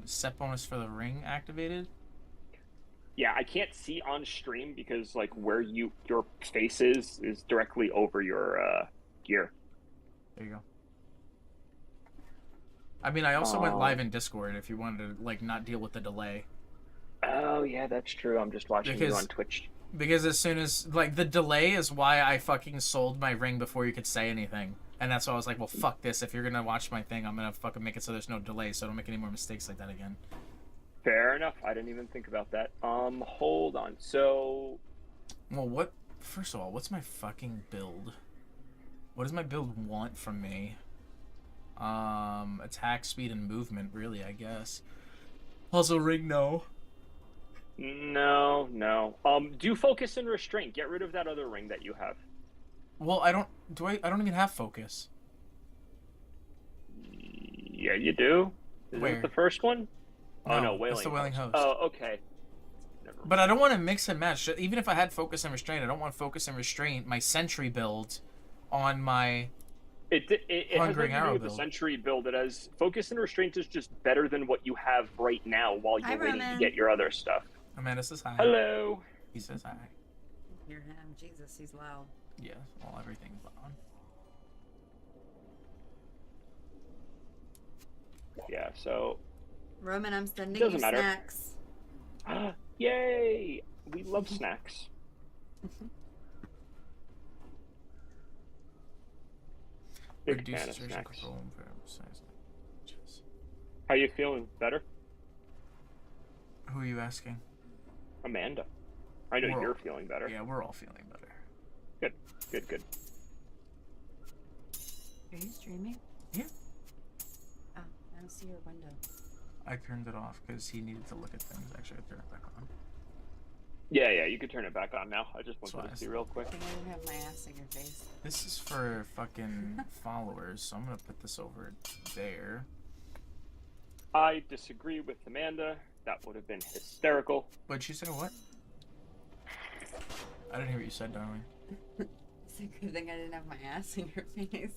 C: Set bonus for the ring activated?
D: Yeah, I can't see on stream because like where your face is directly over your gear.
C: There you go. I mean, I also went live in Discord if you wanted to like not deal with the delay.
D: Oh yeah, that's true. I'm just watching you on Twitch.
C: Because as soon as like the delay is why I fucking sold my ring before you could say anything. And that's why I was like, well, fuck this. If you're gonna watch my thing, I'm gonna fucking make it so there's no delay, so I don't make any more mistakes like that again.
D: Fair enough. I didn't even think about that. Hold on. So,
C: well, what? First of all, what's my fucking build? What does my build want from me? Attack, speed, and movement. Really, I guess. Puzzle ring, no.
D: No. Do focus and restraint. Get rid of that other ring that you have.
C: Well, I don't even have focus.
D: Yeah, you do. Is it the first one?
C: No,
D: oh no, Wailing
C: it's the Wailing Host.
D: Oh, okay.
C: But I don't want to mix and match. Even if I had focus and restraint, I don't want focus and restraint my sentry build on my
D: it
C: hungering
D: has
C: arrow
D: the
C: build.
D: Sentry build. It has focus and restraint is just better than what you have right now while you're waiting to get your other stuff.
C: Amanda says hi.
D: Hello.
C: He says hi.
L: Hear him. Jesus, he's loud.
C: Yeah, well, everything's loud.
D: Yeah, so...
L: Roman, I'm sending
D: Doesn't
L: you
D: matter.
L: snacks.
D: Yay! We love snacks. Big fan of snacks. How you feeling? Better?
C: Who are you asking?
D: Amanda. I know you're feeling better.
C: Yeah, we're all feeling better.
D: Good.
L: Are you streaming?
C: Yeah.
L: Oh, I don't see your window.
C: I turned it off because he needed to look at things. Actually, I turned it back on.
D: Yeah, you can turn it back on now. I just wanted to see real quick.
L: I don't have my ass in your face.
C: This is for fucking followers, so I'm gonna put this over there.
D: I disagree with Amanda. That would have been hysterical.
C: What'd she say? What? I didn't hear what you said, darling.
L: It's a good thing I didn't have my ass in your face.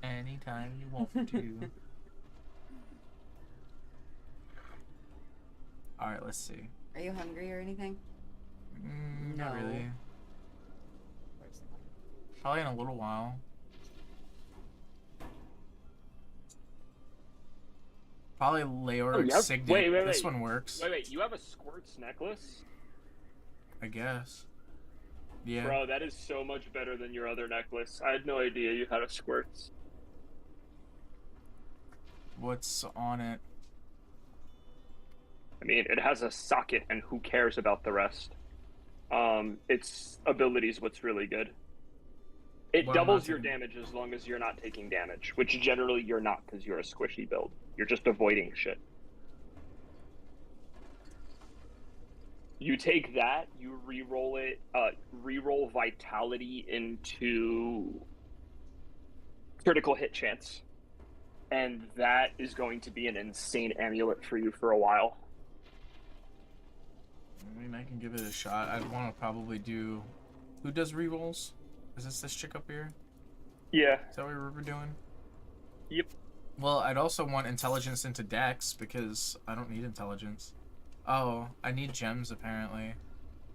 C: Anytime you want to. Alright, let's see.
L: Are you hungry or anything?
C: Not really. Probably in a little while. Probably Leoric Signet.
D: Wait.
C: This one works.
D: Wait. You have a Squirts necklace?
C: I guess. Yeah.
D: Bro, that is so much better than your other necklace. I had no idea you had a Squirts.
C: What's on it?
D: I mean, it has a socket, and who cares about the rest? Its abilities what's really good. It doubles your damage as long as you're not taking damage, which generally you're not because you're a squishy build. You're just avoiding shit. You take that, you re-roll it, re-roll Vitality into critical hit chance. And that is going to be an insane amulet for you for a while.
C: I mean, I can give it a shot. I'd want to probably do... Who does rerolls? Is this chick up here?
D: Yeah.
C: Is that what we're doing?
D: Yep.
C: Well, I'd also want intelligence into Dex because I don't need intelligence. Oh, I need gems apparently.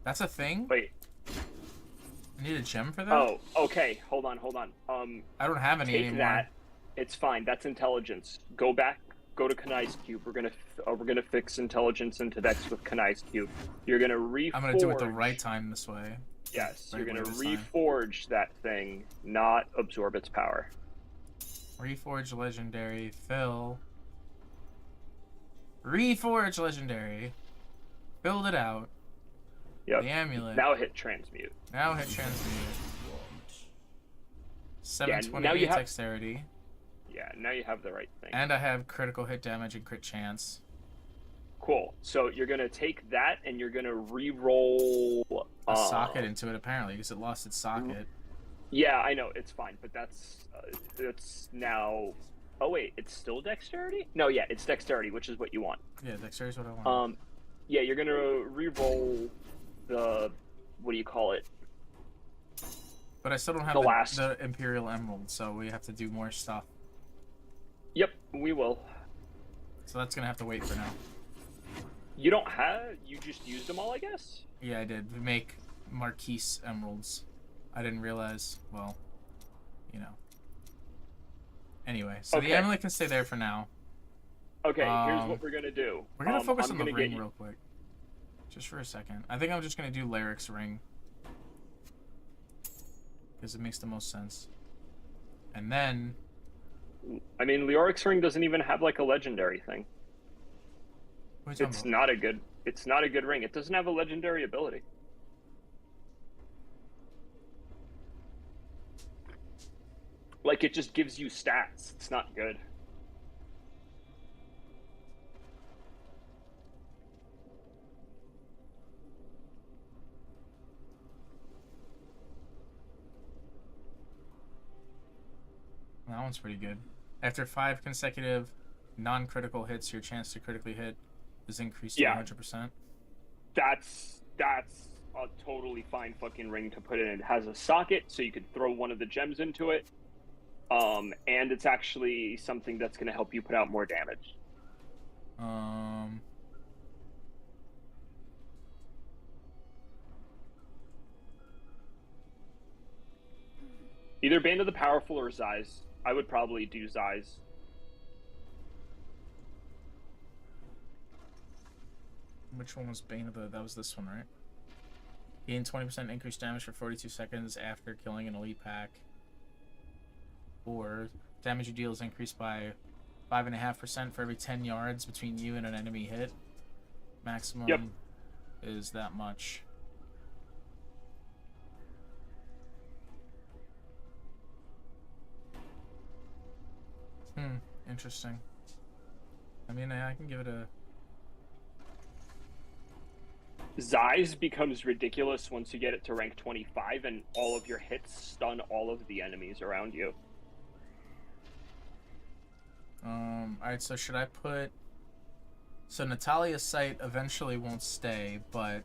C: That's a thing?
D: Wait.
C: I need a gem for that?
D: Oh, okay. Hold on.
C: I don't have any anymore.
D: That. It's fine. That's intelligence. Go back. Go to Kanai's cube. We're gonna fix intelligence into Dex with Kanai's cube. You're gonna reforge.
C: I'm gonna do it the right time this way.
D: Yes,
C: right,
D: you're gonna reforge that thing, not absorb its power.
C: Reforge legendary, fill. Reforge legendary. Build it out.
D: Yep.
C: The amulet.
D: Now hit transmute.
C: 728 dexterity.
D: Yeah, now you have the right thing.
C: And I have critical hit damage and crit chance.
D: Cool. So you're gonna take that and you're gonna re-roll
C: a socket into it apparently because it lost its socket.
D: Yeah, I know it's fine, but that's it's now. Oh wait, it's still dexterity? No, yeah, it's dexterity, which is what you want.
C: Yeah, dexterity is what I want.
D: Yeah, you're gonna re-roll the what do you call it?
C: But I still don't have the Imperial Emerald, so we have to do more stuff.
D: Yep, we will.
C: So that's gonna have to wait for now.
D: You don't have. You just used them all, I guess.
C: Yeah, I did. We make Marquise emeralds. I didn't realize. Well, you know. Anyway, so
D: Okay.
C: the amulet can stay there for now.
D: Okay, here's what we're gonna do.
C: We're gonna focus
D: I'm
C: on the
D: gonna
C: ring
D: get you-
C: real quick. Just for a second. I think I'm just gonna do Lyric's ring. Because it makes the most sense. And then...
D: I mean, Leoric's ring doesn't even have like a legendary thing.
C: What are you talking
D: It's
C: about?
D: not a good. It's not a good ring. It doesn't have a legendary ability. Like, it just gives you stats. It's not good.
C: That one's pretty good. After 5 consecutive non-critical hits, your chance to critically hit is increased to 100%.
D: That's a totally fine fucking ring to put in. It has a socket, so you could throw one of the gems into it. And it's actually something that's going to help you put out more damage. Either Band of the Powerful or Zeiss. I would probably do Zeiss.
C: Which one was Bane of the... That was this one, right? Gain 20% increased damage for 42 seconds after killing an elite pack. Or damage you deal is increased by 5.5% for every 10 yards between you and an enemy hit. Maximum is that much. Interesting. I mean, I can give it a...
D: Zeiss becomes ridiculous once you get it to rank 25 and all of your hits stun all of the enemies around you.
C: Alright, so should I put... So Natalia's sight eventually won't stay, but...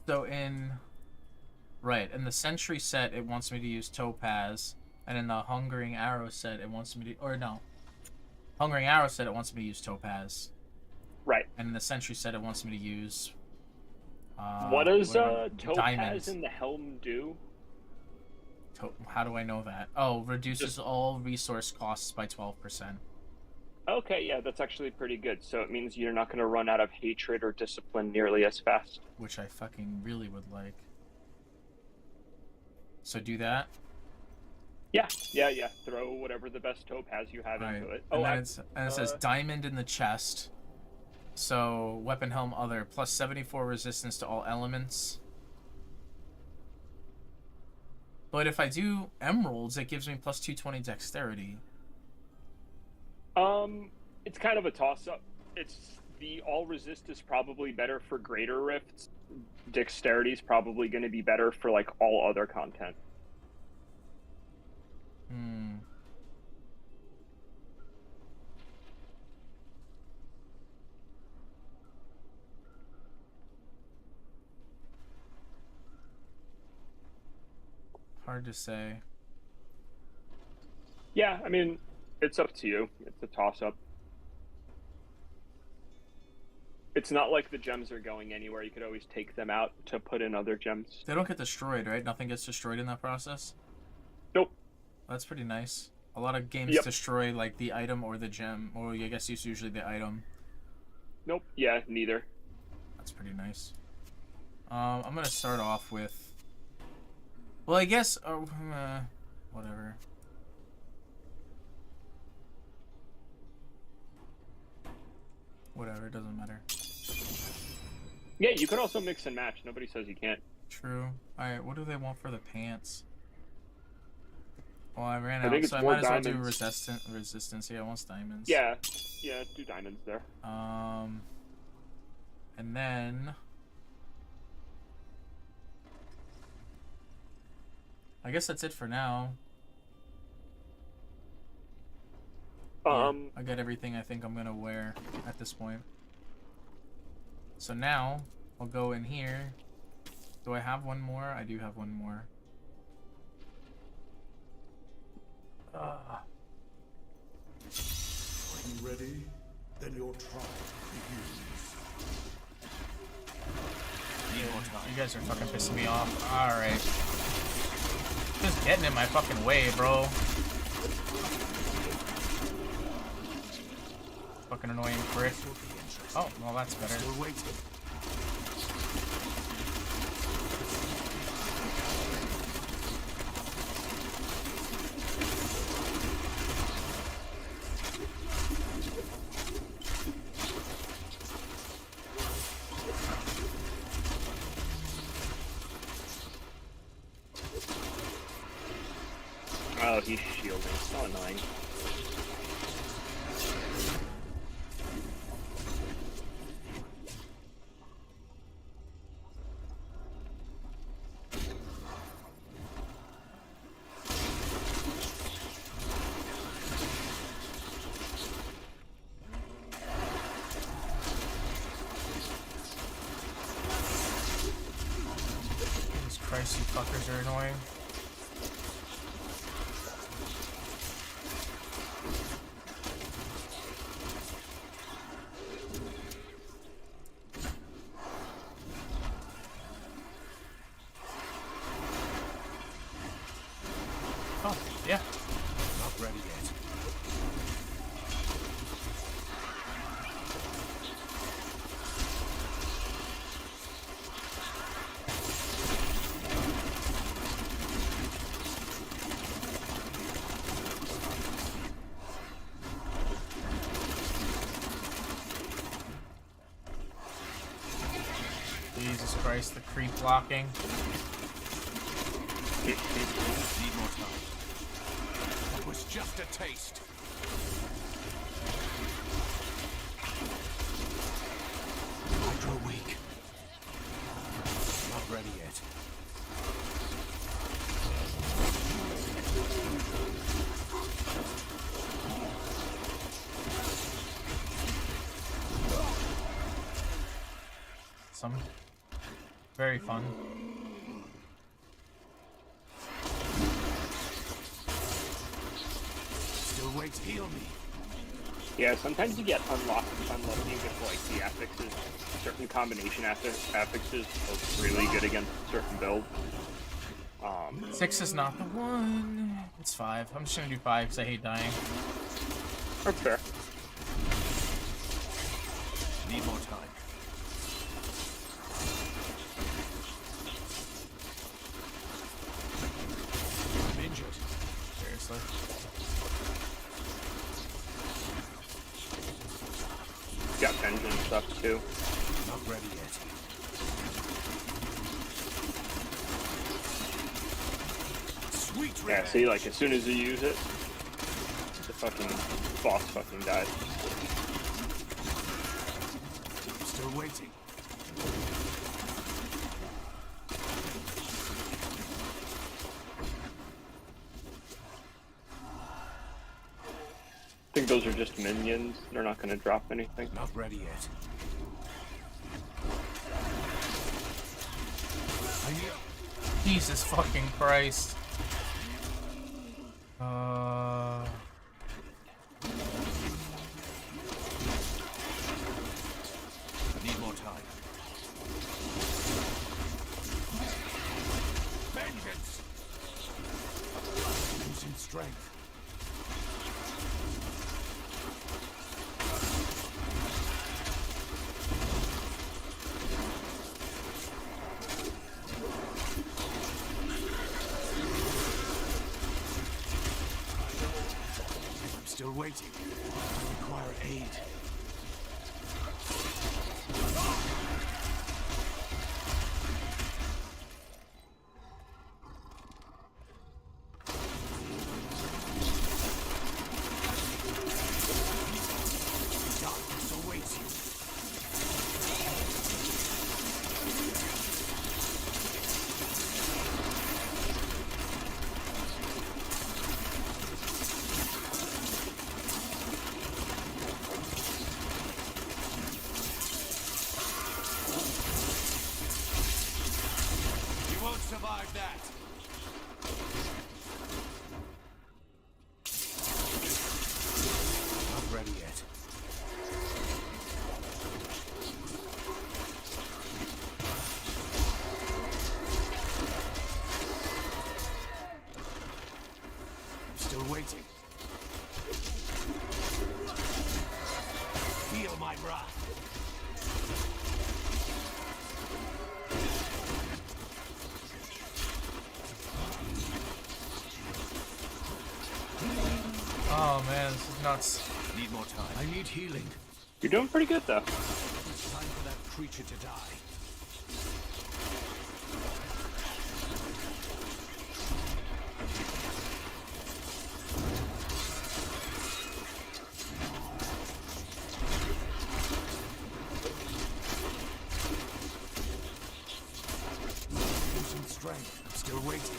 C: So in... Right, in the Sentry set, it wants me to use Topaz, and in the Hungering Arrow set, it wants me to... Or no. Hungering Arrow set, it wants me to use Topaz.
D: Right.
C: And in the Sentry set, it wants me to use...
D: what does Topaz
C: Diamond.
D: in the Helm do?
C: How do I know that? Oh, reduces all resource costs by 12%.
D: Okay, yeah, that's actually pretty good. So it means you're not going to run out of hatred or discipline nearly as fast.
C: Which I fucking really would like. So do that?
D: Yeah. Throw whatever the best Topaz you have into it.
C: And then it says Diamond in the chest. So, Weapon Helm Other, plus 74 resistance to all elements. But if I do Emeralds, it gives me plus 220 Dexterity.
D: It's kind of a toss-up. It's the all resist is probably better for greater rifts. Dexterity is probably going to be better for like all other content.
C: Hard to say.
D: Yeah, I mean, it's up to you. It's a toss-up. It's not like the gems are going anywhere. You could always take them out to put in other gems.
C: They don't get destroyed, right? Nothing gets destroyed in that process?
D: Nope.
C: That's pretty nice. A lot of games destroy, like, the item or the gem. Or I guess it's usually the item.
D: Nope. Yeah, neither.
C: That's pretty nice. I'm gonna start off with... Well, I guess... whatever. Whatever, it doesn't matter.
D: Yeah, you could also mix and match. Nobody says you can't.
C: True. Alright, what do they want for the pants? Well, I ran
D: I
C: out,
D: think it's
C: so I
D: more
C: might as well do
D: diamonds.
C: resistance. Yeah, it wants diamonds.
D: Yeah, do diamonds there.
C: And then... I guess that's it for now. Yeah, I got everything I think I'm gonna wear at this point. So now, I'll go in here. Do I have one more? I do have one more.
G: Are you ready? Then your trial begins.
C: You guys are fucking pissing me off. Alright. Just getting in my fucking way, bro. Fucking annoying prick. Oh, well that's better.
B: Still waiting.
D: Oh, he's shielding. So annoying.
C: These Christ, you fuckers are annoying. Oh, yeah.
B: Not ready yet.
C: Jesus Christ, the creep blocking.
B: Need more time. That was just a taste. Hydro weak. Not ready yet.
C: Some very fun.
B: Still wait. Heal me.
D: Yeah, sometimes you get unlucky with like the affixes. Certain combination affixes are really good against certain builds.
C: 6 is not the one. It's 5. I'm just gonna do 5 because I hate dying.
D: That's fair.
B: Need more time. I'm injured.
C: Seriously.
D: Got engine stuff too.
B: Not ready yet. Sweet
D: Yeah, see, like as soon as you use it, the fucking boss fucking dies.
B: Still waiting.
D: I think those are just minions. They're not going to drop anything.
B: Not ready yet.
C: Jesus fucking Christ.
B: Need more time. Vengeance! Losing strength. I'm still waiting. I require aid. Darkness awaits you. waiting. Feel my wrath.
C: Oh man, this is nuts.
B: Need more time. I need healing.
D: You're doing pretty good, though.
B: It's time for that creature to die. Losing strength. I'm still waiting.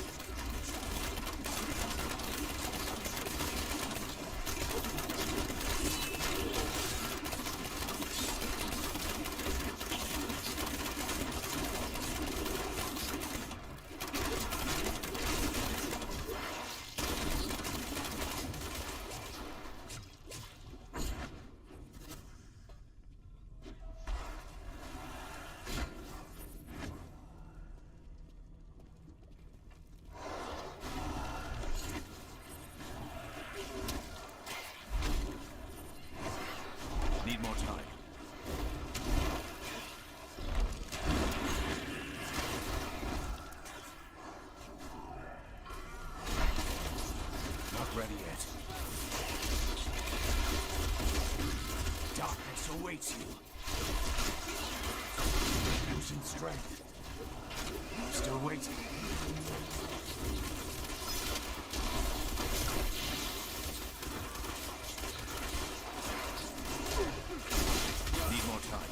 B: Need more time. Not ready yet. Darkness awaits you. Losing strength. I'm still waiting. Need more time.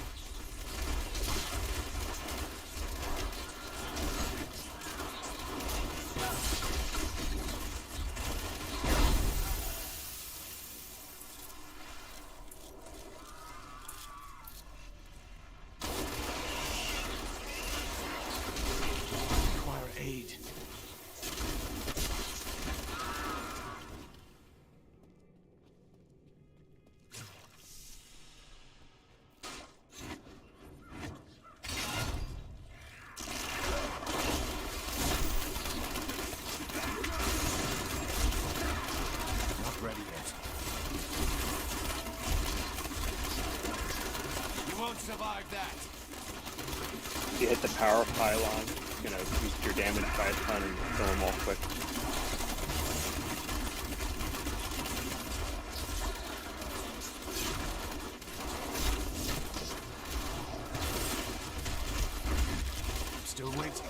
B: Require aid. Not ready yet. You won't survive that.
D: If you hit the power pylon, it's gonna boost your damage by a ton and kill them all quick.
B: I'm still waiting.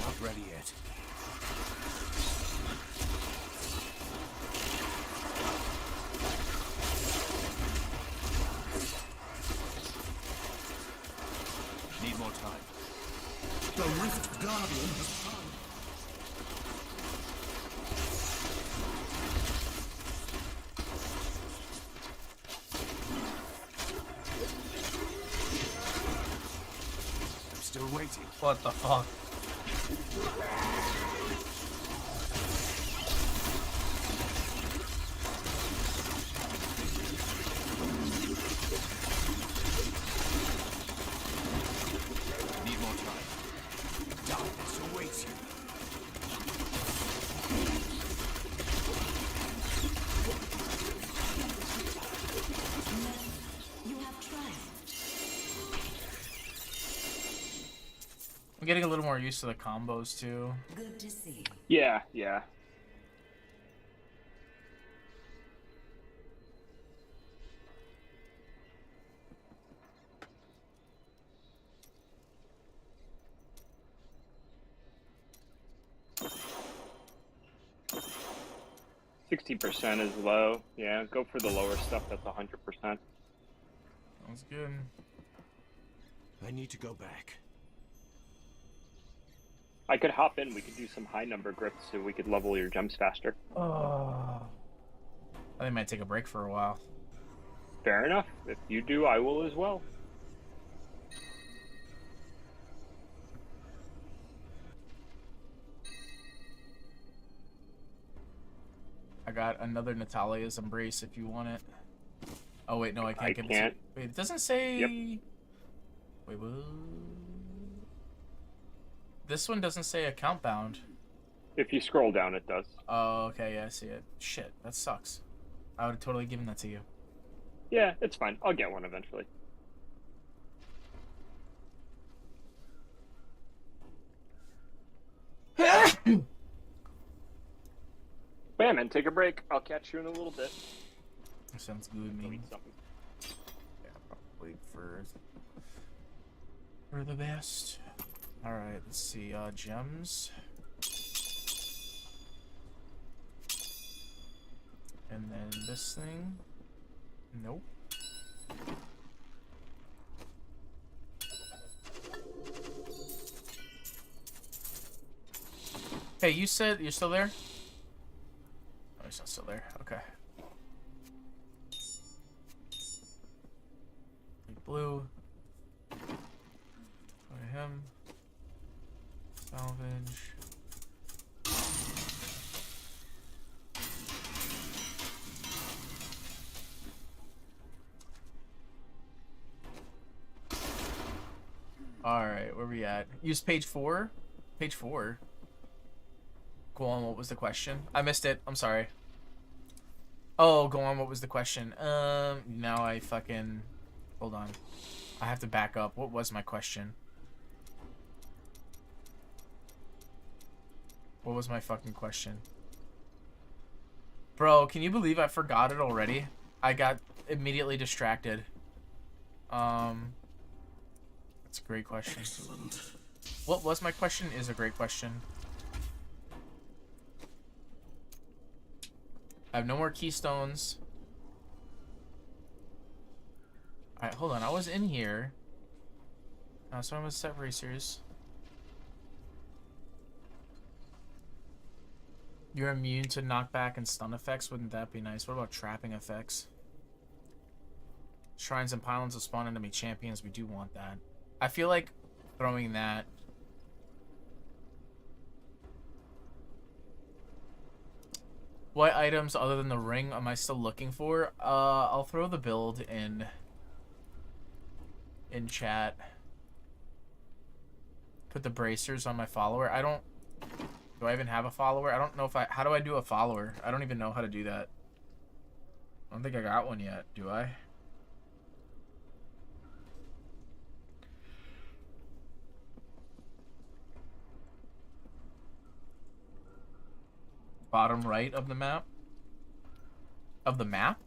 B: Not ready yet. Need more time.
A: The Rift Guardian has come.
B: I'm still waiting.
C: What the fuck?
B: Need more time. Darkness awaits you.
E: You have triumphed.
C: I'm getting a little more used to the combos too.
E: Good to see.
D: Yeah, yeah. %60 is low. Yeah, go for the lower stuff. That's 100%.
C: Sounds good.
B: I need to go back.
D: I could hop in. We could do some high number grips so we could level your gems faster.
C: Oh. I think I might take a break for a while.
D: Fair enough. If you do, I will as well.
C: got another Natalia's Embrace if you want it. Oh wait, no, I can't give it to you. Wait, it doesn't say...
D: Yep.
C: Wait, what? This one doesn't say account bound.
D: If you scroll down, it does.
C: Oh, okay, yeah, I see it. Shit, that sucks. I would have totally given that to you.
D: Yeah, it's fine. I'll get one eventually. Bam, and take a break. I'll catch you in a little bit.
C: That sounds good,
D: Go
C: me.
D: eat something.
C: Yeah, probably for the best. Alright, let's see, gems. And then this thing. Nope. Hey, you said you're still there? Oh, he's not still there. Okay. Blue. Go to him. Salvage. Alright, where we at? Use page 4? Page 4. Go on, what was the question? I missed it. I'm sorry. Oh, go on, what was the question? Now I fucking... Hold on. I have to back up. What was my question? What was my fucking question? Bro, can you believe I forgot it already? I got immediately distracted. That's a great question.
G: Excellent.
C: What was my question is a great question. I have no more keystones. Alright, hold on. I was in here. So I'm with set racers. You're immune to knockback and stun effects. Wouldn't that be nice? What about trapping effects? Shrines and pylons will spawn enemy champions. We do want that. I feel like throwing that. What items other than the ring am I still looking for? I'll throw the build in chat. Put the bracers on my follower. Do I even have a follower? I don't know if how do I do a follower? I don't even know how to do that. I don't think I got one yet, do I? Bottom right of the map? Of the map?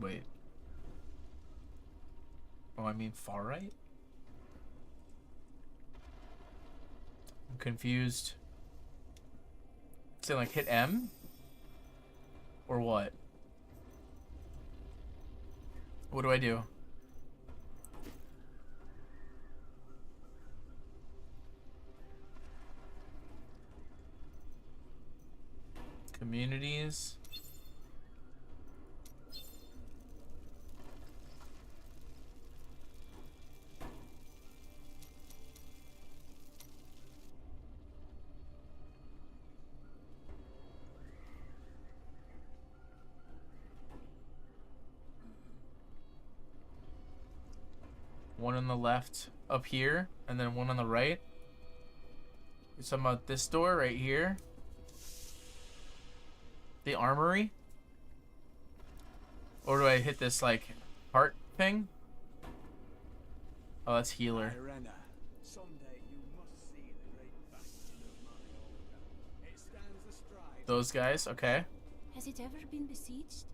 C: Wait. Oh, I mean far right? I'm confused. Say like hit M? Or what? What do I do? Communities. One on the left up here, and then one on the right. You're talking about this door right here? The armory? Or do I hit this, like, heart thing? Oh, that's healer. Those guys, okay.
I: Has it ever been besieged?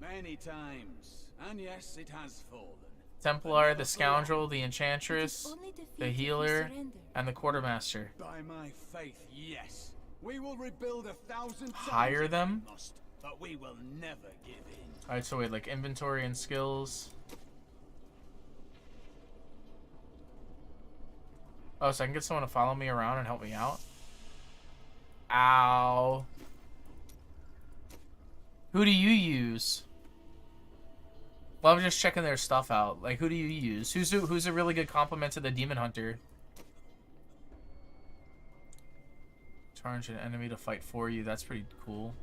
F: Many times. And yes, it has fallen.
C: Templar, the Scoundrel, the Enchantress, the Healer, and the Quartermaster.
F: By my faith, yes. We will rebuild 1,000 times.
C: Hire them?
F: Must, but we will never give in.
C: Alright, so wait, like inventory and skills. Oh, so I can get someone to follow me around and help me out? Ow. Who do you use? Well, I'm just checking their stuff out. Like, who do you use? Who's a really good complement to the Demon Hunter? Charge an enemy to fight for you. That's pretty cool.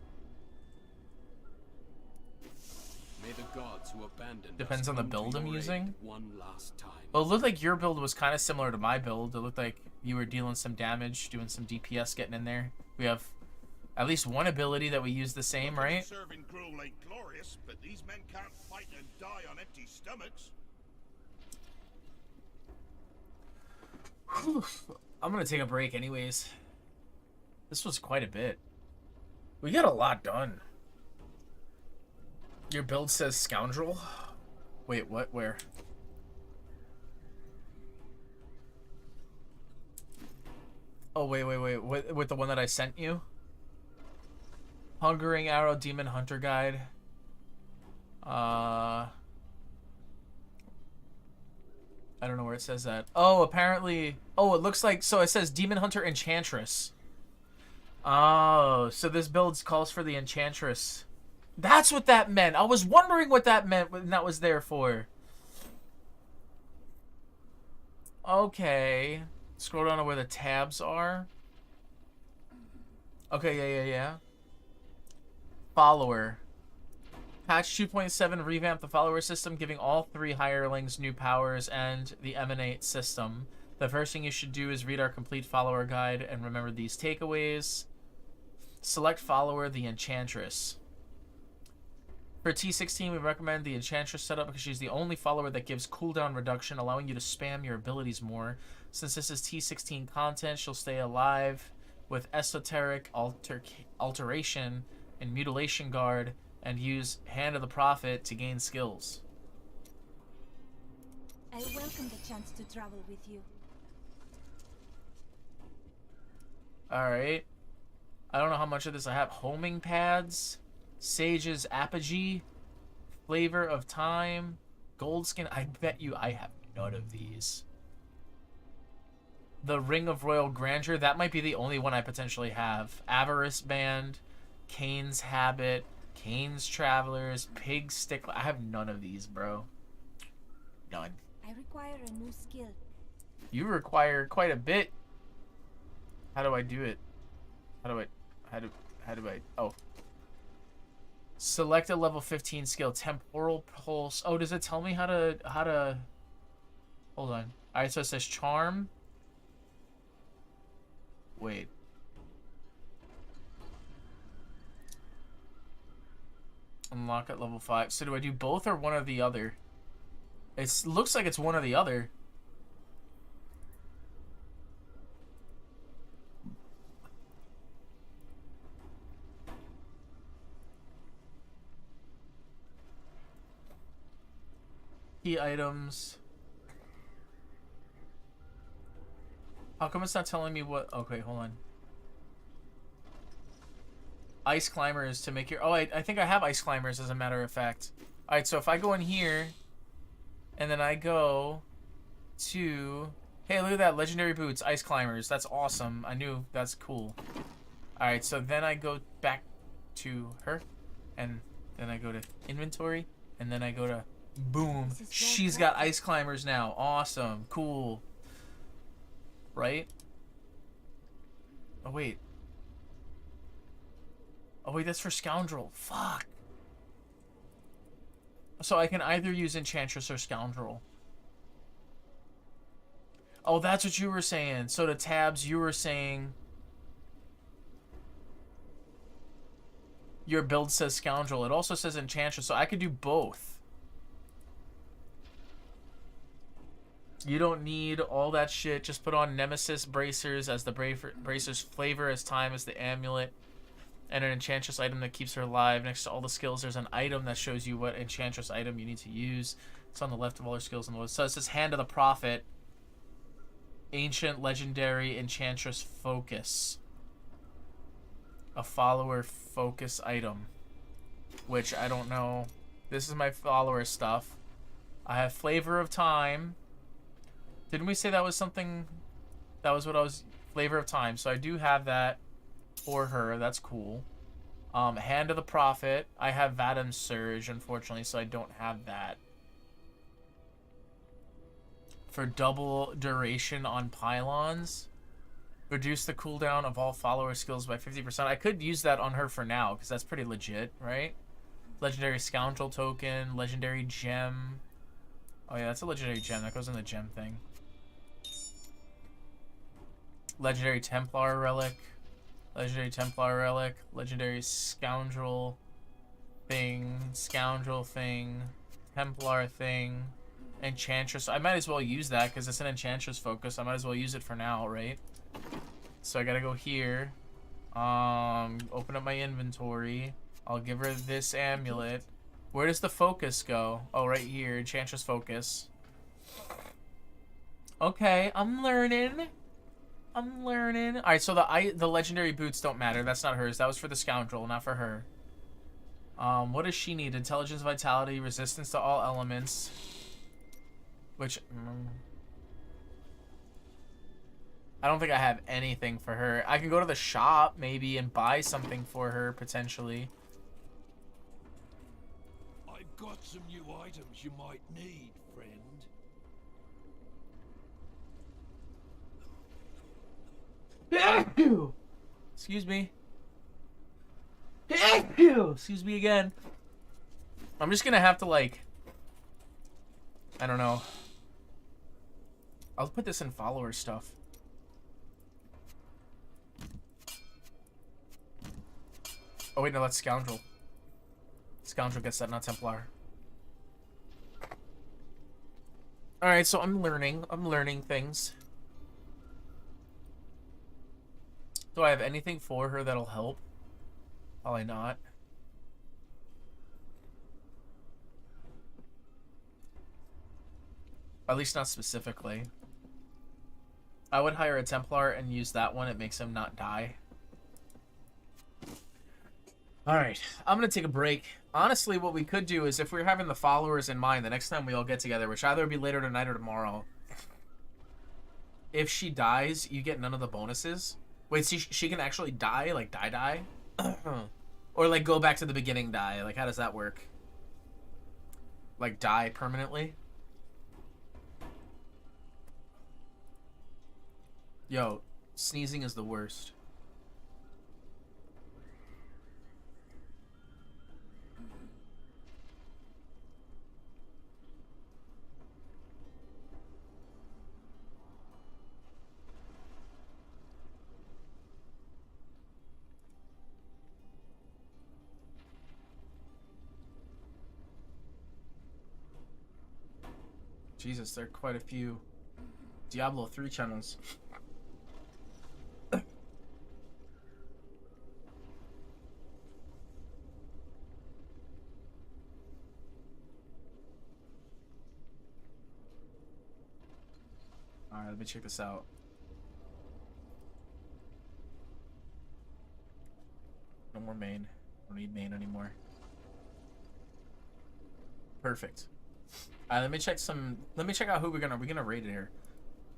B: May the gods who abandoned
C: Depends
B: us
C: on the
B: come to
C: build I'm
B: your
C: using.
B: aid one last time.
C: Well, it looked like your build was kind of similar to my build. It looked like you were dealing some damage, doing some DPS, getting in there. We have at least one ability that we use the same, right?
N: Serving gruel ain't glorious, but these men can't fight and die on empty stomachs.
C: I'm gonna take a break anyways. This was quite a bit. We got a lot done. Your build says scoundrel? Wait, what? Where? Oh, wait. With the one that I sent you? Hungering Arrow Demon Hunter Guide. I don't know where it says that. Oh, apparently... Oh, it looks like... So it says Demon Hunter Enchantress. Oh, so this build calls for the Enchantress. That's what that meant. I was wondering what that meant when that was there for. Okay. Scroll down to where the tabs are. Okay, yeah. Follower. Patch 2.7 revamped the follower system, giving all 3 hirelings new powers and the Emanate system. The first thing you should do is read our complete follower guide and remember these takeaways. Select follower, the Enchantress. For T16, we recommend the Enchantress setup because she's the only follower that gives cooldown reduction, allowing you to spam your abilities more. Since this is T16 content, she'll stay alive with Esoteric Alteration and Mutilation Guard, and use Hand of the Prophet to gain skills.
I: I welcome the chance to travel with you.
C: Alright. I don't know how much of this I have. Homing pads. Sage's Apogee. Flavor of Time. Goldskin. I bet you I have none of these. The Ring of Royal Grandeur. That might be the only one I potentially have. Avarice Band. Kane's Habit. Kane's Travelers. Pig Stickler. I have none of these, bro. None.
I: I require a new skill.
C: You require quite a bit. How do I do it? How do I... Oh. Select a level 15 skill. Temporal Pulse. Oh, does it tell me how to... Hold on. Alright, so it says Charm. Wait. Unlock at level 5. So do I do both or one or the other? It looks like it's one or the other. Key items. How come it's not telling me what... Okay, hold on. Ice Climbers to make your... Oh, I think I have Ice Climbers, as a matter of fact. Alright, so if I go in here, and then I go to... Hey, look at that. Legendary Boots, Ice Climbers. That's awesome. I knew that's cool. Alright, so then I go back to her, and then I go to Inventory, and then I go to... Boom. She's got Ice Climbers now. Awesome. Cool. Right? Oh, wait. Oh, wait, that's for Scoundrel. Fuck. So I can either use Enchantress or Scoundrel. Oh, that's what you were saying. So the tabs, you were saying... Your build says Scoundrel. It also says Enchantress, so I could do both. You don't need all that shit. Just put on Nemesis Bracers as the Bracers flavor as time as the amulet. And an Enchantress item that keeps her alive. Next to all the skills, there's an item that shows you what Enchantress item you need to use. It's on the left of all her skills on the list. So it says Hand of the Prophet. Ancient Legendary Enchantress Focus. A follower focus item. Which I don't know. This is my follower stuff. I have Flavor of Time. Didn't we say that was something... That was what I was... Flavor of Time. So I do have that for her. That's cool. Hand of the Prophet. I have Vadim's Surge, unfortunately, so I don't have that. For double duration on pylons. Reduce the cooldown of all follower skills by 50%. I could use that on her for now, because that's pretty legit, right? Legendary Scoundrel token, Legendary Gem. Oh yeah, that's a Legendary Gem. That goes in the gem thing. Legendary Templar Relic. Legendary Templar Relic. Legendary Scoundrel thing. Scoundrel thing. Templar thing. Enchantress. I might as well use that, because it's an Enchantress focus. I might as well use it for now, right? So I gotta go here. Open up my inventory. I'll give her this amulet. Where does the focus go? Oh, right here. Enchantress focus. Okay, I'm learning. I'm learning. Alright, so the legendary boots don't matter. That's not hers. That was for the scoundrel, not for her. What does she need? Intelligence, vitality, resistance to all elements. Which... I don't think I have anything for her. I can go to the shop, maybe, and buy something for her, potentially.
M: I've got some new items you might need, friend.
C: Excuse me. Excuse me again. I'm just gonna have to, like... I don't know. I'll put this in follower stuff. Oh wait, no, that's Scoundrel. Scoundrel gets that, not Templar. Alright, so I'm learning things. Do I have anything for her that'll help? Probably not. At least not specifically. I would hire a Templar and use that one. It makes him not die. Alright, I'm going to take a break. Honestly, what we could do is if we're having the followers in mind, the next time we all get together, which either will be later tonight or tomorrow, if she dies, you get none of the bonuses. Wait, she can actually die? Like, die? Or, like, go back to the beginning die? Like, how does that work? Like, die permanently? Yo, sneezing is the worst. Jesus, there are quite a few Diablo 3 channels. Alright, let me check this out. No more main. Don't need main anymore. Perfect. Alright, let me check out who we're gonna raid it here.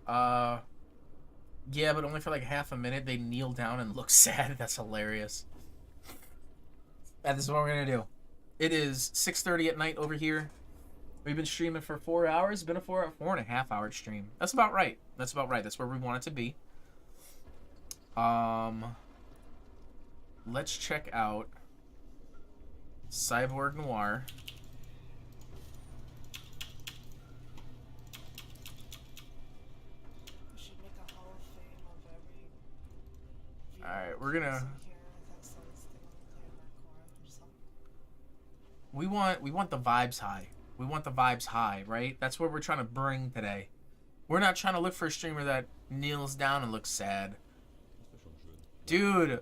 C: Yeah, but only for like half a minute. They kneel down and look sad. That's hilarious. And this is what we're gonna do. It is 6:30 at night over here. We've been streaming for 4 hours. It's been a 4.5 hour stream. That's about right. That's about right. That's where we want it to be. Let's check out Cyborg Noir. Alright, we're gonna... We want the vibes high. We want the vibes high, right? That's what we're trying to bring today. We're not trying to look for a streamer that kneels down and looks sad. Dude,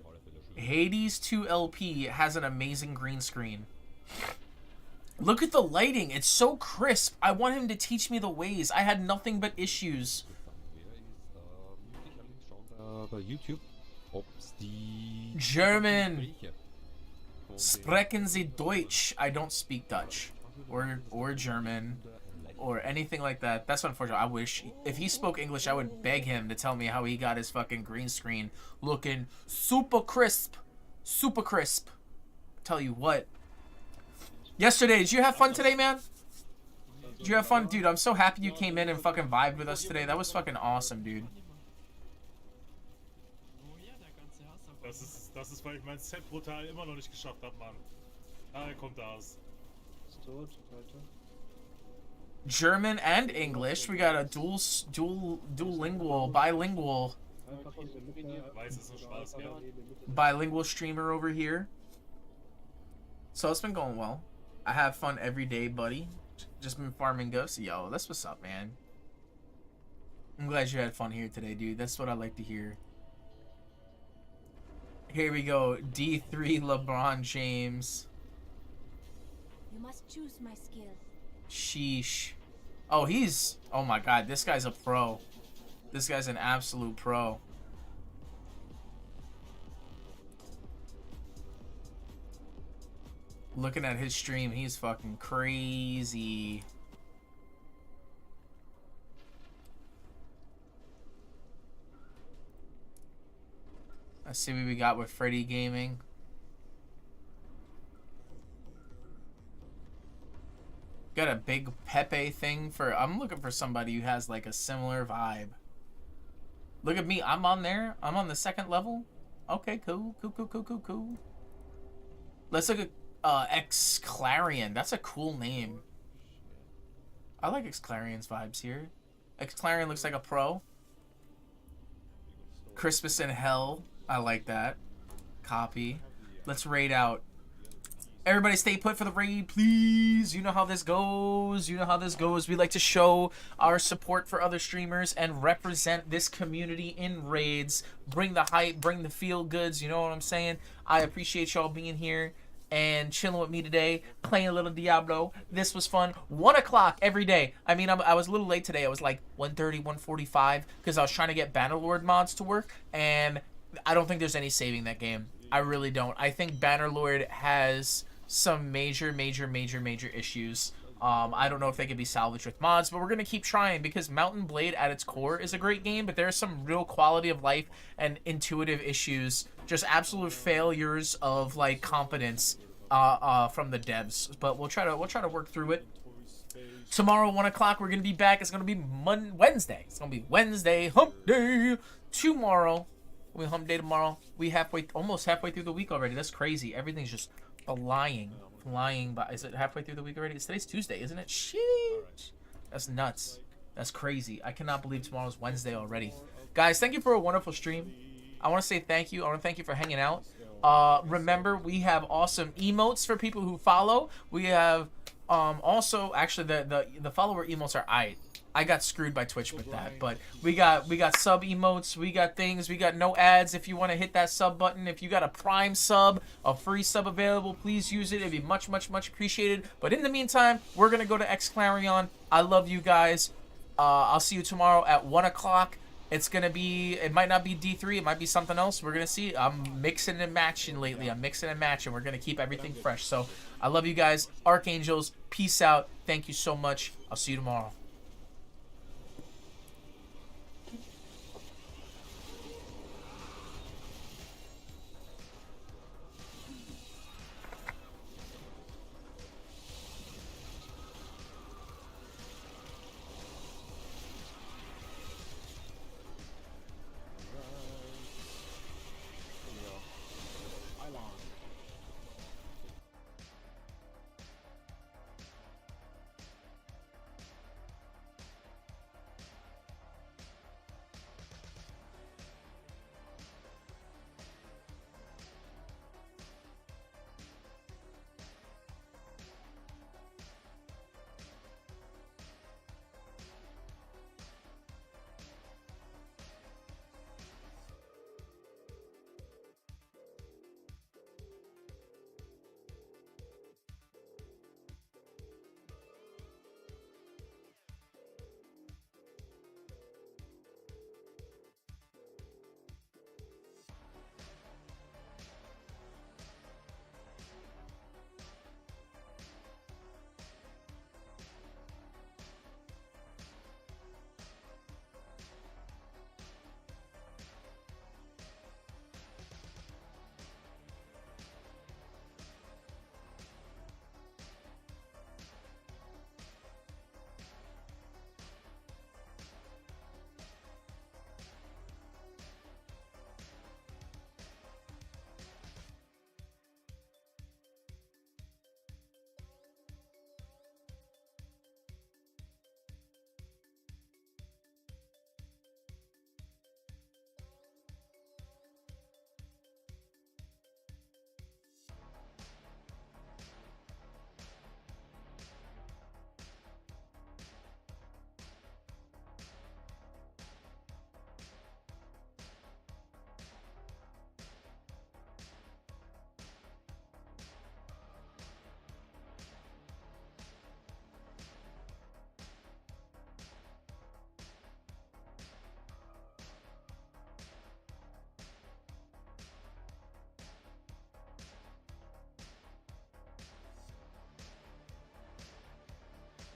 C: Hades 2 LP has an amazing green screen. Look at the lighting. It's so crisp. I want him to teach me the ways. I had nothing but issues. German. Sprechen Sie Deutsch? I don't speak Dutch. Or German. Or anything like that. That's unfortunate. I wish. If he spoke English, I would beg him to tell me how he got his fucking green screen looking super crisp. Super crisp. Tell you what. Yesterday, did you have fun today, man? Did you have fun? Dude, I'm so happy you came in and fucking vibed with us today. That was fucking awesome, dude.
O: Das ist, weil ich mein Set-Brutal immer noch nicht geschafft habe, Mann. Ah, er kommt aus.
K: Ist tot, weiter.
C: German and English. We got a duolingual, bilingual,
O: Weißes und schwarz, ja.
C: bilingual streamer over here. So it's been going well. I have fun every day, buddy. Just been farming ghosts. Yo, that's what's up, man. I'm glad you had fun here today, dude. That's what I like to hear. Here we go. D3 LeBron James.
I: You must choose my skill.
C: Sheesh. Oh, he's... Oh my god, this guy's a pro. This guy's an absolute pro. Looking at his stream, he's fucking crazy. Let's see what we got with Freddy Gaming. Got a big Pepe thing for... I'm looking for somebody who has like a similar vibe. Look at me. I'm on there. I'm on the second level. Okay, cool. Cool. Let's look at X-Clarion. That's a cool name. I like X-Clarion's vibes here. X-Clarion looks like a pro. Christmas in Hell. I like that. Copy. Let's raid out. Everybody stay put for the raid, please. You know how this goes. You know how this goes. We like to show our support for other streamers and represent this community in raids. Bring the hype, bring the feel goods. You know what I'm saying? I appreciate y'all being here and chilling with me today, playing a little Diablo. This was fun. 1 o'clock every day. I mean, I was a little late today. I was like 1:30, 1:45 because I was trying to get Bannerlord mods to work, and I don't think there's any saving that game. I really don't. I think Bannerlord has some major issues. I don't know if they could be salvaged with mods, but we're going to keep trying because Mountain Blade at its core is a great game, but there's some real quality of life and intuitive issues, just absolute failures of like competence from the devs. But we'll try to work through it. Tomorrow, 1 o'clock, we're going to be back. It's going to be Wednesday. It's going to be Wednesday, hump day. Tomorrow, we hump day tomorrow. We almost halfway through the week already. That's crazy. Everything's just flying by. Is it halfway through the week already? Today's Tuesday, isn't it? Sheesh. That's nuts. That's crazy. I cannot believe tomorrow's Wednesday already. Guys, thank you for a wonderful stream. I want to say thank you. I want to thank you for hanging out. Remember, we have awesome emotes for people who follow. We have also, actually, the follower emotes are I got screwed by Twitch with that, but we got sub emotes, we got things, we got no ads. If you want to hit that sub button, if you got a Prime sub, a free sub available, please use it. It'd be much appreciated. But in the meantime, we're gonna go to X-Clarion. I love you guys. I'll see you tomorrow at 1 o'clock. It's gonna be, it might not be D3, it might be something else. We're gonna see. I'm mixing and matching lately. I'm mixing and matching. We're gonna keep everything fresh. So I love you guys. Archangels, peace out. Thank you so much. I'll see you tomorrow.